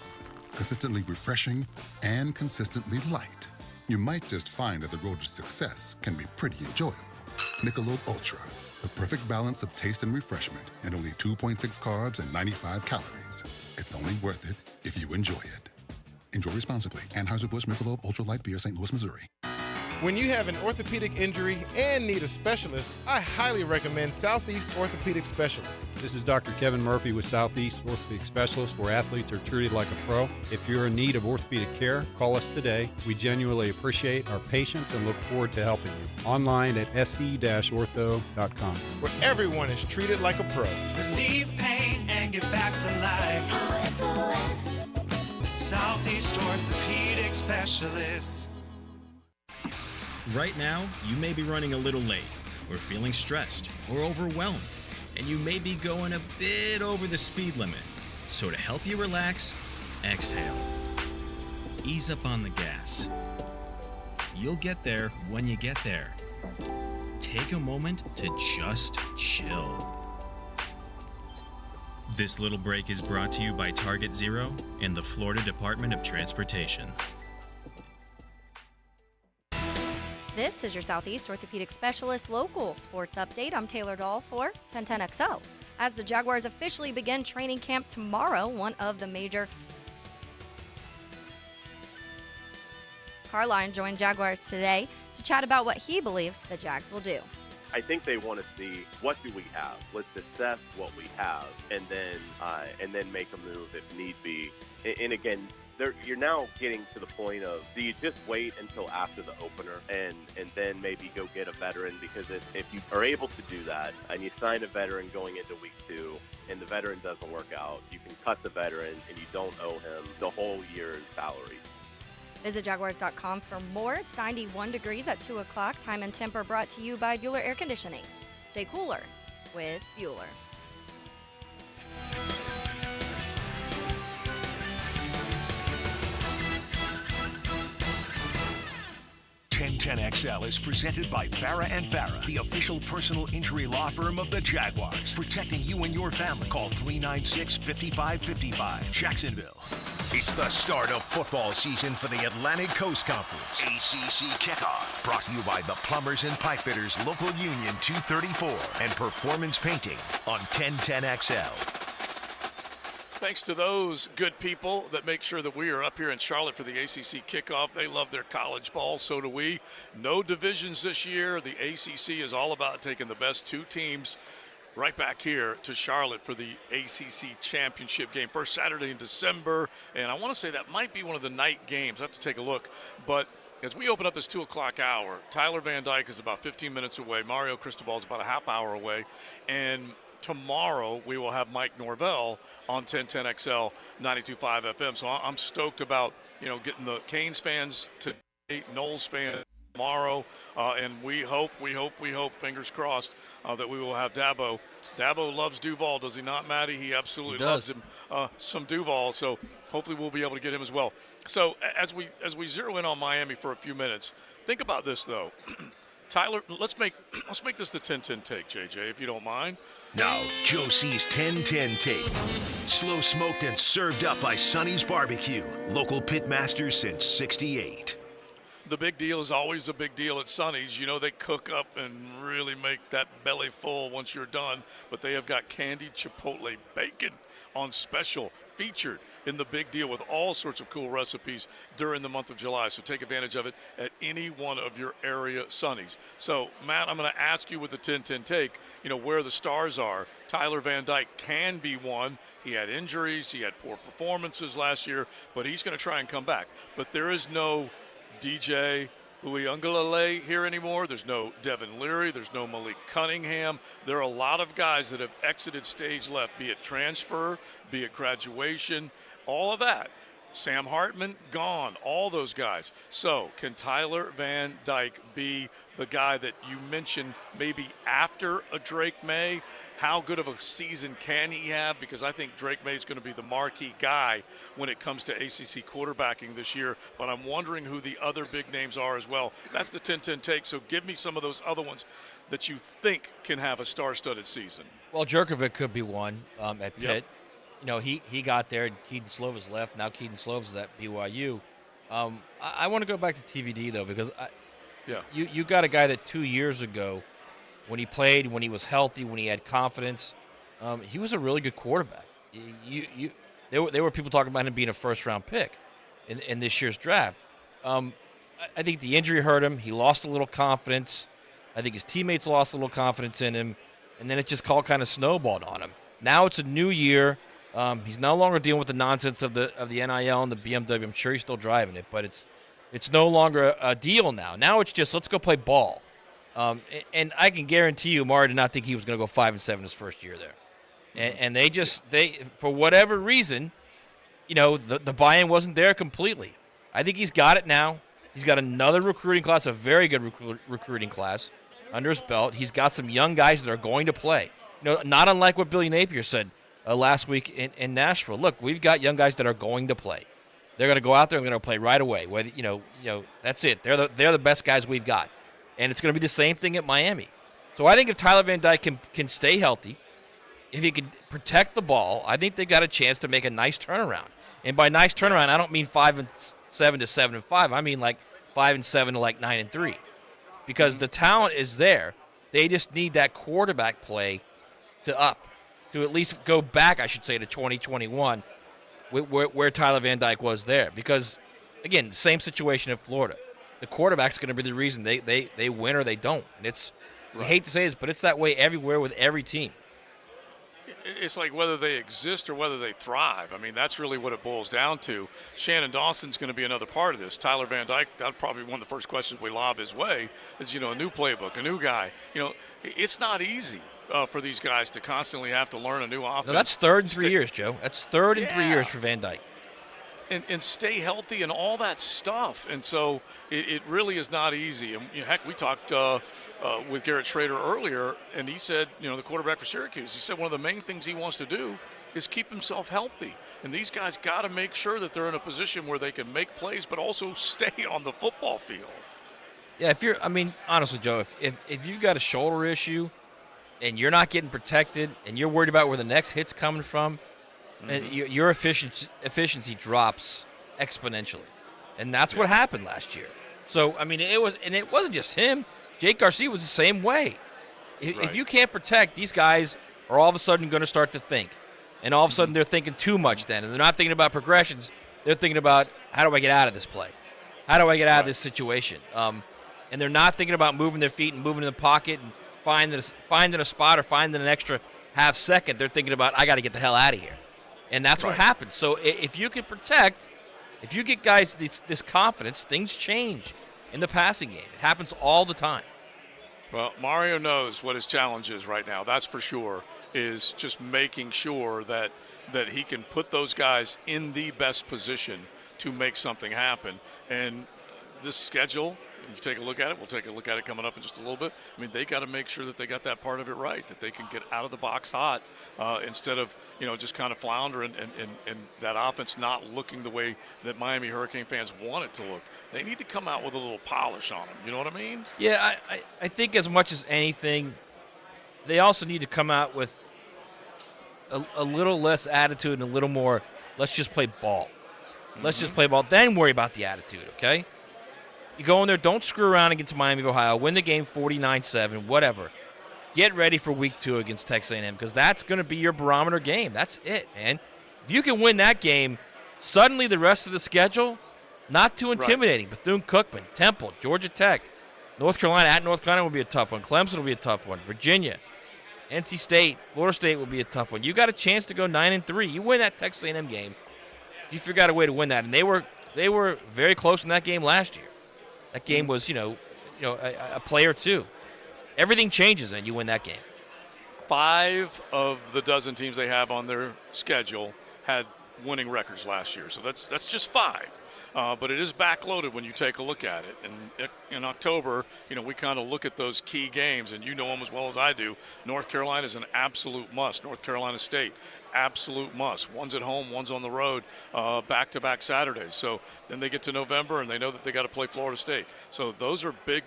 consistently refreshing, and consistently light? You might just find that the road to success can be pretty enjoyable. Michelob Ultra, the perfect balance of taste and refreshment, and only 2.6 carbs and 95 calories. It's only worth it if you enjoy it. Enjoy responsibly. Anheuser-Busch Michelob Ultra Light Beer, St. Louis, Missouri. When you have an orthopedic injury and need a specialist, I highly recommend Southeast Orthopedic Specialists. This is Dr. Kevin Murphy with Southeast Orthopedic Specialists, where athletes are treated like a pro. If you're in need of orthopedic care, call us today. We genuinely appreciate our patients and look forward to helping you. Online at se-ortho.com. Where everyone is treated like a pro. Relieve pain and get back to life. SOS. Southeast Orthopedic Specialists. Right now, you may be running a little late, or feeling stressed, or overwhelmed, and you may be going a bit over the speed limit. So to help you relax, exhale. Ease up on the gas. You'll get there when you get there. Take a moment to just chill. This little break is brought to you by Target Zero and the Florida Department of Transportation. This is your Southeast Orthopedic Specialist local sports update. I'm Taylor Dahl for 1010XL. As the Jaguars officially begin training camp tomorrow, one of the major Carline joined Jaguars today to chat about what he believes the Jags will do. I think they want to see, what do we have? Let's assess what we have, and then make a move if need be. And again, you're now getting to the point of, do you just wait until after the opener and then maybe go get a veteran? Because if you are able to do that and you sign a veteran going into week 2 and the veteran doesn't work out, you can cut the veteran and you don't owe him the whole year's salary. Visit Jaguars.com for more. It's 91 degrees at 2 o'clock. Time and temper brought to you by Bueller Air Conditioning. Stay cooler with Bueller. 1010XL is presented by Farah & Farah, the official personal injury law firm of the Jaguars. Protecting you and your family. Call 396-5555. Jacksonville. It's the start of football season for the Atlantic Coast Conference. ACC Kickoff. Brought to you by the Plumbers and Pipefitters Local Union 234 and Performance Painting on 1010XL. Thanks to those good people that make sure that we are up here in Charlotte for the ACC kickoff. They love their college ball, so do we. No divisions this year. The ACC is all about taking the best 2 teams right back here to Charlotte for the ACC championship game. First Saturday in December, and I want to say that might be one of the night games. I have to take a look. But as we open up this 2 o'clock hour, Tyler Van Dyke is about 15 minutes away. Mario Cristobal is about a half hour away. And tomorrow we will have Mike Norvell on 1010XL 92.5 FM. So I'm stoked about, getting the Canes fans today, Knowles fans tomorrow, and we hope, fingers crossed, that we will have Dabo. Dabo loves Duval, does he not, Matty? He absolutely loves him. Some Duval, so hopefully we'll be able to get him as well. So as we zero in on Miami for a few minutes, think about this though. Tyler, let's make this the 10-10 take, JJ, if you don't mind. Now, Joe C's 10-10 take. Slow smoked and served up by Sonny's Barbecue. Local pitmasters since '68. The big deal is always a big deal at Sonny's. They cook up and really make that belly full once you're done. But they have got candied chipotle bacon on special, featured in the big deal with all sorts of cool recipes during the month of July. So take advantage of it at any one of your area Sonny's. So, Matt, I'm going to ask you with the 10-10 take, where the stars are. Tyler Van Dyke can be one. He had injuries. He had poor performances last year. But he's going to try and come back. But there is no DJ Uiagalelei here anymore. There's no Devin Leary. There's no Malik Cunningham. There are a lot of guys that have exited stage left, be it transfer, be it graduation, all of that. Sam Hartman, gone, all those guys. So can Tyler Van Dyke be the guy that you mentioned maybe after a Drake May? How good of a season can he have? Because I think Drake May is going to be the marquee guy when it comes to ACC quarterbacking this year. But I'm wondering who the other big names are as well. That's the 10-10 take. So give me some of those other ones that you think can have a star-studded season. Well, Jerkovic could be one at Pitt. he got there, and Keaton Slovis left. Now Keaton Slovis is at BYU. I want to go back to TVD, though, because you got a guy that 2 years ago, when he played, when he was healthy, when he had confidence, he was a really good quarterback. There were people talking about him being a first-round pick in this year's draft. I think the injury hurt him. He lost a little confidence. I think his teammates lost a little confidence in him, and then it just kind of snowballed on him. Now it's a new year. He's no longer dealing with the nonsense of the NIL and the BMW. I'm sure he's still driving it, but it's no longer a deal now. Now it's just let's go play ball. And I can guarantee you, Mara did not think he was going to go 5-7 his first year there, and they for whatever reason, the buy-in wasn't there completely. I think he's got it now. He's got another recruiting class, a very good recruiting class under his belt. He's got some young guys that are going to play. Not unlike what Billy Napier said last week in Nashville. Look, we've got young guys that are going to play. They're going to go out there and they're going to play right away. Whether that's it. They're the best guys we've got, and it's going to be the same thing at Miami. So I think if Tyler Van Dyke can stay healthy, if he can protect the ball, I think they've got a chance to make a nice turnaround. And by nice turnaround, I don't mean 5-7 to 7-5. I mean like 5-7 to like 9-3, because the talent is there. They just need that quarterback play to at least go back, I should say, to 2021, where Tyler Van Dyke was there. Because again, same situation in Florida. The quarterback's going to be the reason they win or they don't. And I hate to say this, but it's that way everywhere with every team. It's like whether they exist or whether they thrive. I mean, that's really what it boils down to. Shannon Dawson's going to be another part of this. Tyler Van Dyke, that's probably one of the first questions we lob his way is, a new playbook, a new guy. It's not easy for these guys to constantly have to learn a new offense. No, that's third in 3 years, Joe. That's third in 3 years for Van Dyke. And stay healthy and all that stuff. And so it really is not easy. And heck, we talked with Garrett Schrader earlier, and he said, the quarterback for Syracuse, he said one of the main things he wants to do is keep himself healthy. And these guys got to make sure that they're in a position where they can make plays but also stay on the football field. Yeah, honestly, Joe, if you've got a shoulder issue and you're not getting protected and you're worried about where the next hit's coming from, and your efficiency drops exponentially, and that's what happened last year. So it wasn't just him. Jake Garcia was the same way. If you can't protect, these guys are all of a sudden going to start to think, and all of a sudden they're thinking too much. Then, and they're not thinking about progressions. They're thinking about how do I get out of this play, how do I get out of this situation, and they're not thinking about moving their feet and moving in the pocket and finding a spot or finding an extra half second. They're thinking about I got to get the hell out of here. And that's what happens. So if you can protect, if you get guys this confidence, things change in the passing game. It happens all the time. Well, Mario knows what his challenge is right now. That's for sure, is just making sure that he can put those guys in the best position to make something happen. And this schedule, you take a look at it. We'll take a look at it coming up in just a little bit. I mean, they got to make sure that they got that part of it right, that they can get out of the box hot instead of, just kind of flounder and that offense not looking the way that Miami Hurricane fans want it to look. They need to come out with a little polish on them. You know what I mean? Yeah, I think as much as anything, they also need to come out with a little less attitude and a little more, let's just play ball. Let's just play ball, then worry about the attitude, okay? You go in there, don't screw around against Miami of Ohio, win the game 49-7, whatever. Get ready for week 2 against Texas A&M, because that's going to be your barometer game. That's it, man. If you can win that game, suddenly the rest of the schedule, not too intimidating. Right. Bethune-Cookman, Temple, Georgia Tech, North Carolina. At North Carolina will be a tough one. Clemson will be a tough one. Virginia, NC State, Florida State will be a tough one. You got a chance to go 9-3. You win that Texas A&M game, you figure out a way to win that. And they were very close in that game last year. That game was, a play or two. Everything changes and you win that game. 5 of the dozen teams they have on their schedule had winning records last year. So that's just 5. But it is backloaded when you take a look at it. And in October, we kind of look at those key games, and you know them as well as I do. North Carolina is an absolute must. North Carolina State, absolute must. One's at home, one's on the road, back-to-back Saturdays. So then they get to November, and they know that they got to play Florida State. So those are big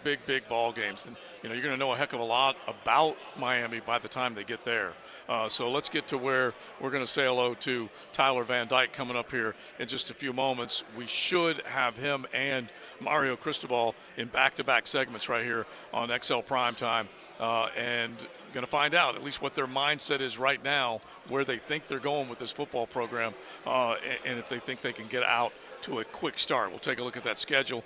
ball games. And, you're going to know a heck of a lot about Miami by the time they get there. So let's get to where we're going to say hello to Tyler Van Dyke coming up here in just a few moments. We should have him and Mario Cristobal in back-to-back segments right here on XL Primetime. And going to find out at least what their mindset is right now, where they think they're going with this football program, and if they think they can get out to a quick start. We'll take a look at that schedule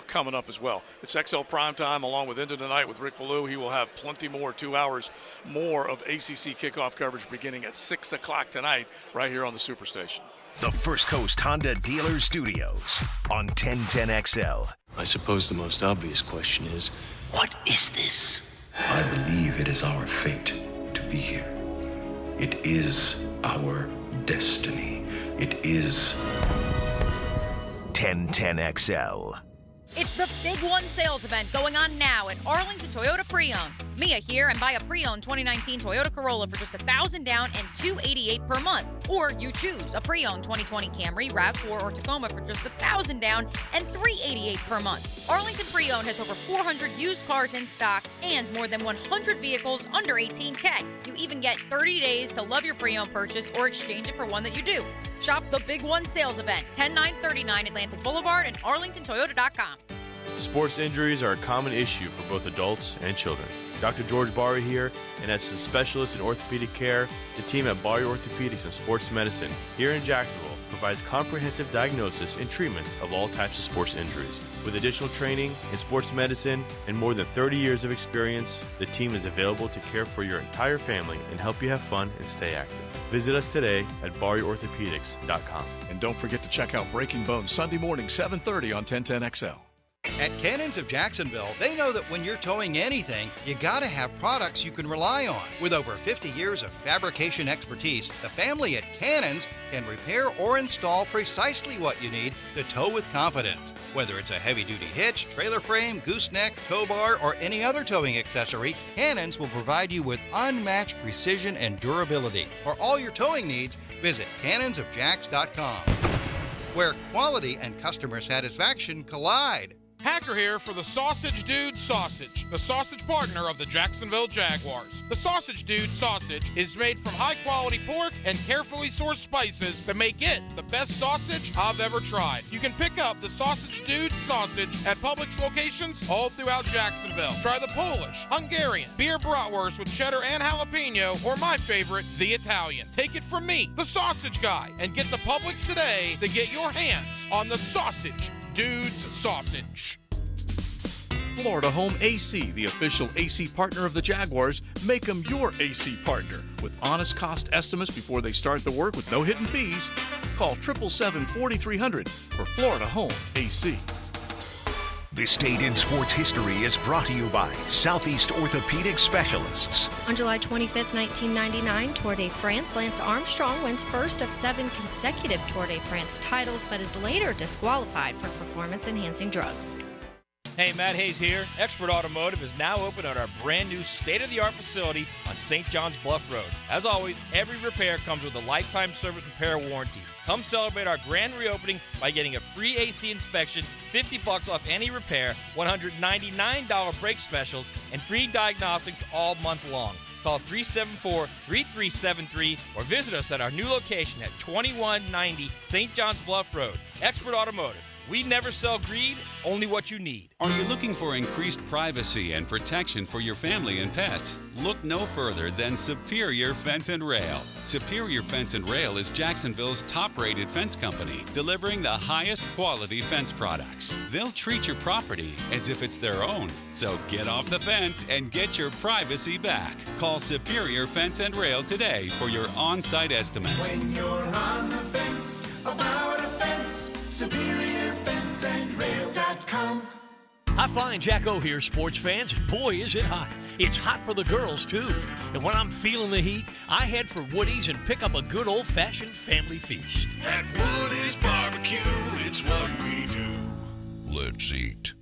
coming up as well. It's XL Primetime along with Into the Night with Rick Ballou. He will have plenty more, 2 hours more of ACC kickoff coverage beginning at 6 o'clock tonight right here on the Superstation. The First Coast Honda Dealer Studios on 1010XL. I suppose the most obvious question is, what is this? I believe it is our fate to be here. It is our destiny. It is 1010XL. It's the Big One sales event going on now at Arlington Toyota Pre-Owned. Mia here, and buy a pre-owned 2019 Toyota Corolla for just $1,000 down and $288 per month. Or you choose a pre-owned 2020 Camry, RAV4, or Tacoma for just $1,000 down and $388 per month. Arlington Pre-Owned has over 400 used cars in stock and more than 100 vehicles under $18K. You even get 30 days to love your pre-owned purchase or exchange it for one that you do. Shop the Big One sales event, 10939 Atlantic Boulevard and arlingtontoyota.com. Sports injuries are a common issue for both adults and children. Dr. George Barry here, and as a specialist in orthopedic care, the team at Barry Orthopedics and Sports Medicine here in Jacksonville provides comprehensive diagnosis and treatment of all types of sports injuries. With additional training in sports medicine and more than 30 years of experience, the team is available to care for your entire family and help you have fun and stay active. Visit us today at barryorthopedics.com. And don't forget to check out Breaking Bones Sunday morning, 7:30 on 1010XL. At Cannons of Jacksonville, they know that when you're towing anything, you gotta have products you can rely on. With over 50 years of fabrication expertise, the family at Cannons can repair or install precisely what you need to tow with confidence. Whether it's a heavy-duty hitch, trailer frame, gooseneck, tow bar, or any other towing accessory, Cannons will provide you with unmatched precision and durability. For all your towing needs, visit cannonsofjacks.com, where quality and customer satisfaction collide. Hacker here for the Sausage Dude Sausage, the sausage partner of the Jacksonville Jaguars. The Sausage Dude Sausage is made from high-quality pork and carefully sourced spices that make it the best sausage I've ever tried. You can pick up the Sausage Dude Sausage at Publix locations all throughout Jacksonville. Try the Polish, Hungarian, beer bratwurst with cheddar and jalapeno, or my favorite, the Italian. Take it from me, the Sausage Guy, and get to Publix today to get your hands on the Sausage Dude's Sausage. Florida Home AC, the official AC partner of the Jaguars. Make them your AC partner with honest cost estimates before they start the work with no hidden fees. Call 777-4300 for Florida Home AC. This date in sports history is brought to you by Southeast Orthopedic Specialists. On July 25th, 1999, Tour de France, Lance Armstrong wins first of 7 consecutive Tour de France titles, but is later disqualified for performance-enhancing drugs. Hey, Matt Hayes here. Expert Automotive is now open at our brand new state-of-the-art facility on St. John's Bluff Road. As always, every repair comes with a lifetime service repair warranty. Come celebrate our grand reopening by getting a free AC inspection, $50 off any repair, $199 brake specials, and free diagnostics all month long. Call 374-3373 or visit us at our new location at 2190 St. John's Bluff Road. Expert Automotive. We never sell greed, only what you need. Are you looking for increased privacy and protection for your family and pets? Look no further than Superior Fence and Rail. Superior Fence and Rail is Jacksonville's top-rated fence company, delivering the highest quality fence products. They'll treat your property as if it's their own. So get off the fence and get your privacy back. Call Superior Fence and Rail today for your on-site estimates. When you're on the fence about a fence, SuperiorFenceandRail.com. Hi, Flying Jack O here, sports fans. Boy, is it hot. It's hot for the girls, too. And when I'm feeling the heat, I head for Woody's and pick up a good old-fashioned family feast. At Woody's Barbecue, it's what we do. Let's eat.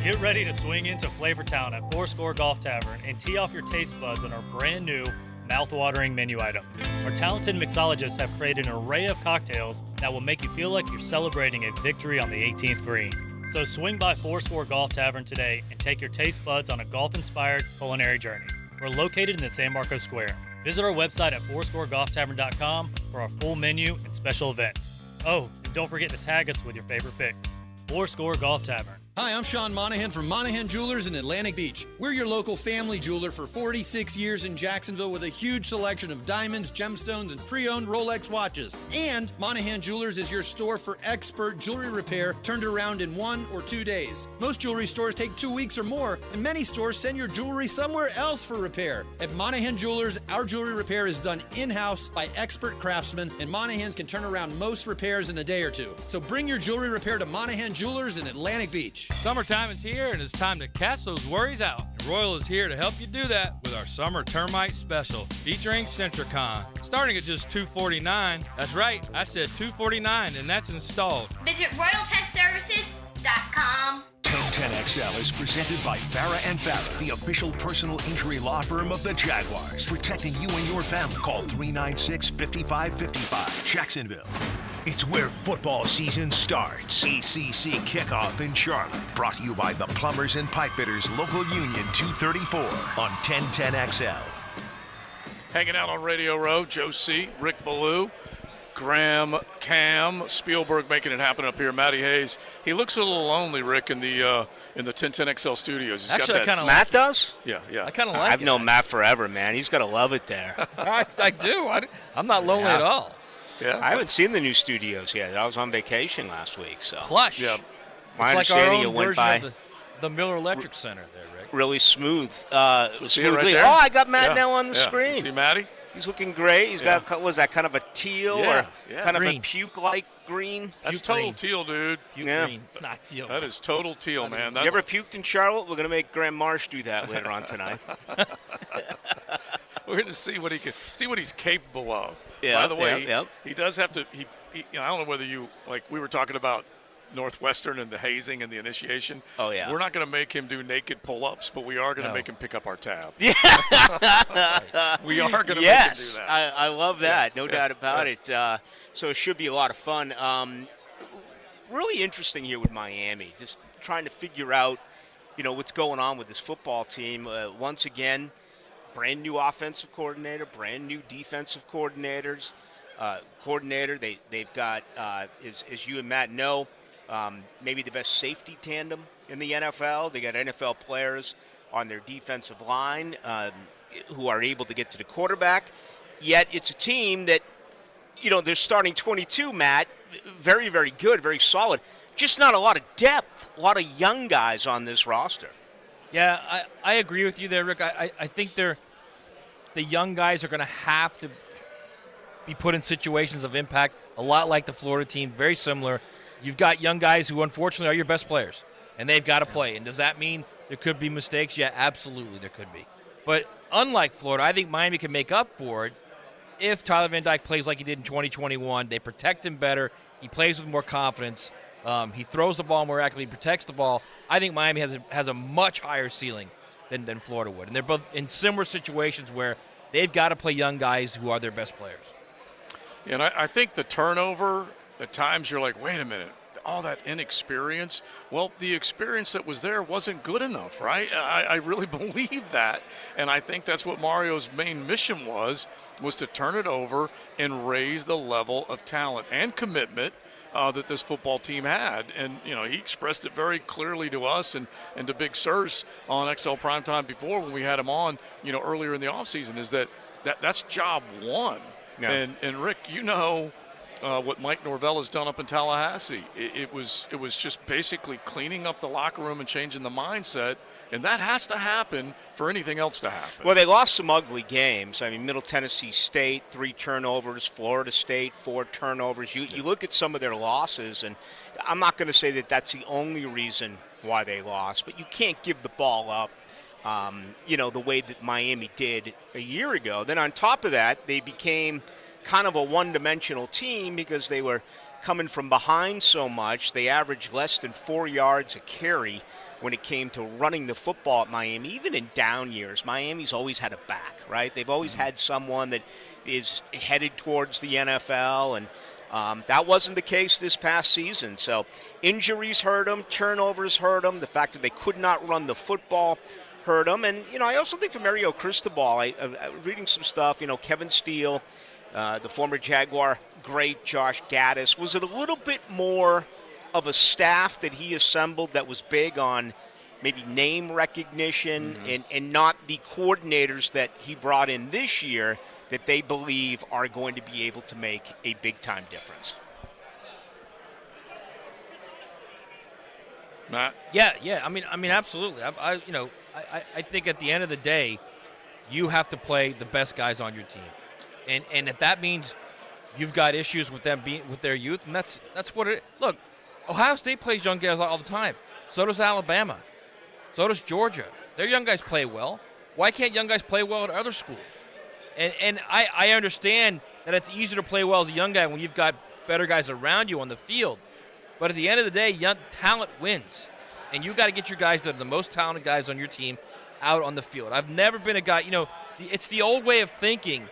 Get ready to swing into Flavortown at Fourscore Golf Tavern and tee off your taste buds on our brand new mouth-watering menu items. Our talented mixologists have created an array of cocktails that will make you feel like you're celebrating a victory on the 18th green. So swing by Fourscore Golf Tavern today and take your taste buds on a golf-inspired culinary journey. We're located in the San Marcos Square. Visit our website at fourscoregolftavern.com for our full menu and special events. Oh, and don't forget to tag us with your favorite picks. Fourscore Golf Tavern. Hi, I'm Sean Monahan from Monahan Jewelers in Atlantic Beach. We're your local family jeweler for 46 years in Jacksonville with a huge selection of diamonds, gemstones, and pre-owned Rolex watches. And Monahan Jewelers is your store for expert jewelry repair turned around in 1 or 2 days. Most jewelry stores take 2 weeks or more, and many stores send your jewelry somewhere else for repair. At Monahan Jewelers, our jewelry repair is done in-house by expert craftsmen, and Monahans can turn around most repairs in a day or two. So bring your jewelry repair to Monahan Jewelers in Atlantic Beach. Summertime is here, and it's time to cast those worries out. And Royal is here to help you do that with our summer termite special featuring Centricon. Starting at just $249. That's right, I said $249, and that's installed. Visit RoyalPestServices.com. 1010XL is presented by Farah & Farah, the official personal injury law firm of the Jaguars. Protecting you and your family. Call 396-5555. Jacksonville. It's where football season starts. ACC Kickoff in Charlotte. Brought to you by the Plumbers and Pipefitters Local Union 234 on 1010XL. Hanging out on Radio Row, Joe C., Rick Ballou, Graham, Cam, Spielberg making it happen up here. Matty Hayes. He looks a little lonely, Rick, in the 1010XL studios. He's Actually, got that. Matt does? Yeah. I kind of like it. I've known Matt forever, man. He's got to love it there. I do. I'm not lonely at all. Yeah. I haven't seen the new studios yet. I was on vacation last week, so. Plush. Yeah. It's like our own version of the Miller Electric Center there, Rick. Really smooth. See it right Smoothly. there? I got Matt now on the Yeah. screen. See Matty? He's looking great. He's got, what was that, kind of a teal or kind Green. of a puke-like green? That's total teal, dude. Green. It's not teal. That is total teal, man. You ever puked in Charlotte? We're going to make Graham Marsh do that later on tonight. We're going to see what he's capable of. Yeah, By the way, yep. he does have to. He I don't know whether we were talking about Northwestern and the hazing and the initiation. Oh, yeah. We're not going to make him do naked pull-ups, but we are going to make him pick up our tab. Yeah. We are going to yes, make him do that. I love that. No doubt about it. So it should be a lot of fun. Really interesting here with Miami, just trying to figure out, what's going on with this football team. Once again, brand new offensive coordinator, brand new defensive coordinator. They've got, as you and Matt know, maybe the best safety tandem in the NFL. They got NFL players on their defensive line who are able to get to the quarterback. Yet it's a team that, they're starting 22, Matt, very, very good, very solid. Just not a lot of depth, a lot of young guys on this roster. Yeah, I agree with you there, Rick. I think the young guys are going to have to be put in situations of impact, a lot like the Florida team, very similar. You've got young guys who, unfortunately, are your best players, and they've got to play. And does that mean there could be mistakes? Yeah, absolutely there could be. But unlike Florida, I think Miami can make up for it if Tyler Van Dyke plays like he did in 2021. They protect him better. He plays with more confidence. He throws the ball more accurately. He protects the ball. I think Miami has a much higher ceiling than Florida would. And they're both in similar situations where they've got to play young guys who are their best players. Yeah, and I think the turnover, at times you're like, wait a minute, all that inexperience. Well, the experience that was there wasn't good enough, right? I really believe that. And I think that's what Mario's main mission was to turn it over and raise the level of talent and commitment that this football team had. And, he expressed it very clearly to us and to Big Sirs on XL Primetime before when we had him on, earlier in the offseason, is that's job one. Yeah. And Rick, what Mike Norvell has done up in Tallahassee. It was just basically cleaning up the locker room and changing the mindset, and that has to happen for anything else to happen. Well, they lost some ugly games. I mean, Middle Tennessee State, 3 turnovers, Florida State, 4 turnovers. You look at some of their losses, and I'm not going to say that that's the only reason why they lost, but you can't give the ball up, the way that Miami did a year ago. Then on top of that, they became kind of a one-dimensional team because they were coming from behind so much. They averaged less than 4 yards a carry when it came to running the football at Miami. Even in down years, Miami's always had a back, right? They've always had someone that is headed towards the NFL, and that wasn't the case this past season. So injuries hurt them, turnovers hurt them, the fact that they could not run the football hurt them. And, I also think for Mario Cristobal, I reading some stuff, Kevin Steele, the former Jaguar great Josh Gaddis, was it a little bit more of a staff that he assembled that was big on maybe name recognition and not the coordinators that he brought in this year that they believe are going to be able to make a big-time difference? Matt? Yeah. I mean, absolutely. I think at the end of the day, you have to play the best guys on your team, and if that means you've got issues with them with their youth, and that's what it. Look, Ohio State plays young guys all the time. So does Alabama. So does Georgia. Their young guys play well. Why can't young guys play well at other schools? And I understand that it's easier to play well as a young guy when you've got better guys around you on the field. But at the end of the day, young talent wins. And you got to get your guys that are the most talented guys on your team out on the field. I've never been a guy, it's the old way of thinking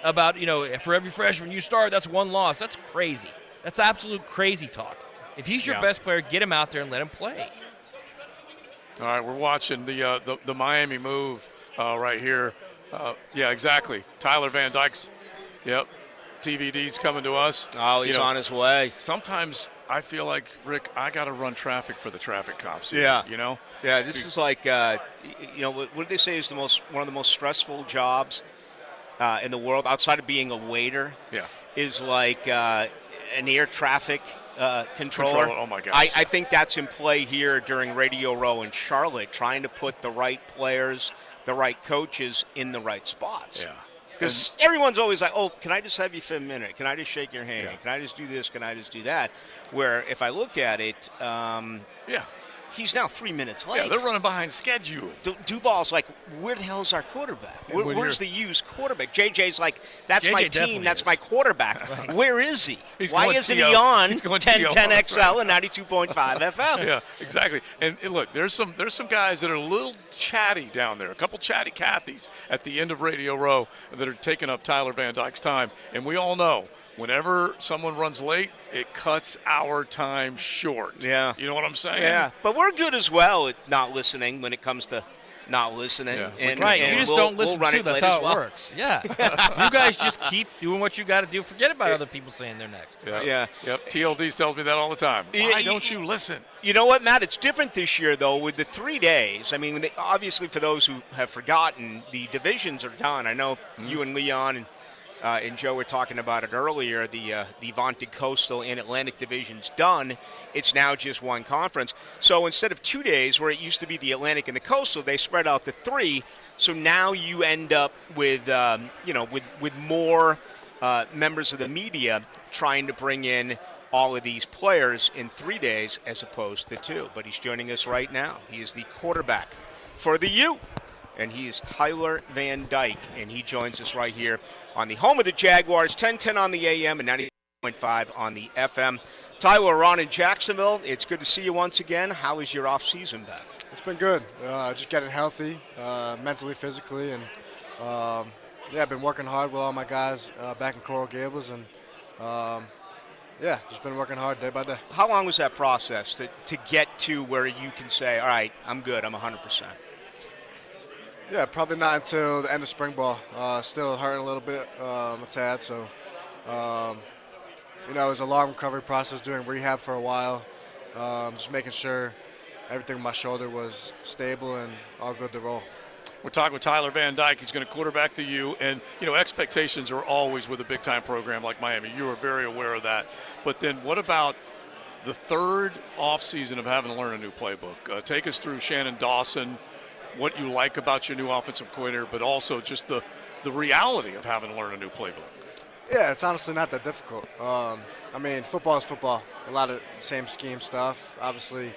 about, for every freshman you start, that's one loss. That's crazy. That's absolute crazy talk. If he's your best player, get him out there and let him play. All right, we're watching the Miami move right here. Yeah, exactly. Tyler Van Dyke's, TVD's coming to us. Oh, he's on his way. Sometimes I feel like, Rick, I got to run traffic for the traffic cops here, Yeah, this is like, what did they say is one of the most stressful jobs in the world outside of being a waiter? Yeah. Is like an air traffic controller. Oh, my gosh. I think that's in play here during Radio Row in Charlotte, trying to put the right players, the right coaches in the right spots. Yeah. Because everyone's always like, oh, can I just have you for a minute? Can I just shake your hand? Can I just do this? Can I just do that? Where if I look at it, he's now 3 minutes late. Yeah, they're running behind schedule. Duval's like, where the hell is our quarterback? Where's the used quarterback? JJ's like, that's my team. That's my quarterback. Right. Where is he? Why isn't he on 1010 XL and 92.5 FM? Yeah, exactly. And look, there's some guys that are a little chatty down there, a couple chatty Cathys at the end of Radio Row that are taking up Tyler Van Dyke's time. And we all know, whenever someone runs late, it cuts our time short. Yeah. You know what I'm saying? Yeah. But we're good as well at not listening when it comes to not listening. Yeah. And, right. And you just don't listen to. That's how it works. Yeah. You guys just keep doing what you got to do. Forget about other people saying they're next. Yeah. Yep. TLD tells me that all the time. Why don't you listen? You know what, Matt? It's different this year, though, with the 3 days. I mean, obviously, for those who have forgotten, the divisions are done. I know you and Leon and Joe were talking about it earlier. The vaunted Coastal and Atlantic division's done. It's now just one conference. So instead of 2 days, where it used to be the Atlantic and the Coastal, they spread out to 3. So now you end up with with more members of the media trying to bring in all of these players in 3 days as opposed to 2. But he's joining us right now. He is the quarterback for the U. And he is Tyler Van Dyke, and he joins us right here on the home of the Jaguars, 1010 on the AM and 90.5 on the FM. Tyler, we're on in Jacksonville. It's good to see you once again. How is your off-season been? It's been good. Just getting healthy, mentally, physically, and I've been working hard with all my guys back in Coral Gables, and just been working hard day by day. How long was that process to get to where you can say, all right, I'm good, I'm 100%? Yeah, probably not until the end of spring ball. Still hurting a little bit, a tad. So, it was a long recovery process, doing rehab for a while, just making sure everything with my shoulder was stable and all good to roll. We're talking with Tyler Van Dyke. He's going to quarterback the U. And, expectations are always with a big-time program like Miami. You are very aware of that. But then what about the third offseason of having to learn a new playbook? Take us through Shannon Dawson, what you like about your new offensive coordinator, but also just the reality of having to learn a new playbook. Yeah, it's honestly not that difficult. Football is football. A lot of the same scheme stuff. Obviously,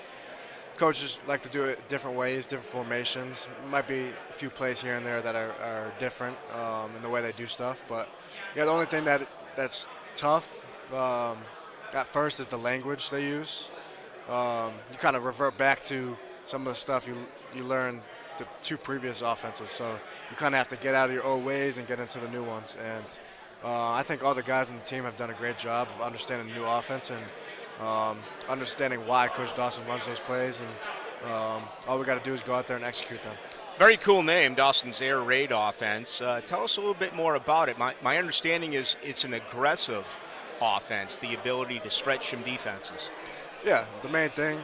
coaches like to do it different ways, different formations. Might be a few plays here and there that are different in the way they do stuff. But yeah, the only thing that's tough at first is the language they use. You kind of revert back to some of the stuff you learned the 2 previous offenses. So you kind of have to get out of your old ways and get into the new ones. And I think all the guys on the team have done a great job of understanding the new offense and understanding why Coach Dawson runs those plays. And all we got to do is go out there and execute them. Very cool name, Dawson's air raid offense. Tell us a little bit more about it. My understanding is it's an aggressive offense, the ability to stretch some defenses. Yeah, the main thing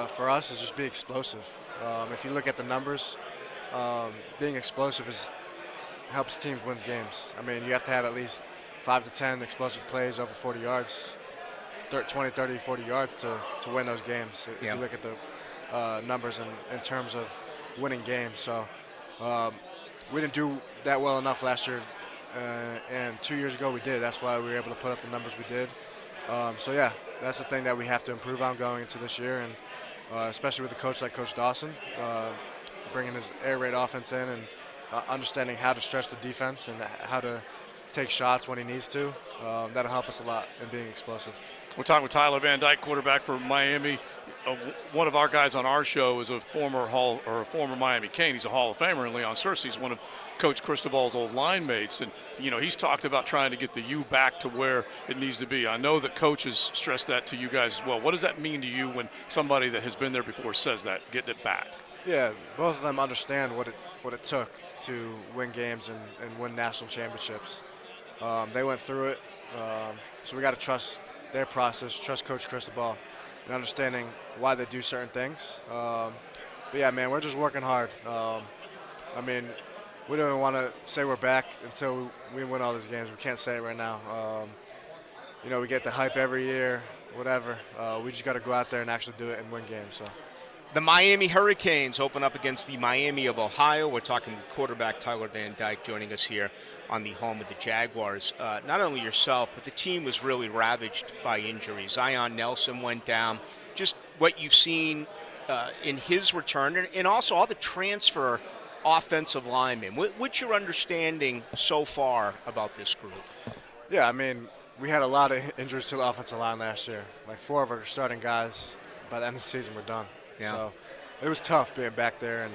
for us is just be explosive. If you look at the numbers, being explosive helps teams win games. I mean, you have to have at least 5 to 10 explosive plays over 40 yards, 20, 30, 40 yards to win those games. If you look at the numbers in terms of winning games. So we didn't do that well enough last year, and 2 years ago we did. That's why we were able to put up the numbers we did. So yeah, that's the thing that we have to improve on going into this year, and especially with a coach like Coach Dawson, bringing his air raid offense in and understanding how to stretch the defense and how to take shots when he needs to. That'll help us a lot in being explosive. We're talking with Tyler Van Dyke, quarterback for Miami. One of our guys on our show is a former Miami Cane. He's a Hall of Famer, and Leon Cersei's one of Coach Cristobal's old line mates. And, he's talked about trying to get the U back to where it needs to be. I know that Coach has stressed that to you guys as well. What does that mean to you when somebody that has been there before says that, getting it back? Yeah, both of them understand what it took to win games and win national championships. They went through it, so we got to trust their process, trust Coach Cristobal, and understanding why they do certain things. But yeah, man, we're just working hard. I mean, we don't even want to say we're back until we win all these games. We can't say it right now. We get the hype every year, whatever. We just got to go out there and actually do it and win games. So. The Miami Hurricanes open up against the Miami of Ohio. We're talking with quarterback Tyler Van Dyke joining us here on the home of the Jaguars. Not only yourself, but the team was really ravaged by injuries. Zion Nelson went down. Just what you've seen in his return, and also all the transfer offensive linemen. What's your understanding so far about this group? Yeah, I mean, we had a lot of injuries to the offensive line last year. Like 4 of our starting guys, by the end of the season, were done. Yeah. So it was tough being back there,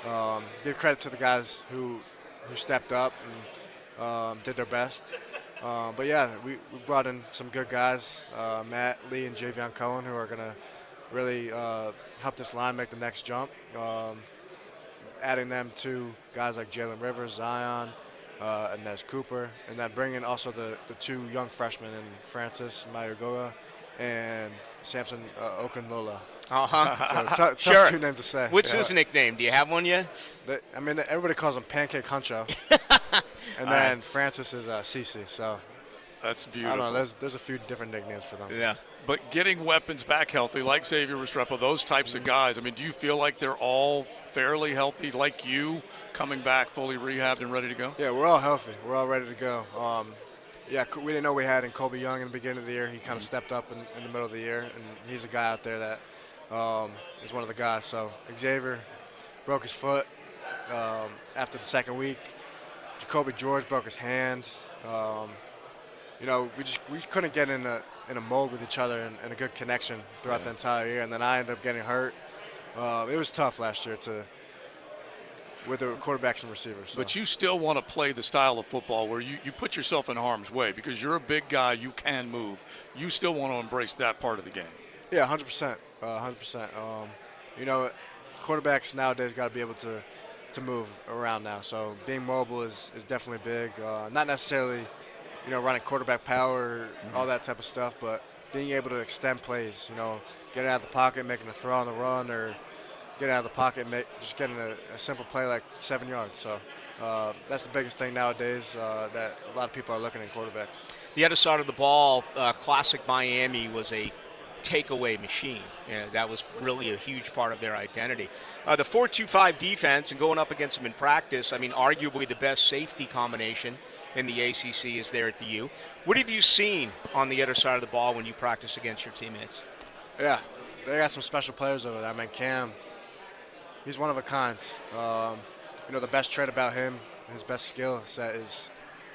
and give credit to the guys who stepped up and did their best. But yeah, we brought in some good guys, Matt Lee and Javion Cohen, who are going to really help this line make the next jump. Adding them to guys like Jalen Rivers, Zion, and Nez Cooper, and then bringing also the 2 young freshmen in Francis Mayogoa and Samson Okunlola. So sure. 2 names to say. What's his nickname? Do you have one yet? Everybody calls him Pancake Huncho. And then Francis is Cece. So that's beautiful. I don't know. There's a few different nicknames for them. Yeah. But getting weapons back healthy, like Xavier Restrepo, those types of guys, I mean, do you feel like they're all fairly healthy, like you, coming back fully rehabbed and ready to go? Yeah, we're all healthy. We're all ready to go. Yeah, we didn't know we had in Colby Young in the beginning of the year. He kind of stepped up in the middle of the year, and he's a guy out there that is one of the guys. So Xavier broke his foot after the second week. Jacoby George broke his hand. We couldn't get in a mold with each other and a good connection throughout the entire year, and then I ended up getting hurt. It was tough last year with the quarterbacks and receivers. So. But you still want to play the style of football where you put yourself in harm's way because you're a big guy, you can move. You still want to embrace that part of the game. Yeah, 100%. 100%. Quarterbacks nowadays got to be able to move around now. So being mobile is definitely big. Not necessarily, running quarterback power, all that type of stuff, but being able to extend plays, getting out of the pocket, making a throw on the run, or getting out of the pocket, just getting a simple play like 7 yards. So that's the biggest thing nowadays that a lot of people are looking at quarterbacks. The other side of the ball, classic Miami was a takeaway machine. Yeah, that was really a huge part of their identity. The 4-2-5 defense and going up against them in practice, I mean, arguably the best safety combination in the ACC is there at the U. What have you seen on the other side of the ball when you practice against your teammates? Yeah, they got some special players over there. I mean, Cam, he's one of a kind. The best trait about him, his best skill set is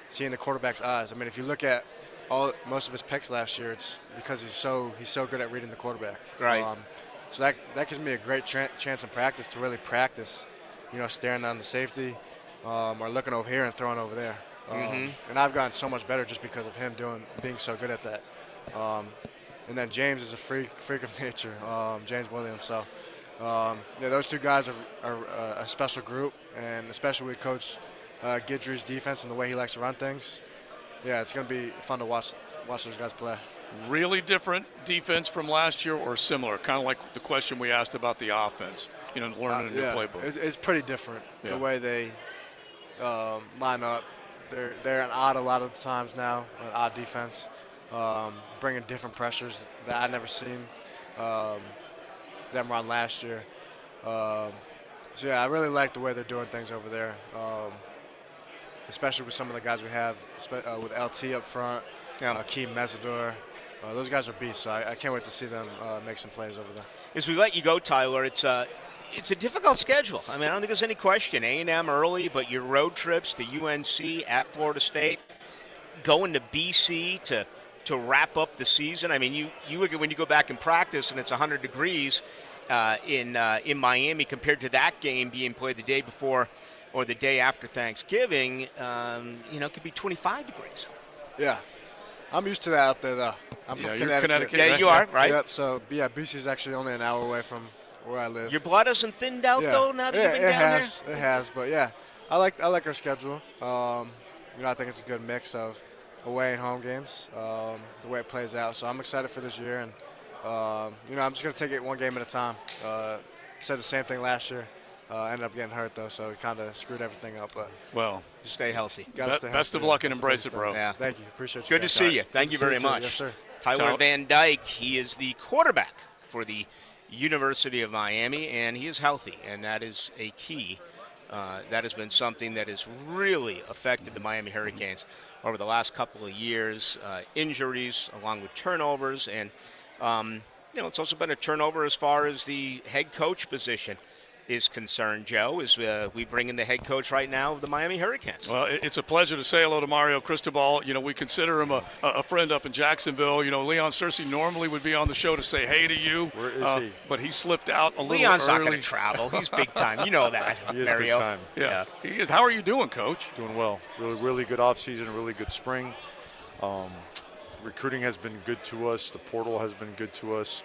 seeing the quarterback's eyes. I mean, if you look at most of his picks last year, it's because he's so good at reading the quarterback. Right. So that gives me a great chance in practice to really practice, staring down the safety or looking over here and throwing over there. And I've gotten so much better just because of him being so good at that. And then James is a freak of nature, James Williams. So those two guys are a special group, and especially with Coach Guidry's defense and the way he likes to run things. Yeah, it's going to be fun to watch those guys play. Really different defense from last year, or similar? Kind of like the question we asked about the offense. Learning a new playbook. It's pretty different the way they line up. They're an odd a lot of the times now, an odd defense, bringing different pressures that I've never seen them run last year. So yeah, I really like the way they're doing things over there, especially with some of the guys we have, with LT up front, Keem Mesidor. Those guys are beasts, so I can't wait to see them make some plays over there. As we let you go, Tyler, it's a difficult schedule. I mean, I don't think there's any question. A&M early, but your road trips to UNC, at Florida State, going to BC to wrap up the season. I mean, you when you go back and practice and it's 100 degrees in Miami compared to that game being played the day before or the day after Thanksgiving, it could be 25 degrees. Yeah. I'm used to that up there, though. I'm from Connecticut. Yeah, you are, right? Yep, so, BC is actually only an hour away from where I live. Your blood hasn't thinned out, though, now that you've been down there? It has, but, yeah. I like our schedule. I think it's a good mix of away and home games, the way it plays out. So I'm excited for this year, and, I'm just going to take it one game at a time. Said the same thing last year. Ended up getting hurt, though, so it kind of screwed everything up. But just stay healthy. Stay healthy. Best of luck and embrace it, bro. Yeah. Thank you. Appreciate you. Good to see you. Thank you very much. Yes, sir. Tyler Van Dyke, he is the quarterback for the University of Miami, and he is healthy, and that is a key. That has been something that has really affected the Miami Hurricanes over the last couple of years. Injuries along with turnovers, and it's also been a turnover as far as the head coach position is concerned, Joe, as we bring in the head coach right now of the Miami Hurricanes. Well, it's a pleasure to say hello to Mario Cristobal. We consider him a friend up in Jacksonville. Leon Searcy normally would be on the show to say hey to you. Where is he? But he slipped out a little Leon's early. not going to travel. He's big time. You know that, He is Mario. big time. Yeah, he is. How are you doing, Coach? Doing well. Really good offseason, really good spring. Recruiting has been good to us. The portal has been good to us.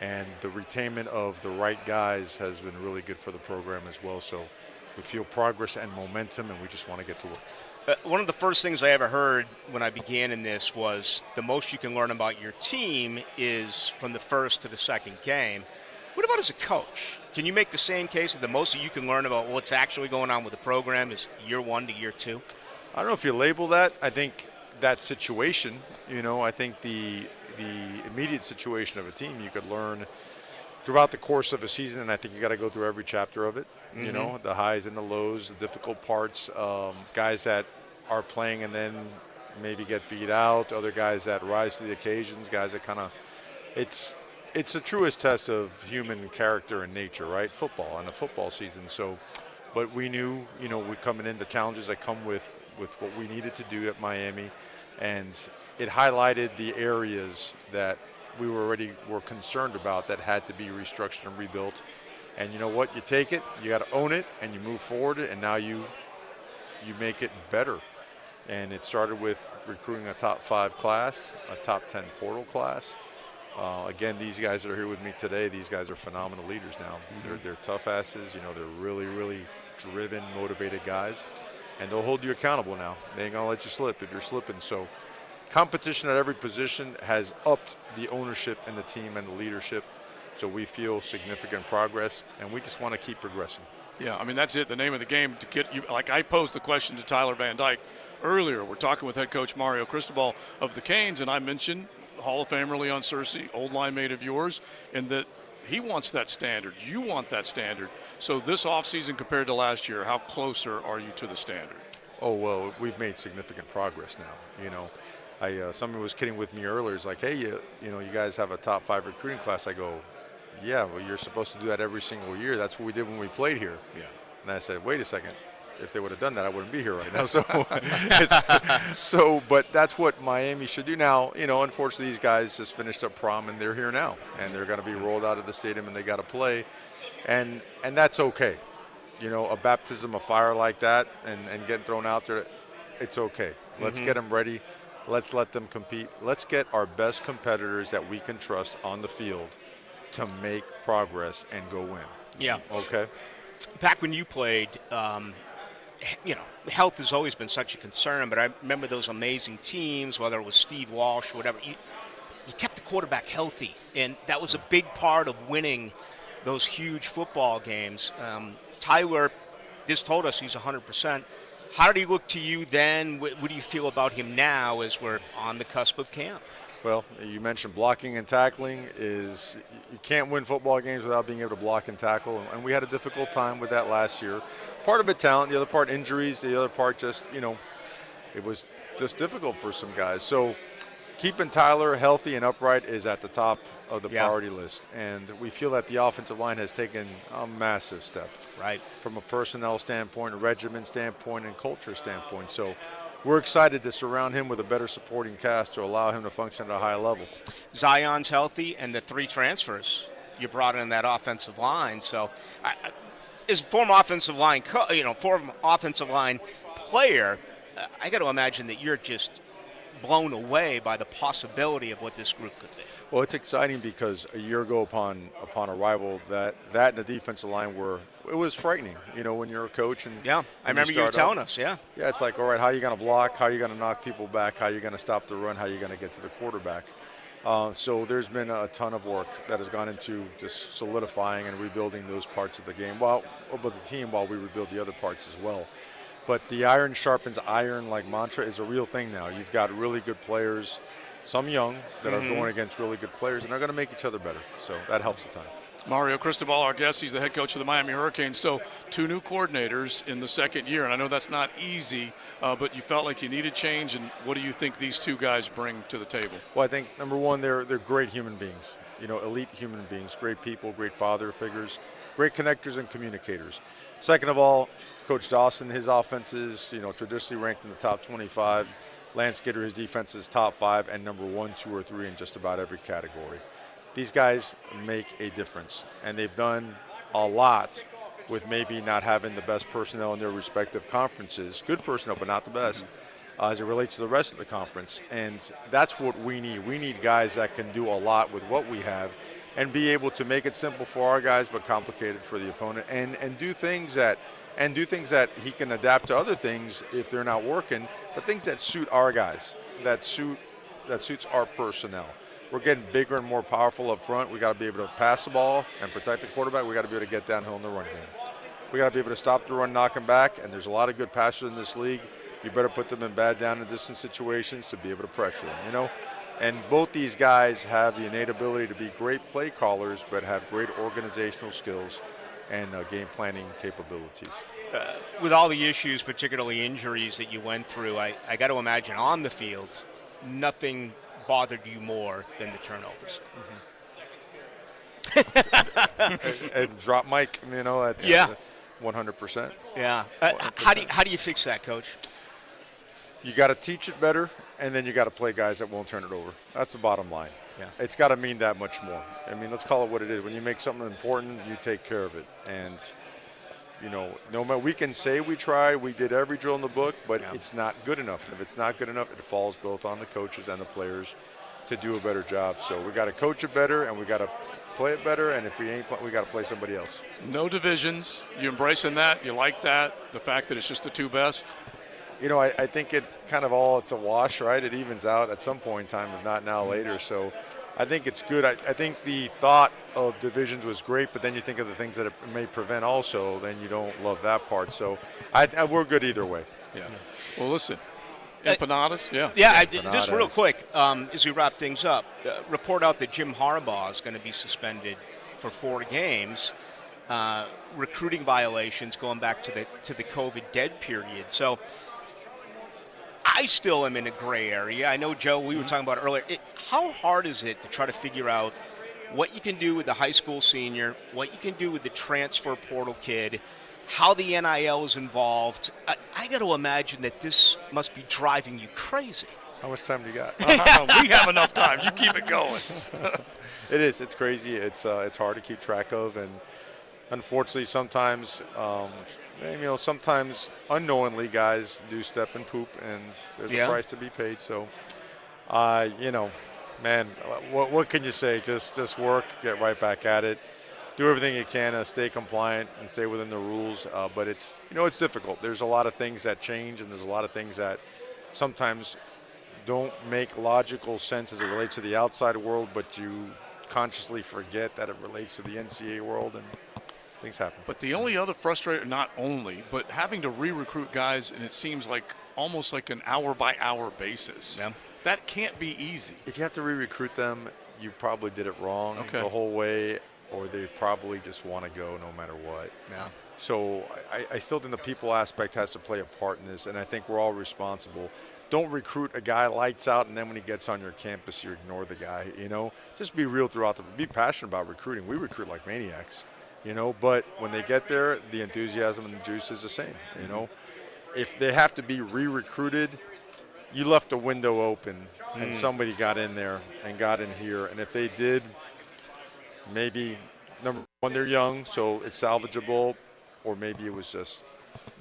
And the retainment of the right guys has been really good for the program as well. So we feel progress and momentum, and we just want to get to work. One of the first things I ever heard when I began in this was the most you can learn about your team is from the first to the second game. What about as a coach? Can you make the same case that the most you can learn about what's actually going on with the program is year one to year two? I don't know if you label that. I think that situation, I think the immediate situation of a team you could learn throughout the course of a season, and I think you got to go through every chapter of it. The highs and the lows, the difficult parts, guys that are playing and then maybe get beat out, other guys that rise to the occasions, guys that kind of it's the truest test of human character and nature, right? Football and a football season. So, but we knew, we're coming into challenges that come with what we needed to do at Miami, and it highlighted the areas that we were concerned about that had to be restructured and rebuilt. And you know what? You take it, you got to own it, and you move forward, and now you make it better. And it started with recruiting a top 5 class, a top 10 portal class. Again, these guys that are here with me today, these guys are phenomenal leaders now. They're tough asses. They're really, really driven, motivated guys. And they'll hold you accountable now. They ain't going to let you slip if you're slipping. So competition at every position has upped the ownership and the team and the leadership. So we feel significant progress, and we just want to keep progressing. Yeah, I mean, that's it. The name of the game to get you. Like I posed the question to Tyler Van Dyke earlier. We're talking with head coach Mario Cristobal of the Canes, and I mentioned Hall of Famer Leon Searcy, old line mate of yours, and that he wants that standard. You want that standard. So this offseason compared to last year, how closer are you to the standard? Oh, well, we've made significant progress now. Someone was kidding with me earlier. It's like, hey, you guys have a top 5 recruiting class. I go, yeah, well, you're supposed to do that every single year. That's what we did when we played here. Yeah. And I said, wait a second. If they would have done that, I wouldn't be here right now. So, but that's what Miami should do now. Unfortunately, these guys just finished up prom and they're here now, and they're going to be rolled out of the stadium and they got to play, and that's okay. A baptism of fire like that and getting thrown out there, it's okay. Let's get them ready. Let's let them compete. Let's get our best competitors that we can trust on the field to make progress and go win. Yeah. Okay. Back when you played, health has always been such a concern, but I remember those amazing teams, whether it was Steve Walsh or whatever, you kept the quarterback healthy, and that was a big part of winning those huge football games. Tyler just told us he's 100%. How did he look to you then? What do you feel about him now as we're on the cusp of camp? Well, you mentioned blocking and tackling. You can't win football games without being able to block and tackle, and we had a difficult time with that last year. Part of it talent, the other part injuries, the other part just, it was just difficult for some guys. So keeping Tyler healthy and upright is at the top of the priority list. And we feel that the offensive line has taken a massive step. Right. From a personnel standpoint, a regimen standpoint, and culture standpoint. So we're excited to surround him with a better supporting cast to allow him to function at a high level. Zion's healthy, and the 3 transfers you brought in that offensive line. So as a former offensive line player, I got to imagine that you're just blown away by the possibility of what this group could be. Well, it's exciting because a year ago upon arrival, that and the defensive line it was frightening, when you're a coach. And yeah, I remember you were telling us, yeah. Yeah, it's like, all right, how are you going to block? How are you going to knock people back? How are you going to stop the run? How are you going to get to the quarterback? So there's been a ton of work that has gone into just solidifying and rebuilding those parts of the game while we rebuild the other parts as well. But the iron sharpens iron like mantra is a real thing now. You've got really good players, some young, that are going against really good players, and they're going to make each other better. So that helps a ton. Mario Cristobal, our guest, he's the head coach of the Miami Hurricanes. So 2 new coordinators in the second year, and I know that's not easy, but you felt like you needed change, and what do you think these 2 guys bring to the table? Well, I think, number one, they're great human beings, elite human beings, great people, great father figures, great connectors and communicators. Second of all, Coach Dawson, his offense is, traditionally ranked in the top 25. Lance Gitter, his defense is top 5 and number 1, 2, or 3 in just about every category. These guys make a difference, and they've done a lot with maybe not having the best personnel in their respective conferences. Good personnel, but not the best, as it relates to the rest of the conference. And that's what we need. We need guys that can do a lot with what we have and be able to make it simple for our guys but complicated for the opponent, and do things that he can adapt to other things if they're not working, but things that suit our guys, that suits our personnel. We're getting bigger and more powerful up front. We got to be able to pass the ball and protect the quarterback. We got to be able to get downhill in the run game. We got to be able to stop the run, knock them back, and there's a lot of good passers in this league. You better put them in bad down and distance situations to be able to pressure them, And both these guys have the innate ability to be great play callers, but have great organizational skills and game planning capabilities. With all the issues, particularly injuries that you went through, I got to imagine on the field, nothing bothered you more than the turnovers. And drop Mike, that's 100%. Yeah. How do you fix that, Coach? You got to teach it better, and then you got to play guys that won't turn it over. That's the bottom line. Yeah. It's got to mean that much more. Let's call it what it is. When you make something important, you take care of it. And, no matter, we can say we tried, we did every drill in the book, but it's not good enough. And if it's not good enough, it falls both on the coaches and the players to do a better job. So we got to coach it better, and we got to play it better. And if we ain't, we got to play somebody else. No divisions. You embracing that? You like that? The fact that it's just the 2 best? I think it kind of it's a wash, right? It evens out at some point in time, if not now later. So I think it's good. I think the thought of divisions was great, but then you think of the things that it may prevent also, then you don't love that part. So we're good either way. Yeah. Well, listen, empanadas, just real quick, as we wrap things up, report out that Jim Harbaugh is going to be suspended for 4 games. Recruiting violations going back to the COVID dead period. So I still am in a gray area. I know, Joe, we were talking about earlier. How hard is it to try to figure out what you can do with the high school senior, what you can do with the transfer portal kid, how the NIL is involved. I got to imagine that this must be driving you crazy. How much time do you got? We have enough time. You keep it going. It is. It's crazy. It's hard to keep track of, and unfortunately, sometimes sometimes unknowingly guys do step and poop, and there's a price to be paid. So, man, what can you say? Just work, get right back at it, do everything you can to stay compliant and stay within the rules. But it's it's difficult. There's a lot of things that change, and there's a lot of things that sometimes don't make logical sense as it relates to the outside world, but you consciously forget that it relates to the NCAA world, and things happen. But the only other frustrating, not only, but having to re-recruit guys, and it seems like almost like an hour-by-hour basis. Yeah. That can't be easy. If you have to re-recruit them, you probably did it wrong the whole way, or they probably just want to go no matter what. Yeah. So I still think the people aspect has to play a part in this, and I think we're all responsible. Don't recruit a guy lights out, and then when he gets on your campus, you ignore the guy, Just be real throughout be passionate about recruiting. We recruit like maniacs, but when they get there, the enthusiasm and the juice is the same, If they have to be re-recruited, you left a window open, and somebody got in there and got in here. And if they did, maybe, number one, they're young, so it's salvageable, or maybe it was just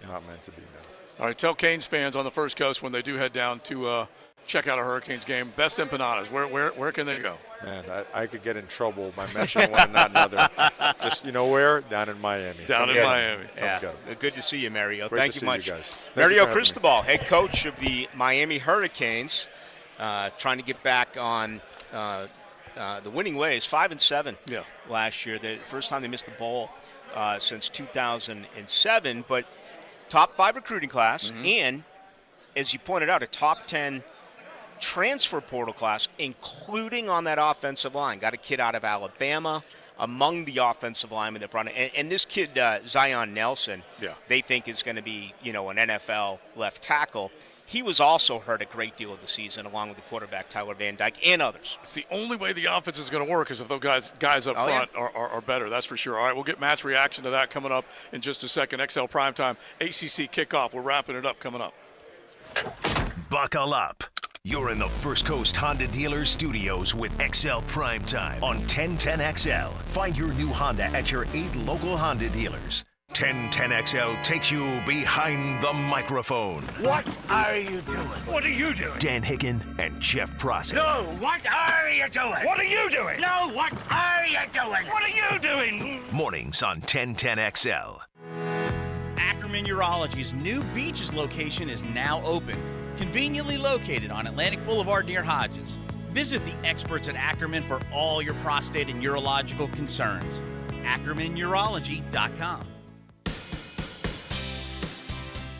not meant to be done. All right, tell Canes fans on the First Coast when they do head down to check out a Hurricanes game, best empanadas. Where can they go? Man, I could get in trouble by mentioning one and not another. Just, where? Down in Miami. Down in Miami. Yeah. Good to see you, Mario. Great Thank to you see much. you guys. Mario Cristobal, head coach of the Miami Hurricanes, trying to get back on the winning ways. 5-7 last year. The first time they missed the bowl since 2007, but top 5 recruiting class, and as you pointed out, a top 10 transfer portal class, including on that offensive line. Got a kid out of Alabama among the offensive linemen that brought in. And this kid, Zion Nelson, they think is going to be, an NFL left tackle. He was also hurt a great deal of the season, along with the quarterback, Tyler Van Dyke, and others. It's the only way the offense is going to work is if those guys up front are better. That's for sure. All right, we'll get Matt's reaction to that coming up in just a second. XL Primetime, ACC kickoff. We're wrapping it up coming up. Buckle up. You're in the First Coast Honda Dealer Studios with XL Primetime on 1010XL. Find your new Honda at your 8 local Honda dealers. 1010XL takes you behind the microphone. What are you doing? What are you doing? Dan Hicken and Jeff Prosser. No, what are you doing? What are you doing? No, what are you doing? What are you doing? Mornings on 1010XL. Ackerman Urology's new Beaches location is now open, conveniently located on Atlantic Boulevard near Hodges. Visit the experts at Ackerman for all your prostate and urological concerns. AckermanUrology.com.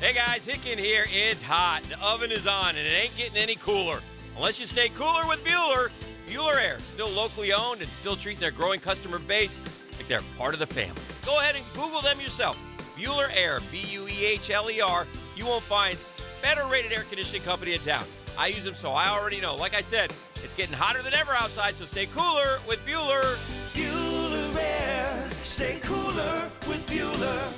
Hey guys, Hicken here. It's hot. The oven is on, and it ain't getting any cooler. Unless you stay cooler with Bueller. Bueller Air, still locally owned and still treat their growing customer base like they're part of the family. Go ahead and Google them yourself. Bueller Air, Buehler. You won't find better rated air conditioning company in town. I use them, so I already know. Like I said, it's getting hotter than ever outside, so stay cooler with Bueller. Bueller Air, stay cooler with Bueller.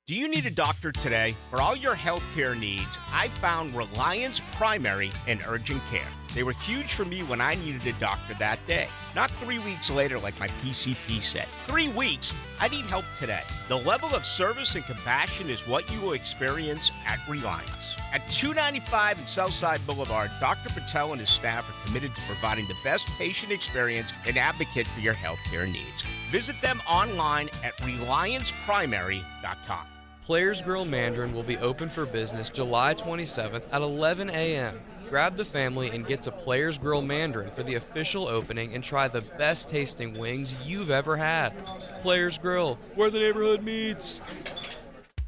Do you need a doctor today? For all your healthcare needs, I found Reliance Primary and Urgent Care. They were huge for me when I needed a doctor that day. Not 3 weeks later like my PCP said. 3 weeks? I need help today. The level of service and compassion is what you will experience at Reliance. At 295 and Southside Boulevard, Dr. Patel and his staff are committed to providing the best patient experience and advocate for your healthcare needs. Visit them online at ReliancePrimary.com. Players Grill Mandarin will be open for business July 27th at 11 a.m. Grab the family and get to Players Grill Mandarin for the official opening and try the best tasting wings you've ever had. Players Grill, where the neighborhood meets.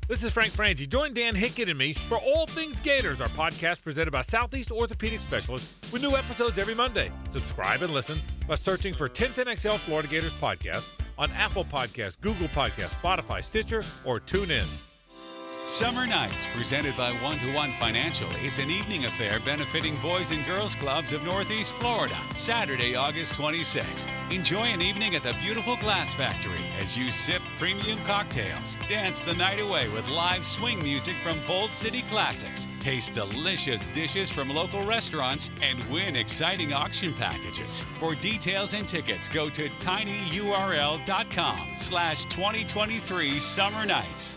This is Frank Frangie. Join Dan Hicken and me for All Things Gators, our podcast presented by Southeast Orthopedic Specialists, with new episodes every Monday. Subscribe and listen by searching for 1010XL Florida Gators podcast on Apple Podcasts, Google Podcasts, Spotify, Stitcher, or TuneIn. Summer Nights, presented by 1-to-1 Financial, is an evening affair benefiting Boys and Girls Clubs of Northeast Florida. Saturday, August 26th. Enjoy an evening at the beautiful Glass Factory as you sip premium cocktails, dance the night away with live swing music from Bold City Classics, taste delicious dishes from local restaurants, and win exciting auction packages. For details and tickets, go to tinyurl.com/2023 Summer Nights.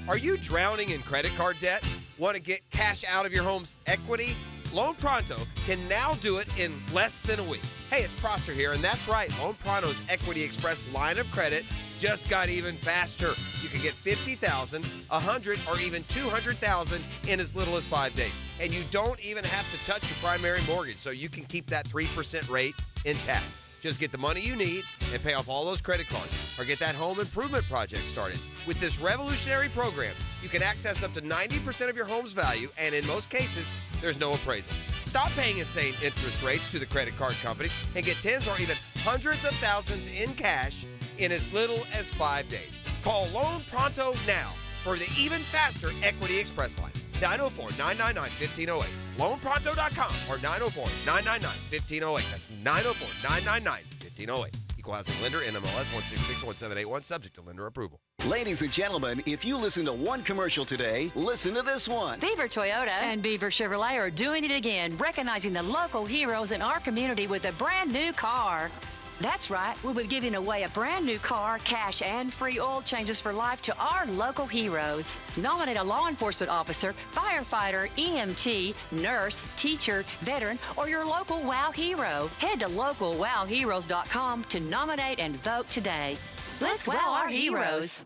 Are you drowning in credit card debt? Want to get cash out of your home's equity? Loan Pronto can now do it in less than a week. Hey, it's Prosser here, and that's right. Loan Pronto's Equity Express line of credit just got even faster. You can get $50,000, $100,000, or even $200,000 in as little as 5 days. And you don't even have to touch your primary mortgage, so you can keep that 3% rate intact. Just get the money you need and pay off all those credit cards, or get that home improvement project started. With this revolutionary program, you can access up to 90% of your home's value, and in most cases, there's no appraisal. Stop paying insane interest rates to the credit card companies and get tens or even hundreds of thousands in cash in as little as 5 days. Call Loan Pronto now for the even faster Equity Express line. 904-999-1508. LoanPronto.com or 904-999-1508. That's 904-999-1508. Equal housing lender, NMLS 1661781, subject to lender approval. Ladies and gentlemen, if you listen to one commercial today, listen to this one. Beaver Toyota and Beaver Chevrolet are doing it again, recognizing the local heroes in our community with a brand new car. That's right, we'll be giving away a brand new car, cash, and free oil changes for life to our local heroes. Nominate a law enforcement officer, firefighter, EMT, nurse, teacher, veteran, or your local WOW hero. Head to localwowheroes.com to nominate and vote today. Let's wow our heroes.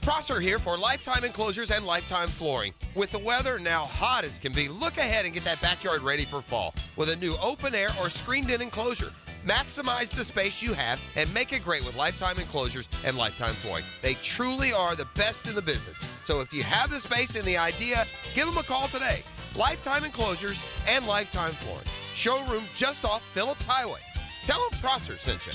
Prosser here for Lifetime Enclosures and Lifetime Flooring. With the weather now hot as can be, look ahead and get that backyard ready for fall with a new open air or screened-in enclosure. Maximize the space you have and make it great with Lifetime Enclosures and Lifetime Flooring. They truly are the best in the business. So if you have the space and the idea, give them a call today. Lifetime Enclosures and Lifetime Flooring. Showroom just off Phillips Highway. Tell them Prosser sent you.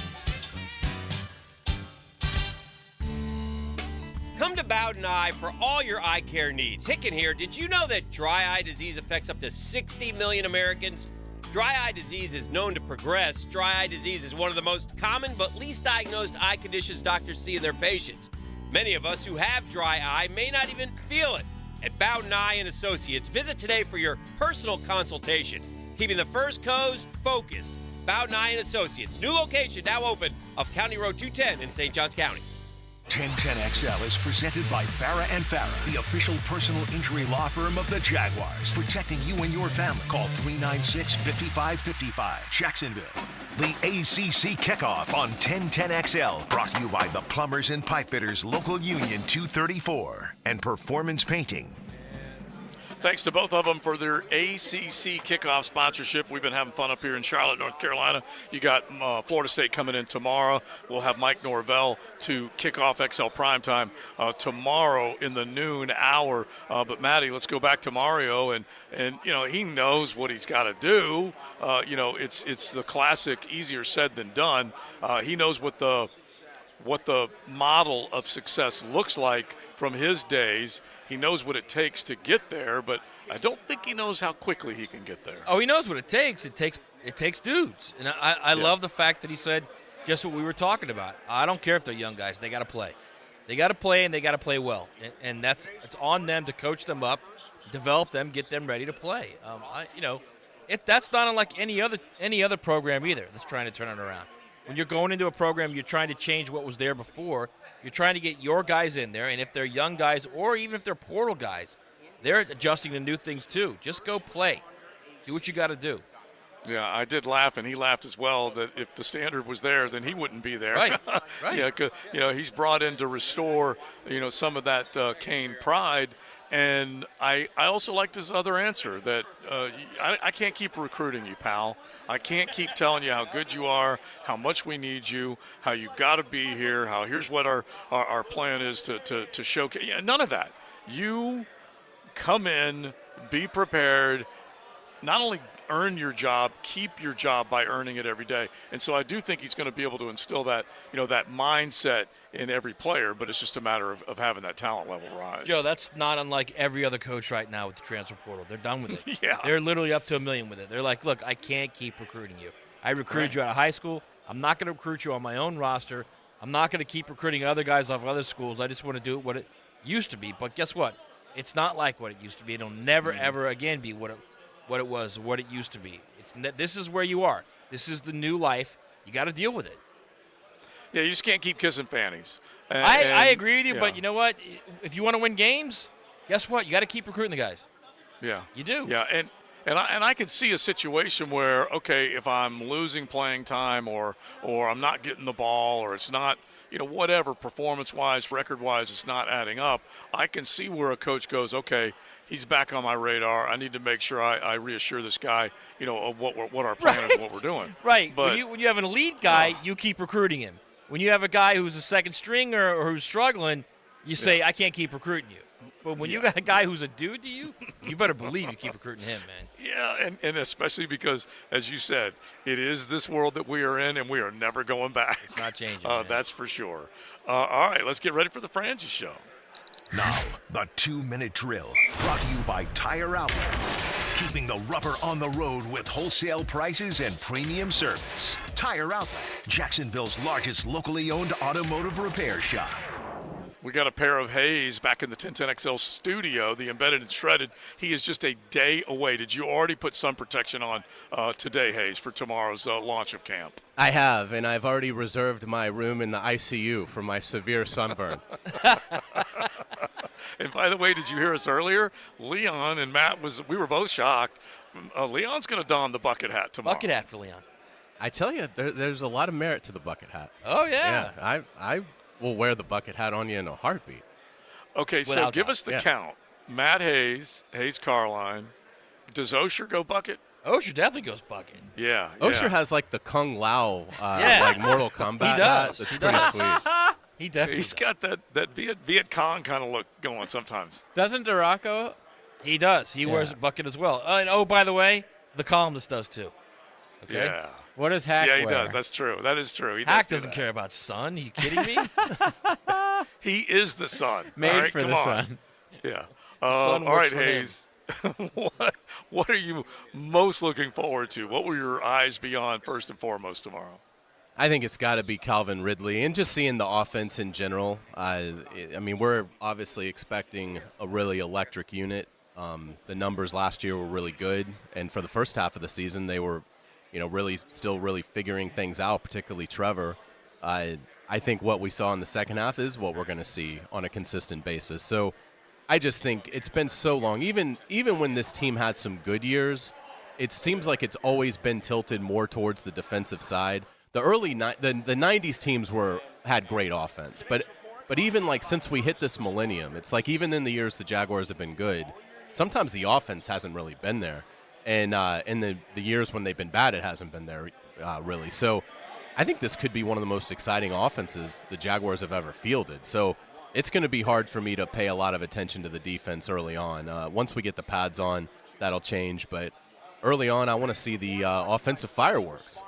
Come to Bowden Eye for all your eye care needs. Hicken here. Did you know that dry eye disease affects up to 60 million Americans? Dry eye disease is known to progress. Dry eye disease is one of the most common but least diagnosed eye conditions doctors see in their patients. Many of us who have dry eye may not even feel it. At Bowden Eye and Associates, visit today for your personal consultation. Keeping the First Coast focused. Bowden Eye and Associates. New location now open off County Road 210 in St. Johns County. 1010XL is presented by Farah & Farah, the official personal injury law firm of the Jaguars. Protecting you and your family. Call 396-5555. Jacksonville. The ACC Kickoff on 1010XL. Brought to you by the Plumbers and Pipefitters Local Union 234 and Performance Painting. Thanks to both of them for their ACC kickoff sponsorship. We've been having fun up here in Charlotte, North Carolina. You got Florida State coming in tomorrow. We'll have Mike Norvell to kick off XL Primetime tomorrow in the noon hour. But, Maddie, let's go back to Mario. And you know, he knows what he's got to do. You know, it's the classic easier said than done. He knows what the model of success looks like from his days. He knows what it takes to get there, but I don't think he knows how quickly he can get there. Oh, he knows what it takes. It takes dudes. And I love the fact that he said just what we were talking about. I don't care if they're young guys. They got to play. They got to play, and they got to play well. And it's on them to coach them up, develop them, get them ready to play. That's not unlike any other program either that's trying to turn it around. When you're going into a program, you're trying to change what was there before. You're trying to get your guys in there, and if they're young guys or even if they're portal guys, they're adjusting to new things too. Just go play. Do what you got to do. Yeah, I did laugh, and he laughed as well, that if the standard was there, then he wouldn't be there. Right, right. Yeah, 'cause, you know, he's brought in to restore, you know, some of that Kane pride. And I also liked his other answer that I can't keep recruiting you, pal. I can't keep telling you how good you are, how much we need you, how you got to be here, how here's what our plan is to showcase. Yeah, none of that. You come in, be prepared, not only earn your job, keep your job by earning it every day. And so I do think he's going to be able to instill that, that mindset in every player, but it's just a matter of having that talent level rise. Joe, that's not unlike every other coach right now with the transfer portal. They're done with it. Yeah. They're literally up to $1 million with it. They're like, look, I can't keep recruiting you. I recruited you out of high school. I'm not going to recruit you on my own roster. I'm not going to keep recruiting other guys off other schools. I just want to do what it used to be. But guess what? It's not like what it used to be. It'll never, ever again be what it used to be. This is where you are. This is the new life. You got to deal with it. Yeah, you just can't keep kissing fannies. I agree with you, but you know what? If you want to win games, guess what? You got to keep recruiting the guys. Yeah. You do. Yeah, and I could see a situation where, okay, if I'm losing playing time or I'm not getting the ball or it's not, whatever, performance-wise, record-wise, it's not adding up, I can see where a coach goes, okay, he's back on my radar. I need to make sure I reassure this guy, of what our plan is and what we're doing. Right. But, when you have an elite guy, you keep recruiting him. When you have a guy who's a second stringer or who's struggling, you say, I can't keep recruiting you. But when you got a guy who's a dude to you, you better believe you keep recruiting him, man. Yeah, and especially because, as you said, it is this world that we are in, and we are never going back. It's not changing. That's for sure. All right, let's get ready for the Frangie Show. Now, the 2-minute drill, brought to you by Tire Outlet. Keeping the rubber on the road with wholesale prices and premium service. Tire Outlet, Jacksonville's largest locally owned automotive repair shop. We got a pair of Hayes back in the 1010XL studio, the embedded and shredded. He is just a day away. Did you already put sun protection on today, Hayes, for tomorrow's launch of camp? I have, and I've already reserved my room in the ICU for my severe sunburn. And by the way, did you hear us earlier? Leon and Matt, we were both shocked. Leon's going to don the bucket hat tomorrow. Bucket hat for Leon. I tell you, there's a lot of merit to the bucket hat. Oh, yeah. Yeah, I will wear the bucket hat on you in a heartbeat. Okay, so give us the count. Matt Hayes, Hayes Carline. Does Osher go bucket? Osher definitely goes bucket. Yeah. Osher has like the Kung Lao, like Mortal Kombat hat. That's pretty sweet. He definitely He's got that Viet Cong kind of look going sometimes. Doesn't Duraco? He does. He wears a bucket as well. And by the way, the columnist does too. Okay. Yeah. What does Hack wear? Yeah, he does. That's true. That is true. Hack doesn't care about sun. Are you kidding me? He is the sun. Made for the sun. Yeah. Sun all works right, for him. Hayes. What are you most looking forward to? What will your eyes be on first and foremost tomorrow? I think it's got to be Calvin Ridley, and just seeing the offense in general. I mean, we're obviously expecting a really electric unit. The numbers last year were really good, and for the first half of the season, they were, really still really figuring things out, particularly Trevor. I think what we saw in the second half is what we're going to see on a consistent basis. So I just think it's been so long. Even when this team had some good years, it seems like it's always been tilted more towards the defensive side. The early the 90s teams had great offense, but even like since we hit this millennium, it's like even in the years the Jaguars have been good, sometimes the offense hasn't really been there, and in the years when they've been bad, it hasn't been there really. So I think this could be one of the most exciting offenses the Jaguars have ever fielded. So it's going to be hard for me to pay a lot of attention to the defense early on. Once we get the pads on, that'll change, but early on, I want to see the offensive fireworks.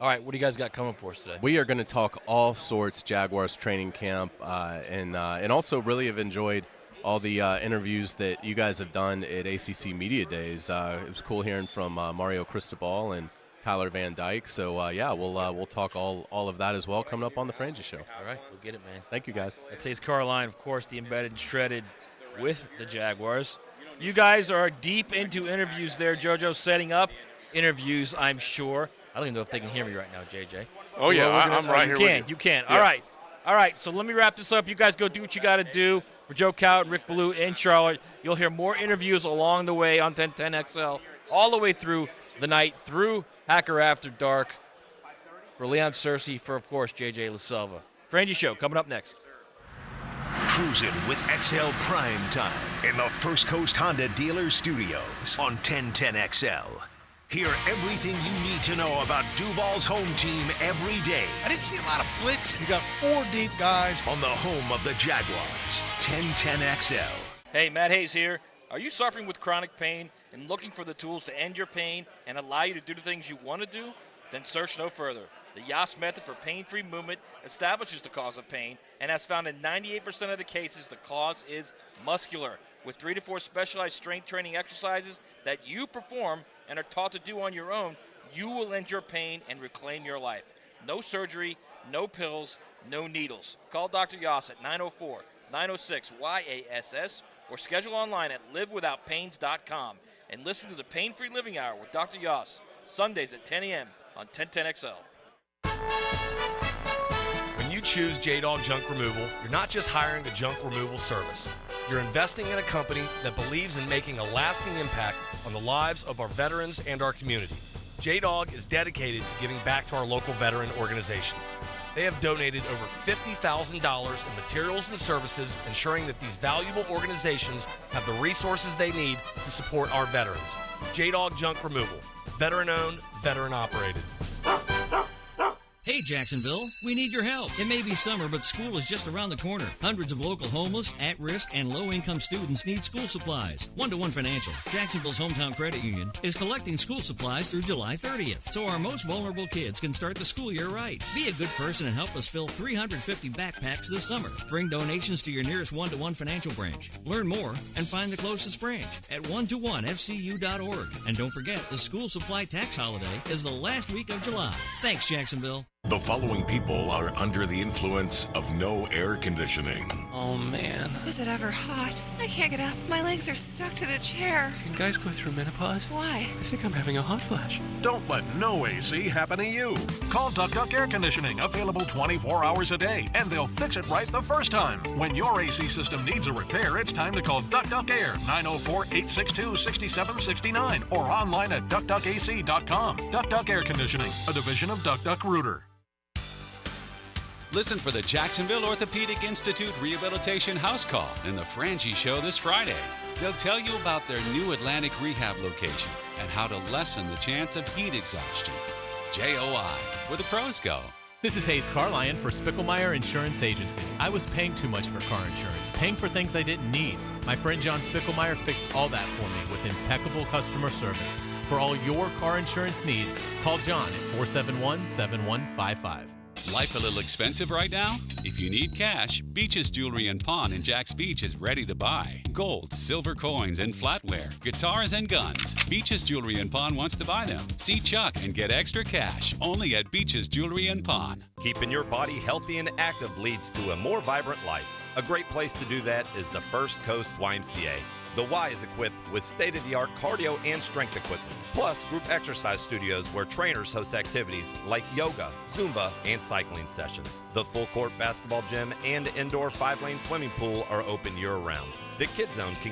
All right, what do you guys got coming for us today? We are going to talk all sorts Jaguars training camp, and also really have enjoyed all the interviews that you guys have done at ACC Media Days. It was cool hearing from Mario Cristobal and Tyler Van Dyke. So we'll talk all of that as well coming up on the Frangie Show. All right, we'll get it, man. Thank you, guys. That's Hayes Carline, of course, the embedded and shredded with the Jaguars. You guys are deep into interviews there, JoJo, setting up interviews, I'm sure. I don't even know if they can hear me right now, JJ. Oh, yeah, I'm right here with you. You can. Yeah. All right, so let me wrap this up. You guys go do what you got to do. For Joe Cowett, Rick Ballou in Charlotte, you'll hear more interviews along the way on 1010XL, all the way through the night, through Hacker After Dark. For Leon Searcy, for, of course, JJ LaSelva. Frangie Show coming up next. Cruising with XL Prime Time in the First Coast Honda Dealer Studios on 1010XL. Hear everything you need to know about Duval's home team every day. I didn't see a lot of blitz. You got 4 deep guys on the home of the Jaguars, 1010XL. Hey, Matt Hayes here. Are you suffering with chronic pain and looking for the tools to end your pain and allow you to do the things you want to do? Then search no further. The Yas method for pain-free movement establishes the cause of pain and has found in 98% of the cases the cause is muscular. With 3 to 4 specialized strength training exercises that you perform and are taught to do on your own, you will end your pain and reclaim your life. No surgery, no pills, no needles. Call Dr. Yas at 904-906-YASS or schedule online at livewithoutpains.com and listen to the Pain-Free Living Hour with Dr. Yas, Sundays at 10 a.m. on 1010XL. When you choose J-Dog Junk Removal, you're not just hiring a junk removal service. You're investing in a company that believes in making a lasting impact on the lives of our veterans and our community. J-Dog is dedicated to giving back to our local veteran organizations. They have donated over $50,000 in materials and services, ensuring that these valuable organizations have the resources they need to support our veterans. J-Dog Junk Removal, veteran-owned, veteran-operated. Hey, Jacksonville, we need your help. It may be summer, but school is just around the corner. Hundreds of local homeless, at-risk, and low-income students need school supplies. One-to-One Financial, Jacksonville's hometown credit union, is collecting school supplies through July 30th, so our most vulnerable kids can start the school year right. Be a good person and help us fill 350 backpacks this summer. Bring donations to your nearest One-to-One Financial branch. Learn more and find the closest branch at one-to-one-fcu.org. And don't forget, the school supply tax holiday is the last week of July. Thanks, Jacksonville. The following people are under the influence of no air conditioning. Oh, man. Is it ever hot? I can't get up. My legs are stuck to the chair. Can guys go through menopause? Why? I think I'm having a hot flash. Don't let no AC happen to you. Call Duck Duck Air Conditioning, available 24 hours a day, and they'll fix it right the first time. When your AC system needs a repair, it's time to call Duck Duck Air, 904-862-6769, or online at duckduckac.com. Duck Duck Air Conditioning, a division of Duck Duck Rooter. Listen for the Jacksonville Orthopedic Institute Rehabilitation House Call in the Frangie Show this Friday. They'll tell you about their new Atlantic rehab location and how to lessen the chance of heat exhaustion. JOI, where the pros go. This is Hayes Carlion for Spicklemeyer Insurance Agency. I was paying too much for car insurance, paying for things I didn't need. My friend John Spicklemeyer fixed all that for me with impeccable customer service. For all your car insurance needs, call John at 471-7155. Life a little expensive right now? If you need cash, Beaches Jewelry and Pawn in Jack's Beach is ready to buy. Gold, silver coins, and flatware, guitars and guns. Beaches Jewelry and Pawn wants to buy them. See Chuck and get extra cash only at Beaches Jewelry and Pawn. Keeping your body healthy and active leads to a more vibrant life. A great place to do that is the First Coast YMCA. The Y is equipped with state-of-the-art cardio and strength equipment, plus group exercise studios where trainers host activities like yoga, Zumba, and cycling sessions. The full-court basketball gym and indoor 5-lane swimming pool are open year-round. The Kids Zone can